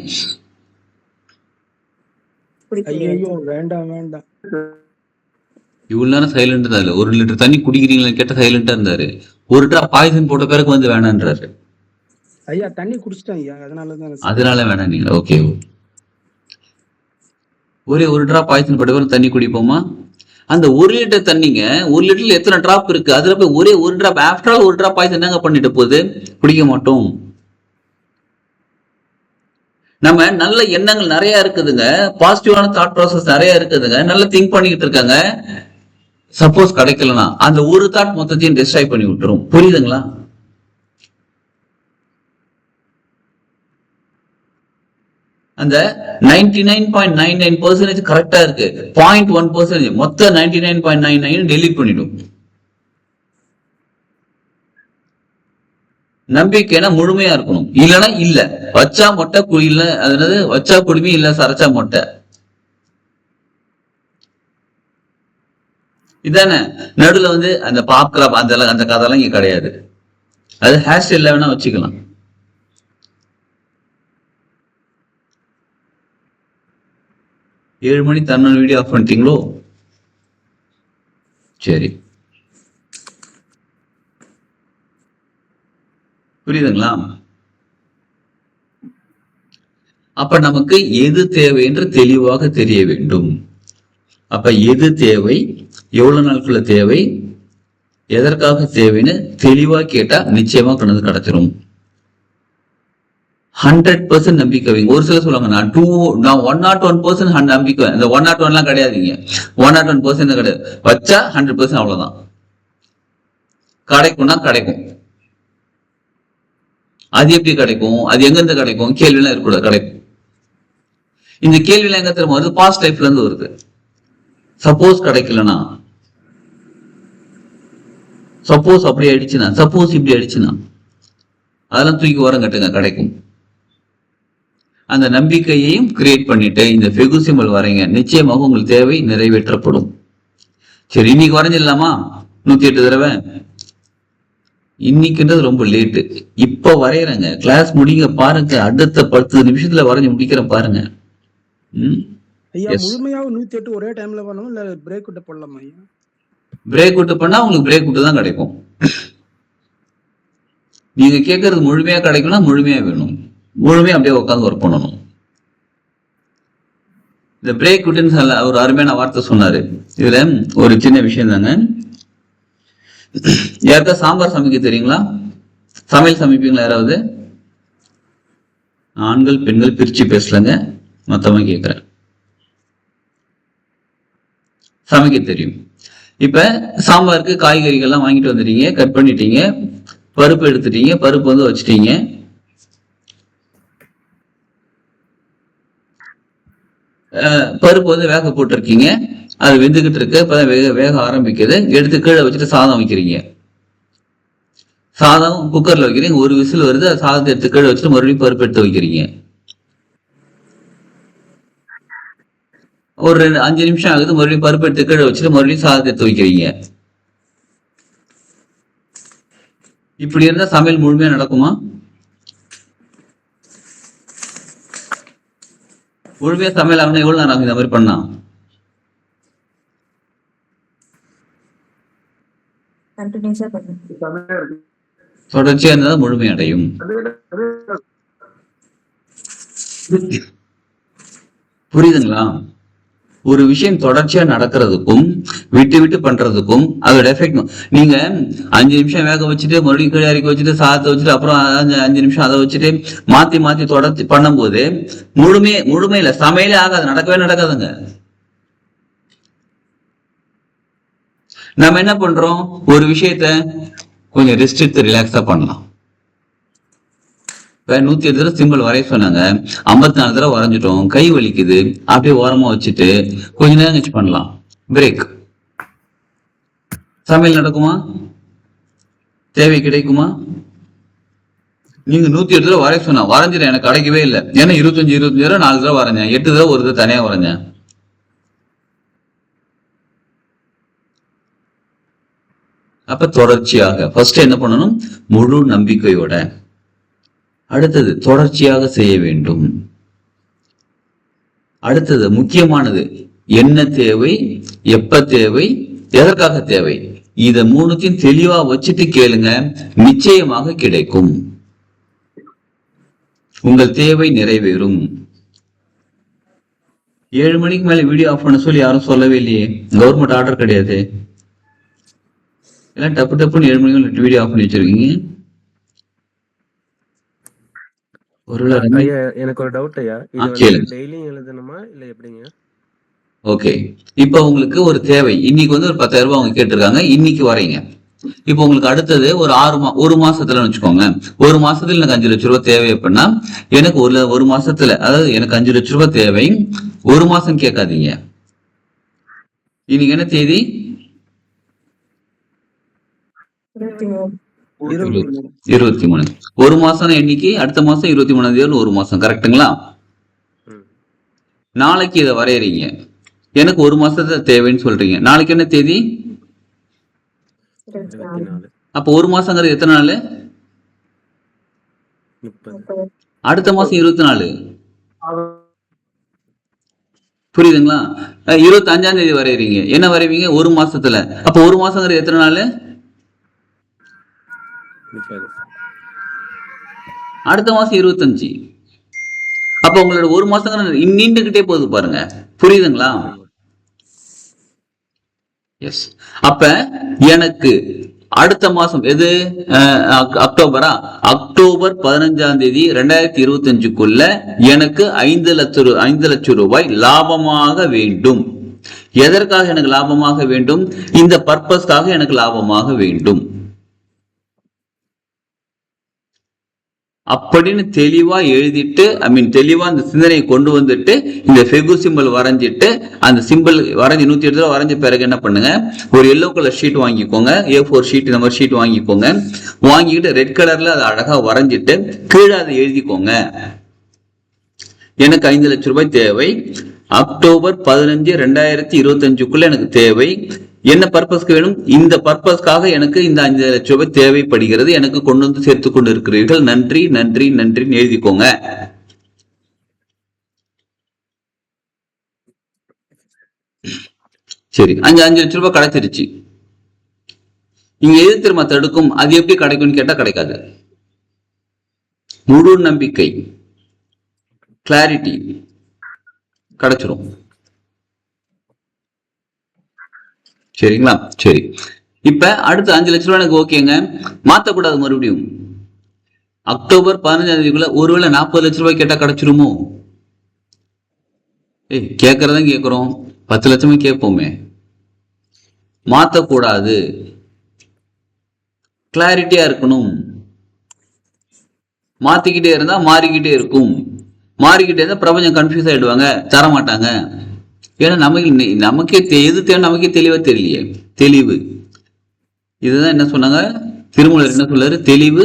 இவ்வளவு நேரம் சைலண்ட் தான். 1 லிட்டர் தண்ணி குடிக்கிறீங்களா கேட்ட சைலண்டா இருந்தாரு. 1 டிராப் பாய்சன் போட்ட பிறகு வந்து வேணான்றாரு. ஐயா தண்ணி குடிச்சிட்டேன் ஐயா, அதனால வேணாம் நீங்க. ஓகே, ஒரே 1 டிராப் பாய்சன் போட்ட பிறகு தண்ணி குடிப்போமா? அந்த 1 லிட்டர் தண்ணிங்க, 1 லிட்டர்ல எத்தனை டிராப் இருக்கு? அதுல போய் ஒரே 1 drop, after all 1 drop poison என்னங்க பண்ணிட்டு போகுது? குடிக்க மாட்டோம். நம்ம நல்ல எண்ணங்கள் நிறைய இருக்குதுங்க, பாசிட்டிவான தாட் ப்ராசஸ் நிறைய இருக்குதுங்க, நல்லா திங்க் பண்ணிக்கிட்டு இருக்காங்க. சப்போஸ் கிடைக்கலனா அந்த ஒரு தாட் மொத்தத்தையும் டிஸ்ட்ராய் பண்ணி விட்டுரும். புரியுதுங்களா? அந்த 99.99% கரெக்டா இருக்கு, 0.1% மொத்த 99.99 டெலீட் பண்ணிடும். நம்பிக்கைனா முழுமையா இருக்கணும், இல்லைன்னா இல்ல. வச்சா மொட்டை இல்ல, அதாவது வச்சா குடுமி இல்ல சரைச்சா மொட்டை. இதானே நடுவுல வந்து அந்த பாப்கிராப் அந்த கதைலாம் இங்க கிடையாது. அது ஹேர் ஸ்டைல்ல வேணா வச்சுக்கலாம். ஏழு மணி தன்னோட வீடியோ ஆஃப் பண்ணிட்டீங்களோ? சரி, புரியுதுங்களா? அப்ப நமக்கு எது தேவை என்று தெளிவாக தெரிய வேண்டும். அப்ப எது தேவை, எவ்வளவு நாட்குள்ள தேவை, எதற்காக தேவைன்னு தெளிவா கேட்டா நிச்சயமா கொண்டு கிடைச்சிரும். 100% நம்பிக்கை வைங்க. ஒரு சில சொல்லுவாங்க நான் 101% நம்பிக்கை. இந்த 101 எல்லாம் கிடையாதுங்க. 101% கிடையாது. வச்சா 100% அவ்வளவுதான். கிடைக்கும்னா கிடைக்கும். அது எப்படி கிடைக்கும், அது எங்க இருந்து கிடைக்கும்? கேள்வியெல்லாம் இருக்கக்கூடாது, கிடைக்கும். இந்த கேள்வியெல்லாம் எங்க திரும்ப வருது? பாஸ்ட் லைஃப்ல இருந்து வருது. சப்போஸ் கிடைக்கலனா, சப்போஸ் அப்படி ஆயிடுச்சுன்னா, சப்போஸ் இப்படி ஆயிடுச்சுன்னா, அதெல்லாம் தூக்கி ஓரம் கட்டுங்க, கிடைக்கும். அந்த நம்பிக்கையையும் கிரியேட் பண்ணிட்டு இந்த ஃபெகு சிம்பல் வரைங்க, நிச்சயமாக உங்களுக்கு தேவை நிறைவேற்றப்படும். சரி, இன்னைக்கு வரைஞ்சிடலாமா? 108 தடவை. இன்னைக்குன்றது ரொம்ப லேட்டு, இப்ப வரையறேங்க. கிளாஸ் முடிங்க பாருங்க, அடுத்த 10 நிமிஷத்துல வரைஞ்சு முடிக்கிறேன் பாருங்க. முழுமையாக 108 ஒரே டைம்ல பண்ணணும் இல்ல பிரேக் விட்டு போடலாமா? பிரேக் விட்டு பண்ணா உங்களுக்கு பிரேக் விட்டு தான் கிடைக்கும். நீங்க கேட்கறது முழுமையா கிடைக்கும்னா முழுமையா வேணும், முழுமையா அப்படியே உட்காந்து ஒர்க் பண்ணணும். இந்த பிரேக் விட்டுன்னு ஒரு அருமையான வார்த்தை சொன்னாரு. இதுல ஒரு சின்ன விஷயம் தாங்க. யாருக்கா சாம்பார் சமைக்க தெரியுங்களா? சமையல் சமைப்பீங்களா யாராவது? ஆண்கள் பெண்கள் பிரிச்சு பேசலங்க, மொத்தமா கேட்கிறேன். சமைக்க தெரியும். இப்ப சாம்பாருக்கு காய்கறிகள்லாம் வாங்கிட்டு வந்துட்டீங்க, கட் பண்ணிட்டீங்க, பருப்பு எடுத்துட்டீங்க, பருப்பு வந்து வச்சுட்டீங்க. பருப்பு வந்து வேக போட்டிருக்கீங்க, அது வெந்துகிட்டு இருக்கு, இப்பதான் வேக ஆரம்பிக்குது. எடுத்து கீழே வச்சுட்டு சாதம் வைக்கிறீங்க. சாதம் குக்கர்ல வைக்கிறீங்க, ஒரு விசில் வருது, சாதத்தை எடுத்து கீழே வச்சுட்டு மறுபடியும் பருப்பு எடுத்து வைக்கிறீங்க. ஒரு 5 நிமிஷம் ஆகுது, மறுபடியும் பருப்பு எடுத்து கீழே வச்சுட்டு மறுபடியும் சாதத்தை எடுத்து வைக்கிறீங்க. இப்படி இருந்தா சமையல் முழுமையா நடக்குமா? முழுமையா சமையல் ஆகணும் எவ்வளவு நேரம் ஆகும் இந்த மாதிரி பண்ணா? கண்டினியூஸா பண்ணுங்க. செமையா இருக்கு. தொடர்ச்சியா இருந்தா முழுமையடையும். புரியுதுங்களா? ஒரு விஷயம் தொடர்ச்சியா நடக்கிறதுக்கும் விட்டு விட்டு பண்றதுக்கும் அதோட எஃபெக்ட். நீங்க 5 நிமிஷம் வேக வச்சுட்டு மறுபடியும் கீழே இறக்கி வச்சுட்டு சாதத்தை வச்சுட்டு அப்புறம் 5 நிமிஷம் அதை வச்சுட்டு மாத்தி மாத்தி தொடர்ச்சி பண்ணும்போது முழுமையில சமையலே ஆகாது, நடக்கவே நடக்காதுங்க. நம்ம என்ன பண்றோம், ஒரு விஷயத்த கொஞ்சம் ரெஸ்ட் எடுத்து ரிலாக்ஸா பண்ணலாம். 108 தடவை சிம்பிள் வரைய சொன்னாங்க, 54 தடவை வரைஞ்சிட்டோம், கை வலிக்குது, அப்படியே ஓரமா வச்சுட்டு கொஞ்ச நேரம் கழிச்சு பண்ணலாம். பிரேக். சமையல் நடக்குமா? தேவை கிடைக்குமா? நீங்க 108 தடவை வரைய சொன்னா வரைஞ்சிட்டேன், எனக்கு கிடைக்கவே இல்லை. ஏன்னா 25 தடவை 4 தடவை வரைஞ்சேன், 8 தடவை ஒரு தடவை தனியா வரைஞ்சேன். அப்ப தொடர்ச்சியாக ஃபர்ஸ்ட் என்ன பண்ணணும், முழு நம்பிக்கையோட. அடுத்தது தொடர்ச்சியாக செய்ய வேண்டும். அடுத்தது முக்கியமானது, என்ன தேவை, எப்ப தேவை, எதற்காக தேவை, இத 3த்தையும் தெளிவா வச்சுட்டு கேளுங்க, நிச்சயமாக கிடைக்கும். உங்கள் தேவை நிறைவேறும். 7 மணிக்கு மேல வீடியோ ஆஃப் பண்ண சொல்லி யாரும் சொல்லவே இல்லையே, கவர்மெண்ட் ஆர்டர் கிடையாது. எல்லாம் டப்பு டப்புன்னு 7 மணிக்கு வீடியோ ஆஃப் பண்ணி வச்சிருக்கீங்க. ஐயா எனக்கு ஒரு டவுட் ஐயா, இது வந்து டெய்லியும் எழுதணுமா இல்ல எப்படிங்க? ஓகே, இப்போ உங்களுக்கு ஒரு தேவை, இன்னைக்கு வந்து ஒரு 10,000 ரூபாய் அவங்க கேட்டிருக்காங்க, இன்னைக்கு வரீங்க. இப்போ உங்களுக்கு அடுத்தது ஒரு மாசத்துல வச்சுக்கோங்க, ஒரு மாசத்துல எனக்கு 5 லட்சம் ரூபாய் தேவை அப்படின்னா, எனக்கு ஒரு மாசத்துல, அதாவது எனக்கு 5 லட்சம் ரூபாய் தேவை, ஒரு மாசம் கேட்காதீங்க. இன்னைக்கு என்ன தேதி? 23. ஒரு மாசம் எண்ணிக்கை, அடுத்த மாசம் 23ஆம் தேதி ஒரு மாசம், கரெக்டுங்களா? நாளைக்கு இதை வரையறீங்க, எனக்கு ஒரு மாசத்துல தேவைன்னு சொல்றீங்க, நாளைக்கு என்ன தேதி? அப்ப ஒரு மாசங்கிறது எத்தனை நாள்? அடுத்த மாசம் 24. புரியுதுங்களா? 25ஆம் தேதி வரையறீங்க, என்ன வரைவீங்க? ஒரு மாசத்துல. அப்ப ஒரு மாசங்கிறது எத்தனை நாள்? அடுத்த மாசம் 25. அப்ப உங்களோட ஒரு மாசம் நீண்டுகிட்டே போகுது பாருங்க, புரியுதுங்களா? எஸ். அப்ப எனக்கு அடுத்த மாசம் எது? அக்டோபரா? அக்டோபர் 15ஆம் தேதி 2025க்குள்ள எனக்கு 5 லட்சம் ரூபாய் லாபமாக வேண்டும். எதற்காக எனக்கு லாபமாக வேண்டும்? இந்த பர்பஸ்க்காக எனக்கு லாபமாக வேண்டும் அப்படின்னு தெளிவா எழுதிட்டு, தெளிவா அந்த சிந்தனையை கொண்டு வந்துட்டு, இந்த ஃபெகு சிம்பிள் வரைஞ்சிட்டு, அந்த சிம்பிள் வரைஞ்சி 108 தடவை வரைஞ்ச பிறகு என்ன பண்ணுங்க, ஒரு எல்லோ கலர் ஷீட் வாங்கிக்கோங்க, A4 ஷீட், இந்த மாதிரி ஷீட் வாங்கிக்கோங்க. வாங்கிக்கிட்டு ரெட் கலர்ல அதை அழகா வரைஞ்சிட்டு கீழே அதை எழுதிக்கோங்க, எனக்கு 5 லட்சம் ரூபாய் தேவை, அக்டோபர் 15, 2025க்குள்ள எனக்கு தேவை. என்ன பர்பஸ்க்கு வேணும்? இந்த பர்பஸ்க்காக எனக்கு இந்த 5 லட்சம் ரூபாய் தேவைப்படுகிறது, எனக்கு கொண்டு வந்து சேர்த்து கொண்டு இருக்கிறீர்கள், நன்றி நன்றி நன்றின்னு எழுதிக்கோங்க. சரி, 5 லட்சம் ரூபாய் கிடைச்சிருச்சு. இங்க எது திரும்ப தடுக்கும்? அது எப்படி கிடைக்கும்னு கேட்டா கிடைக்காது. முழு நம்பிக்கை, கிளாரிட்டி கிடைச்சிரும். சரிங்களா? சரி, இப்ப அடுத்து 5 லட்சம் ரூபாய் எனக்கு ஓகேங்க, மாத்தக்கூடாது. மறுபடியும் அக்டோபர் 15ஆம் தேதிக்குள்ள ஒருவேளை 40 லட்சம் ரூபாய் கேட்டா கிடைச்சிருமோ? கேட்கறதான் கேட்கிறோம், 10 லட்சமே கேட்போமே. மாத்தக்கூடாது, கிளாரிட்டியா இருக்கணும். மாத்திக்கிட்டே இருந்தா மாறிக்கிட்டே இருக்கும், மாறிக்கிட்டே இருந்தா பிரபஞ்சம் கன்ஃபியூஸ் ஆயிடுவாங்க, தர மாட்டாங்க. ஏன்னா நமக்கே எது தேவை நமக்கே தெளிவா தெரியலையே. தெளிவு, இதுதான் என்ன சொன்னாங்க திருமூலர், என்ன சொல்றாரு? தெளிவு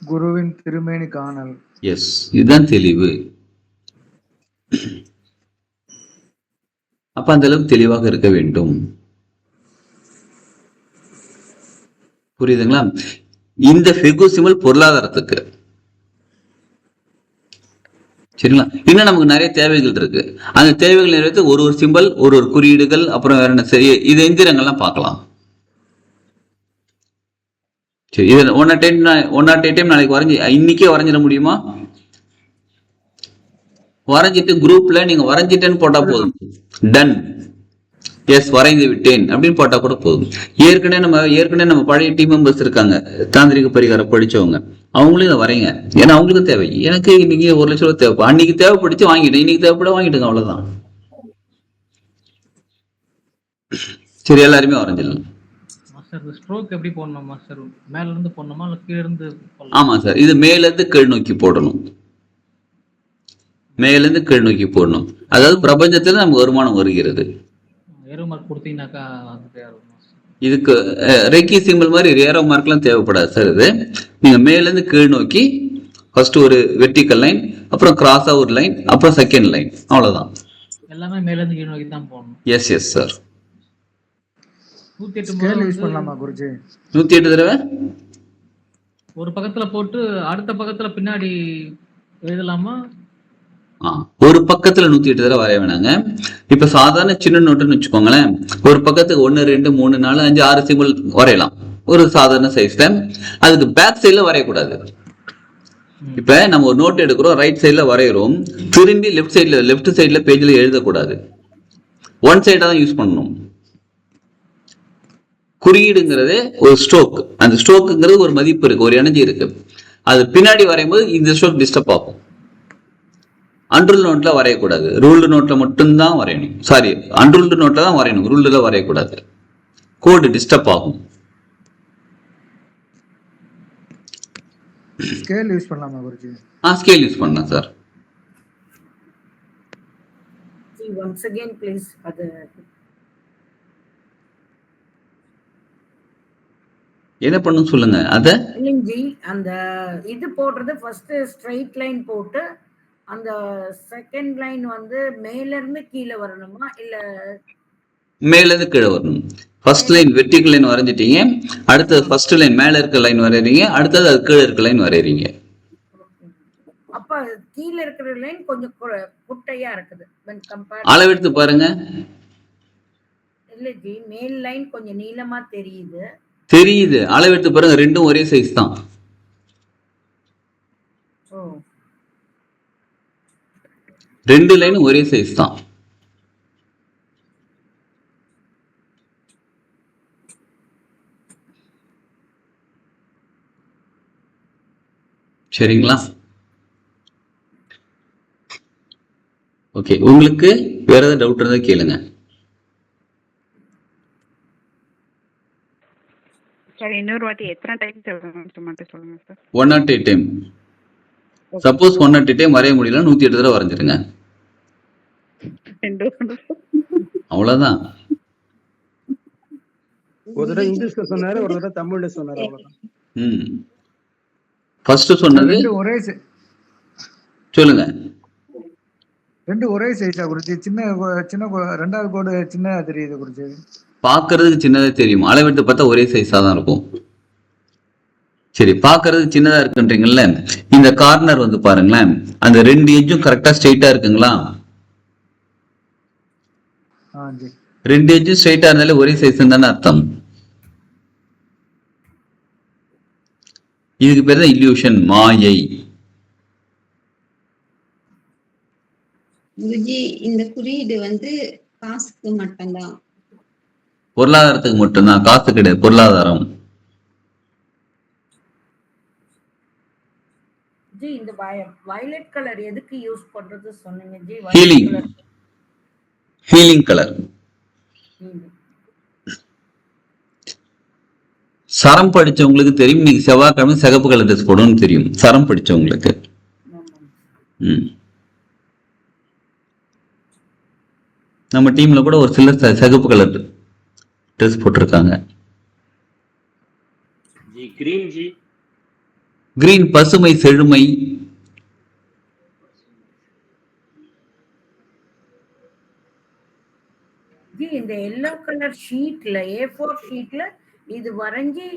குருவின் திருமேனி காணல். எஸ், இதுதான் தெளிவு. அப்ப அந்த அளவுக்கு தெளிவாக இருக்க வேண்டும். புரியுதுங்களா? இந்த ஃபிகு சிம்பல் பொருளாதாரத்துக்கு. சரிங்களா? இன்னும் நமக்கு நிறைய தேவைகள் இருக்கு. அந்த தேவைகள் நிறைவேற்ற ஒரு ஒரு சிம்பல், ஒரு ஒரு குறியீடுகள், அப்புறம் வேற என்ன சரி, இது எந்திரங்கள்லாம் பார்க்கலாம். சரி, இது 108 டைம் நாளைக்கு வரைஞ்சி இன்னைக்கே வரைஞ்சிட முடியுமா? வரைஞ்சிட்டு குரூப்ல நீங்க வரைஞ்சிட்டேன்னு போட்டா போதும். டன், எஸ் வரைந்து விட்டேன் அப்படின்னு போட்டா கூட போதும். ஏற்கனவே நம்ம பழைய டீம் மெம்பர்ஸ் இருக்காங்க, தாந்திரிக பரிகாரம் படிச்சவங்க, அவங்களும் இதை வரைங்க. ஏன்னா அவங்களுக்கும் தேவை. எனக்கு இன்னைக்கு 1 லட்சம் ரூபாய் தேவை, அன்னைக்கு தேவைப்படுச்சு வாங்கிட்டேன், இன்னைக்கு தேவைப்பட வாங்கிட்டுங்க, அவ்வளவுதான். சரி, எல்லாருமே வரைஞ்சிடலாம். ஸ்ட்ரோக் எப்படி போடணும் மாஸ்டர்? மேல இருந்து போடணுமா இல்ல கீழ இருந்து போடணுமா? ஆமா சார், இது மேல இருந்து கீழ் நோக்கி போடணும். மேல இருந்து கீழ் நோக்கி போடணும். அதாவது பிரபஞ்சத்துல நமக்கு வருமானம் வருகிறது. ஏரோ மார்க் கொடுத்தீங்கன்னாக்கா அது தேவை மாஸ்டர். இதுக்கு ரெக்கி சிம்பிள் மாதிரி ஏரோ மார்க்லாம் தேவைப்படாது சார். இது நீங்க மேல இருந்து கீழ் நோக்கி ஃபர்ஸ்ட் ஒரு வெர்டிக்கல் லைன், அப்புறம் கிராஸா ஒரு லைன், அப்புறம் செகண்ட் லைன், அவ்வளவுதான். எல்லாமே மேல இருந்து கீழ நோக்கி தான் போடணும். Yes sir. 108 ஸ்கேல் யூஸ் பண்ணலாமா குருஜி? 108 தடவை ஒரு பக்கத்துல போட்டு அடுத்த பக்கத்துல பின்னாடி எழுதலாமா? ஒரு பக்கத்துல 108 தடவை வரைய வேணாங்க. இப்ப சாதாரண சின்ன நோட்டுன்னு வச்சுக்கோங்களேன், ஒரு பக்கத்துக்கு 1 2 3 4 5 6 சிம்பிள் வரையலாம் ஒரு சாதாரண சைஸ்ல. அதுக்கு பேக் சைட்ல வரையக்கூடாது. இப்ப நம்ம ஒரு நோட் எடுக்கிறோம், ரைட் சைட்ல வரைகிறோம், திரும்பி லெஃப்ட் சைட்ல பேஜ்ல எழுதக்கூடாது. ஒன் சைடா தான் யூஸ் பண்ணணும். குறியீடுங்கிறது ஒரு ஸ்ட்ரோக், அந்த ஸ்ட்ரோக்குங்கிறது ஒரு மதிப்பு இருக்கு, ஒரு எனர்ஜி இருக்கு. அது பின்னாடி வரையும்போது இந்த ஸ்ட்ரோக் டிஸ்டர்ப் ஆகும். அன்ரூல்டு நோட்ல வரையக்கூடாது, ரூல்டு நோட்ல மட்டும்தான் வரையணும். சாரி, அன்ரூல்டு நோட்ல தான் வரையணும், ரூல்டுல வரையக்கூடாது. கோடு டிஸ்டர்ப் ஆகும். ஸ்கேல் யூஸ் பண்ணலாமா குருஜி? ஸ்கேல் யூஸ் பண்ணலாம் சார். once again please. அது என்ன பண்ணும் சொல்லுங்க. அத இல்லைங்க, அந்த இது போடுறது ஃபர்ஸ்ட் ஸ்ட்ரைட் லைன் போட்டு அந்த செகண்ட் லைன் வந்து மேல இருந்து கீழே வரணுமா இல்ல மேல இருந்து கீழே வரணும்? ஃபர்ஸ்ட் லைன் வெர்டிகல் லைன் வரைஞ்சிட்டீங்க, அடுத்தது ஃபர்ஸ்ட் லைன் மேல இருக்க லைன் வரையறீங்க, அடுத்தது அது கீழே இருக்க லைன் வரையறீங்க. அப்ப கீழே இருக்கிற லைன் கொஞ்சம் குட்டையா இருக்குது. அளவெடுத்து பாருங்க. இல்ல ஜி, மேல் லைன் கொஞ்சம் நீளமா தெரியுது. அளவெடுத்து பாருங்க, ரெண்டும் ஒரே சைஸ் தான். ரெண்டு லைனும் ஒரே சைஸ் தான். சரிங்களா? ஓகே, உங்களுக்கு வேற ஏதாவது டவுட் இருந்தா கேளுங்க. சார் இன்னொரு வாட்டி எத்தனை டைம் சொல்லுங்க சார்? 108 டைம். சப்போஸ் 108 டைம் வரைய முடியல, 108 தடவை வரைஞ்சிருங்க, அவ்வளவுதான். ஒரு தடவை இங்கிலீஷ்ல சொன்னாரு, ஒரு தடவை தமிழ்ல சொன்னாரு, அவ்வளவுதான். ஃபர்ஸ்ட் சொன்னது ஒரே சொல்லுங்க. ரெண்டு ஒரே சைஸா குருஜி? சின்ன ரெண்டாவது கோடு சின்னதா தெரியுது குருஜி. பாக்குறதுக்கு சின்னதா தெரியும், அளவெடுத்து பார்த்தா ஒரே சைஸா தான் இருக்கும். சரி, பாக்குறது சின்னதா இருக்குன்றீங்கல்ல, இந்த கார்னர் வந்து பாருங்களேன், அந்த ரெண்டு எட்ஜும் கரெக்டா ஸ்ட்ரைட்டா இருக்குங்களா? ரெண்டு எட்ஜும் ஸ்ட்ரைட்டா இருந்தாலே ஒரே சைஸ் தானே அர்த்தம். இதுக்கு பேர் தான் இல்யூஷன், மாயை. குருஜி, இந்த குறியீடு வந்து காசுக்கு மட்டும்தான், பொருளாதாரத்துக்கு மட்டும்தான், காசு கிடையாது, பொருளாதாரம். ஜி இந்த வயலட் கலர் எதுக்கு யூஸ் பண்றது சொன்னீங்க ஜி? Healing colour. சரம் படிச்சவங்களுக்கு தெரியும், நீங்க செவ்வாய்க்கிழமை சிகப்பு கலர் ட்ரெஸ் போடணும்னு தெரியும், சரம் படிச்சவங்களுக்கு. நம்ம டீம்ல கூட ஒரு சிலர் சிகப்பு கலர் ட்ரெஸ் போட்டிருக்காங்க. கிரீன் பசுமை செழுமை. இந்த எல்லோ கலர் ஷீட்ல A4 ஷீட்ல இது வரைஞ்சி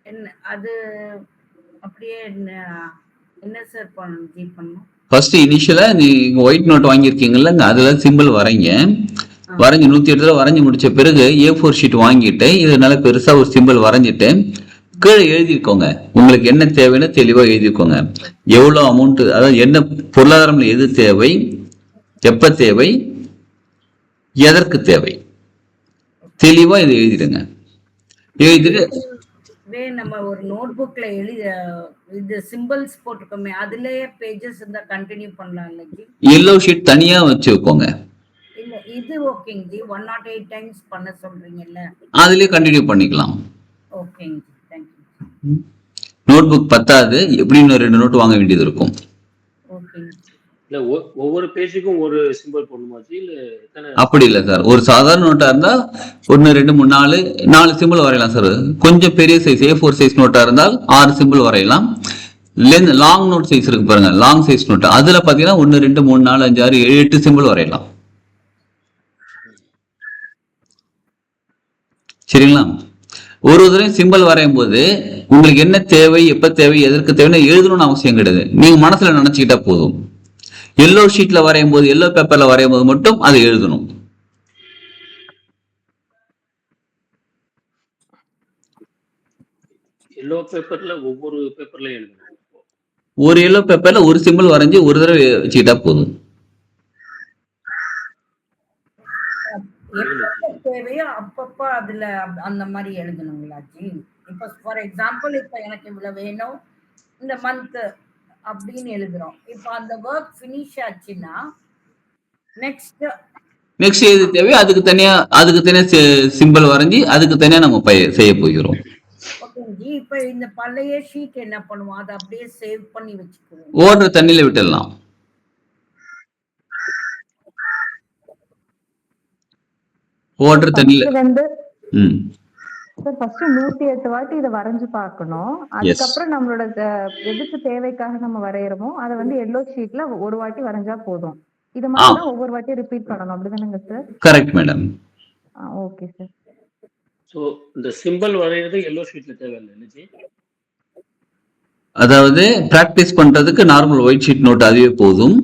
என்ன அது அப்படியே என்ன சார் பண்ணணும்? ஃபர்ஸ்ட் இனிஷியலா நீங்க ஒயிட் நோட் வாங்கியிருக்கீங்கல்ல, அதுல சிம்பிள் வரைங்க. வரைஞ்சி 108 வரைஞ்சி முடிச்ச பிறகு A4 ஷீட் வாங்கிட்டு இது நல்ல பெருசா ஒரு சிம்பிள் வரைஞ்சிட்டு கீழே எழுதிருக்கோங்க. உங்களுக்கு என்ன தேவைன்னு தெளிவா எழுதிருக்கோங்க. எவ்வளவு அமௌண்ட், அதாவது என்ன பொருளாதாரம்ல எது தேவை, எப்ப தேவை, எதற்கு தேவை, தெளிவா இதை எழுதிடுங்க. எழுதிட்டு நம்ம ஒரு நோட் புக்ல இது சிம்பிள்ஸ் போட்டுக்கோமே, அதுலயே பேஜஸ் இருந்தா கண்டினியூ பண்ணலாம் இல்லைங்க? எல்லோ ஷீட் தனியா வச்சு வைக்கோங்க. இல்ல இது ஓகேங்க ஜி, 108 டைம்ஸ் பண்ண சொல்றீங்கல்ல, அதுலயே கண்டினியூ பண்ணிக்கலாம். ஓகேங்க ஜி, தேங்க்யூ. நோட் புக் பத்தாது, எப்படின்னு 2 நோட் வாங்க வேண்டியது இருக்கும். ஓகேங்க. இல்ல ஒவ்வொரு பேஜுக்கும் ஒரு சிம்பிள் போடணுமாச்சு இல்ல எத்தனை? அப்படி இல்லை சார். ஒரு சாதாரண நோட்டா இருந்தா 1 2 3 4 சிம்பிள் வரையலாம் சார். கொஞ்சம் பெரிய சைஸ் A4 சைஸ் நோட்டா இருந்தால் 6 சிம்பிள் வரையலாம். லாங் நோட் சைஸ் இருக்கு பாருங்க, லாங் சைஸ் நோட், அதுல பாத்தீங்கன்னா 1 2 3 4 5 6 7 8 சிம்பிள் வரையலாம். சரிங்களா? ஒரு தடவை சிம்பிள் வரையும் போது உங்களுக்கு என்ன தேவை, எப்ப தேவை, எதற்கு தேவைன்னு எழுதணும்னு அவசியம் கிடையாது. நீங்க மனசுல நினைச்சுக்கிட்டா போதும். எல்லோ ஷீட்ல வரையும் போது, எல்லோ பேப்பர்ல வரையும் போது மட்டும் அதை எழுதணும். எல்லோ பேப்பர்ல ஒவ்வொரு பேப்பர்ல எழுதணும். ஒரு எல்லோ பேப்பர்ல ஒரு சிம்பிள் வரைஞ்சி ஒரு தடவை வச்சுக்கிட்டா போதும். தேவையோ அப்பப்ப அதுல அந்த மாதிரி எழுதணுங்களா ஜி? இப்ப ஃபார் எக்ஸாம்பிள் இப்ப எனக்கு இவ்வளவு வேணும் இந்த மந்த் அப்படின்னு எழுதுறோம். இப்ப அந்த ஒர்க் ஃபினிஷ் ஆச்சுன்னா நெக்ஸ்ட் எது தேவையோ அதுக்கு தனியா சிம்பிள் வரைஞ்சி அதுக்கு தனியா நம்ம செய்ய போகிறோம். Okay G. இப்ப இந்த பழைய ஷீட் என்ன பண்ணுவோம், அதை அப்படியே சேவ் பண்ணி வச்சுக்குவோம், ஓடுற தண்ணியில விட்டுடலாம். ஓடுற தண்ணியில வந்து ம் ஃபர்ஸ்ட் 108 வாட்டி இதை வரைஞ்சு பார்க்கணும். அதுக்கப்புறம் நம்மளோட எதுக்கு தேவைக்காக நம்ம வரையறோமோ அதை வந்து எல்லோ ஷீட்ல ஒரு வாட்டி வரைஞ்சா போதும். இது மாதிரி தான் ஒவ்வொரு வாட்டியும் ரிப்பீட் பண்ணணும், அப்படிதானங்க sir? Correct madam. Okay sir. So இந்த சிம்பிள் வரையறது எல்லோ ஷீட்ல தேவையில்லை இல்லைஜி? அதாவது பிராக்டிஸ் பண்றதுக்கு நார்மல் ஒயிட் ஷீட் நோட் அதுவே போதும்.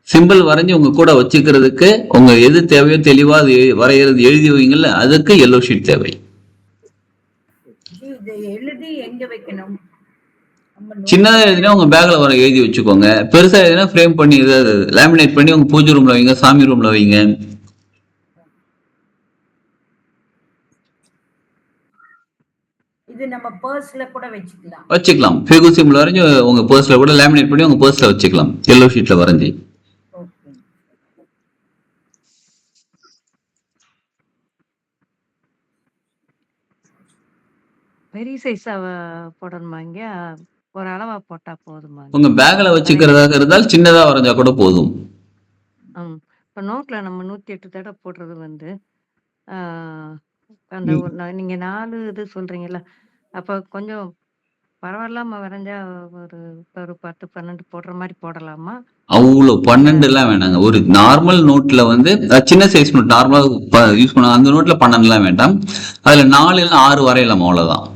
சிம்பிள் வரைஞ்சி உங்க கூட வச்சுக்கிறதுக்கு உங்க எது தேவையோ தெளிவா அது வரைகிறது எழுதி வைங்கல்ல, அதுக்கு எல்லோ ஷீட் தேவை. எழுதி எங்க வைக்கணும்? சின்னதா எழுதினா உங்க பேக்ல வர எழுதி வச்சுக்கோங்க. பெருசா எழுதினா ஃப்ரேம் பண்ணி லேமினேட் பண்ணி உங்க பூஜை ரூம்ல வைங்க, சாமி ரூம்ல வைங்க. இது நம்ம பர்ஸ்ல கூட வச்சுக்கலாம். ஃபெகு சிம்பிள் வரைஞ்சு உங்க பர்ஸ்ல கூட லேமினேட் பண்ணி உங்க பர்ஸ்ல வச்சுக்கலாம், எல்லோ ஷீட்ல வரைஞ்சி. பெரிய சைஸா போடணுமா? இங்க ஒரு அளவா போட்டா போதுமா? உங்க பேக்ல வச்சுக்கிறதாக இருந்தால் சின்னதா வரைஞ்சா கூட போதும். இப்ப நோட்ல நம்ம 108 தடவை போடுறது வந்து அந்த நீங்க 4 இது சொல்றீங்கல்ல, அப்ப கொஞ்சம் பரவாயில்லாம வரைஞ்சா ஒரு 10 12 போடுற மாதிரி போடலாமா? அவ்வளவு 12 எல்லாம் வேணாங்க. ஒரு நார்மல் நோட்ல வந்து சின்ன சைஸ் நோட் நார்மலா யூஸ் பண்ண அந்த நோட்ல 12 எல்லாம் வேண்டாம். அதுல 4 இல்ல 6 வரையலாம், அவ்வளவுதான்.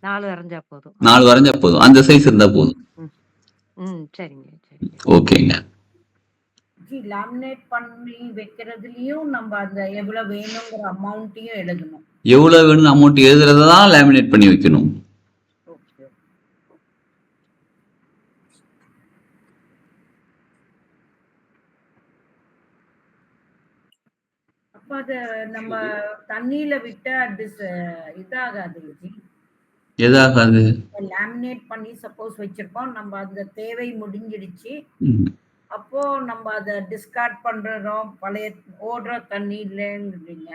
4 வரைஞ்சா போதும். 4 வரைஞ்சா போதும், அந்த சைஸ் இருந்தா போதும். சரிங்க. ஓகேங்க. லேமினேட் பண்ணி வைக்கிறதுலயும் நம்ம அந்த எவ்வளவு வேணுங்கிற அமௌண்ட்டையும் எழுதணும். எவ்வளவு வேணும் அமௌண்ட் எழுதுறதான் லேமினேட் பண்ணி வைக்கணும். அப்ப அத நம்ம தண்ணியில விட்டா இதாகாது. எதாகாது? லேமினேட் பண்ணி சப்போஸ் வச்சிருப்போம், நம்ம அந்த தேவை முடிஞ்சிடுச்சு, அப்போ நம்ம அதை டிஸ்கார்ட் பண்றோம், பழைய ஓடுற தண்ணி இல்லைங்கிறீங்க.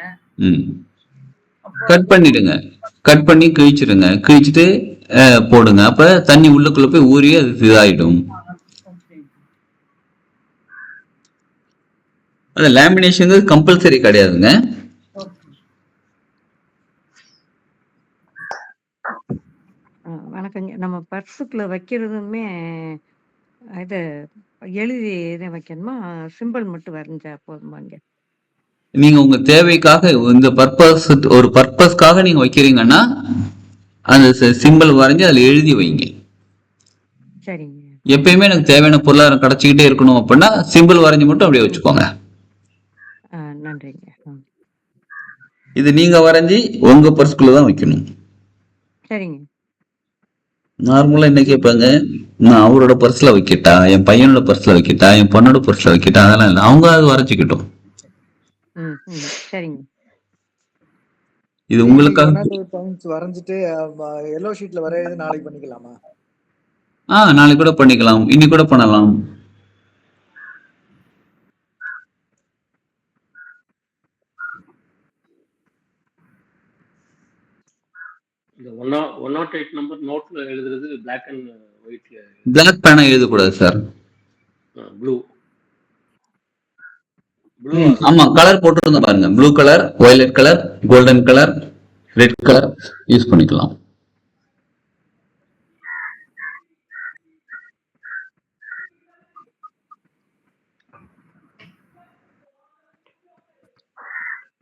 கட் பண்ணிடுங்க, கட் பண்ணி கிழிச்சிடுங்க, கிழிச்சிட்டு போடுங்க. அப்ப தண்ணி உள்ளுக்குள்ள போய் ஊறி அது இதாயிடும். அந்த லேமினேஷன் கம்பல்சரி கிடையாதுங்க. வணக்கங்க. நம்ம பர்ஸுக்குள்ள வைக்கிறதுமே இது எழுதி இதை வைக்கணுமா? சிம்பிள் மட்டும் வரைஞ்சா போதுமாங்க? நீங்க உங்க தேவைக்காக இந்த பர்பஸ் ஒரு பர்பஸ்க்காக நீங்க வைக்கிறீங்கன்னா அந்த சிம்பிள் வரைஞ்சு அதுல எழுதி வைங்க. சரிங்க. எப்பயுமே எனக்கு தேவையான பொருளாதாரம் கிடைச்சிக்கிட்டே இருக்கணும் அப்படின்னா சிம்பிள் வரைஞ்சு மட்டும் அப்படியே வச்சுக்கோங்க. நன்றிங்க. இது நீங்க வரைஞ்சி உங்க பர்ஸ்குள்ளதான் வைக்கணும். சரிங்க. நார்மலா என்ன கேட்பாங்க, நான் அவரோட பர்ஸ்ல வைக்கட்டா, என் பையனோட பர்ஸ்ல வைக்கட்டா, என் பொண்ணோட பர்ஸ்ல வைக்கட்டா, அதெல்லாம் இல்லை. அவங்க அது வரைஞ்சிக்கிட்டோம். சரிங்க. இது உங்களுக்காக வரைஞ்சிட்டு எல்லோ ஷீட்ல வரையறது நாளைக்கு பண்ணிக்கலாமா? நாளைக்கு கூட பண்ணிக்கலாம், இன்னைக்கு கூட பண்ணலாம். இந்த 108 நம்பர் நோட்ல எழுதுறது பிளாக் அண்ட் ஒயிட்ல. பிளாக் பேனா எழுதக்கூடாது சார். ப்ளூ. ஆமா, கலர் போட்டு பாருங்க. Blue colour, violet colour, golden colour, red colour use பண்ணிக்கலாம்.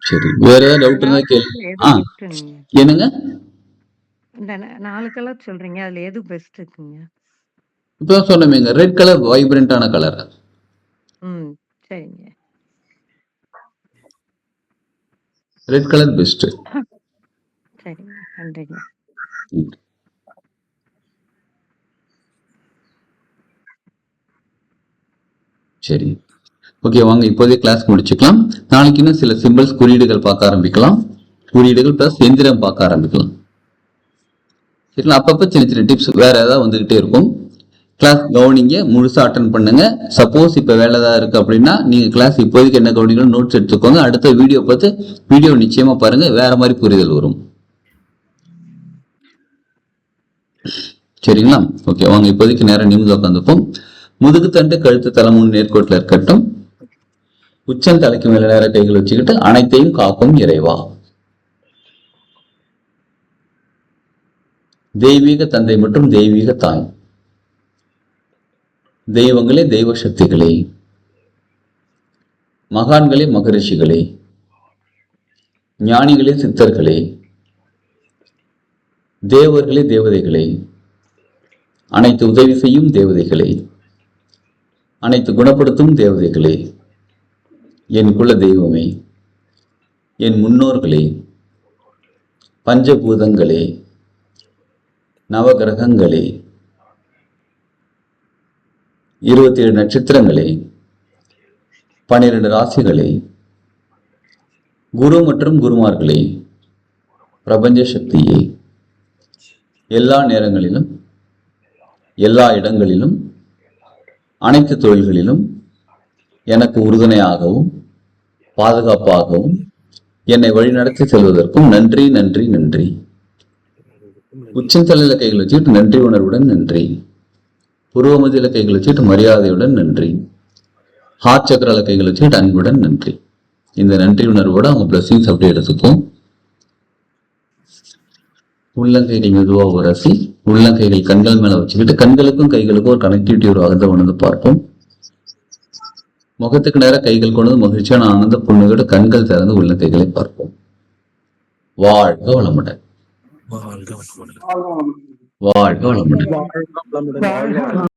சரி, வேற ஏதாவது டவுட் இருந்தா கேளுங்க. என்னங்க இந்த 4 கலர் சொல்றீங்க, அதுல எது பெஸ்ட் இருக்குங்க? இப்பதான் சொன்னமேங்க, ரெட் கலர் வைப்ரண்டான கலர். சரிங்க. Red colour best. சரிங்க, நன்றிங்க. சரி, ஓகே, வாங்க இப்போதே கிளாஸ் முடிச்சுக்கலாம். நாளைக்கு இன்னும் சில சிம்பிள்ஸ் குறியீடுகள் பார்க்க ஆரம்பிக்கலாம். குறியீடுகள் பிளஸ் எந்திரம் பார்க்க ஆரம்பிக்கலாம். சரிங்களா? அப்பப்போ சின்ன சின்ன டிப்ஸ் வேற ஏதாவது வந்துகிட்டே இருக்கும். கிளாஸ் கவனிங்க, முழுசா அட்டன் பண்ணுங்க. சப்போஸ் இப்போ வேலை ஏதாவது இருக்கு அப்படின்னா நீங்க கிளாஸ் இப்போதைக்கு என்ன கவனிக்கணும் நோட்ஸ் எடுத்துக்கோங்க. அடுத்த வீடியோ பார்த்து வீடியோ நிச்சயமா பாருங்க, வேற மாதிரி புரிதல் வரும். சரிங்களா? ஓகே, வாங்க இப்போதைக்கு நேரம் நிமிடம் உட்காந்துப்போம். முதுகுத்தண்டு கழுத்து தலைமுன் நேர்கோட்டில் இருக்கட்டும். உச்சம் தலைக்கு மேல நேர கைகள் வச்சுக்கிட்டு அனைத்தையும் காக்கும் இறைவா. தெய்வீக தந்தை மற்றும் தெய்வீக தாய், தெய்வங்களே, தெய்வ சக்திகளே, மகான்களே, மகரிஷிகளே, ஞானிகளே, சித்தர்களே, தேவர்களே, தேவதைகளே, அனைத்து உதவி செய்யும் தேவதைகளே, அனைத்து குணப்படுத்தும் தேவதைகளே, என் குல தெய்வமே, என் முன்னோர்களே, பஞ்சபூதங்களே, நவகிரகங்களே, 27 நட்சத்திரங்களே, 12 ராசிகளே, குரு மற்றும் குருமார்களே, பிரபஞ்ச சக்தியே, எல்லா நேரங்களிலும் எல்லா இடங்களிலும் அனைத்து தொழில்களிலும் எனக்கு உறுதுணையாகவும் பாதுகாப்பாகவும் என்னை வழிநடத்தி செல்வதற்கும் நன்றி நன்றி நன்றி. உச்சந்தலையில கைகள் வச்சுட்டு நன்றி உணர்வுடன் நன்றி. புருவமதியில கைகள் வச்சுட்டு மரியாதையுடன் நன்றி. ஹார்ட் சக்கரால கைகள் வச்சுட்டு அன்புடன் நன்றி. இந்த நன்றி உணர்வோட அவங்க பிளஸிங்ஸ் அப்படியே எடுத்துப்போம். உள்ளங்கைகள் மெதுவாக உரசி, உள்ளங்கைகள் கண்கள் மேல வச்சுக்கிட்டு கண்களுக்கும் கைகளுக்கும் ஒரு கனெக்டிவிட்டி உருவாகுறத உணர்ந்து பார்ப்போம். முகத்துக்கு நேரம் கைகள் கொண்டு மகிழ்ச்சியான ஆனந்த புன்னகையோட கண்கள் திறந்து உள்ளங்கைகளை பார்ப்போம். வாழ்க வளமுடன். வாழ்க வளமுடன்.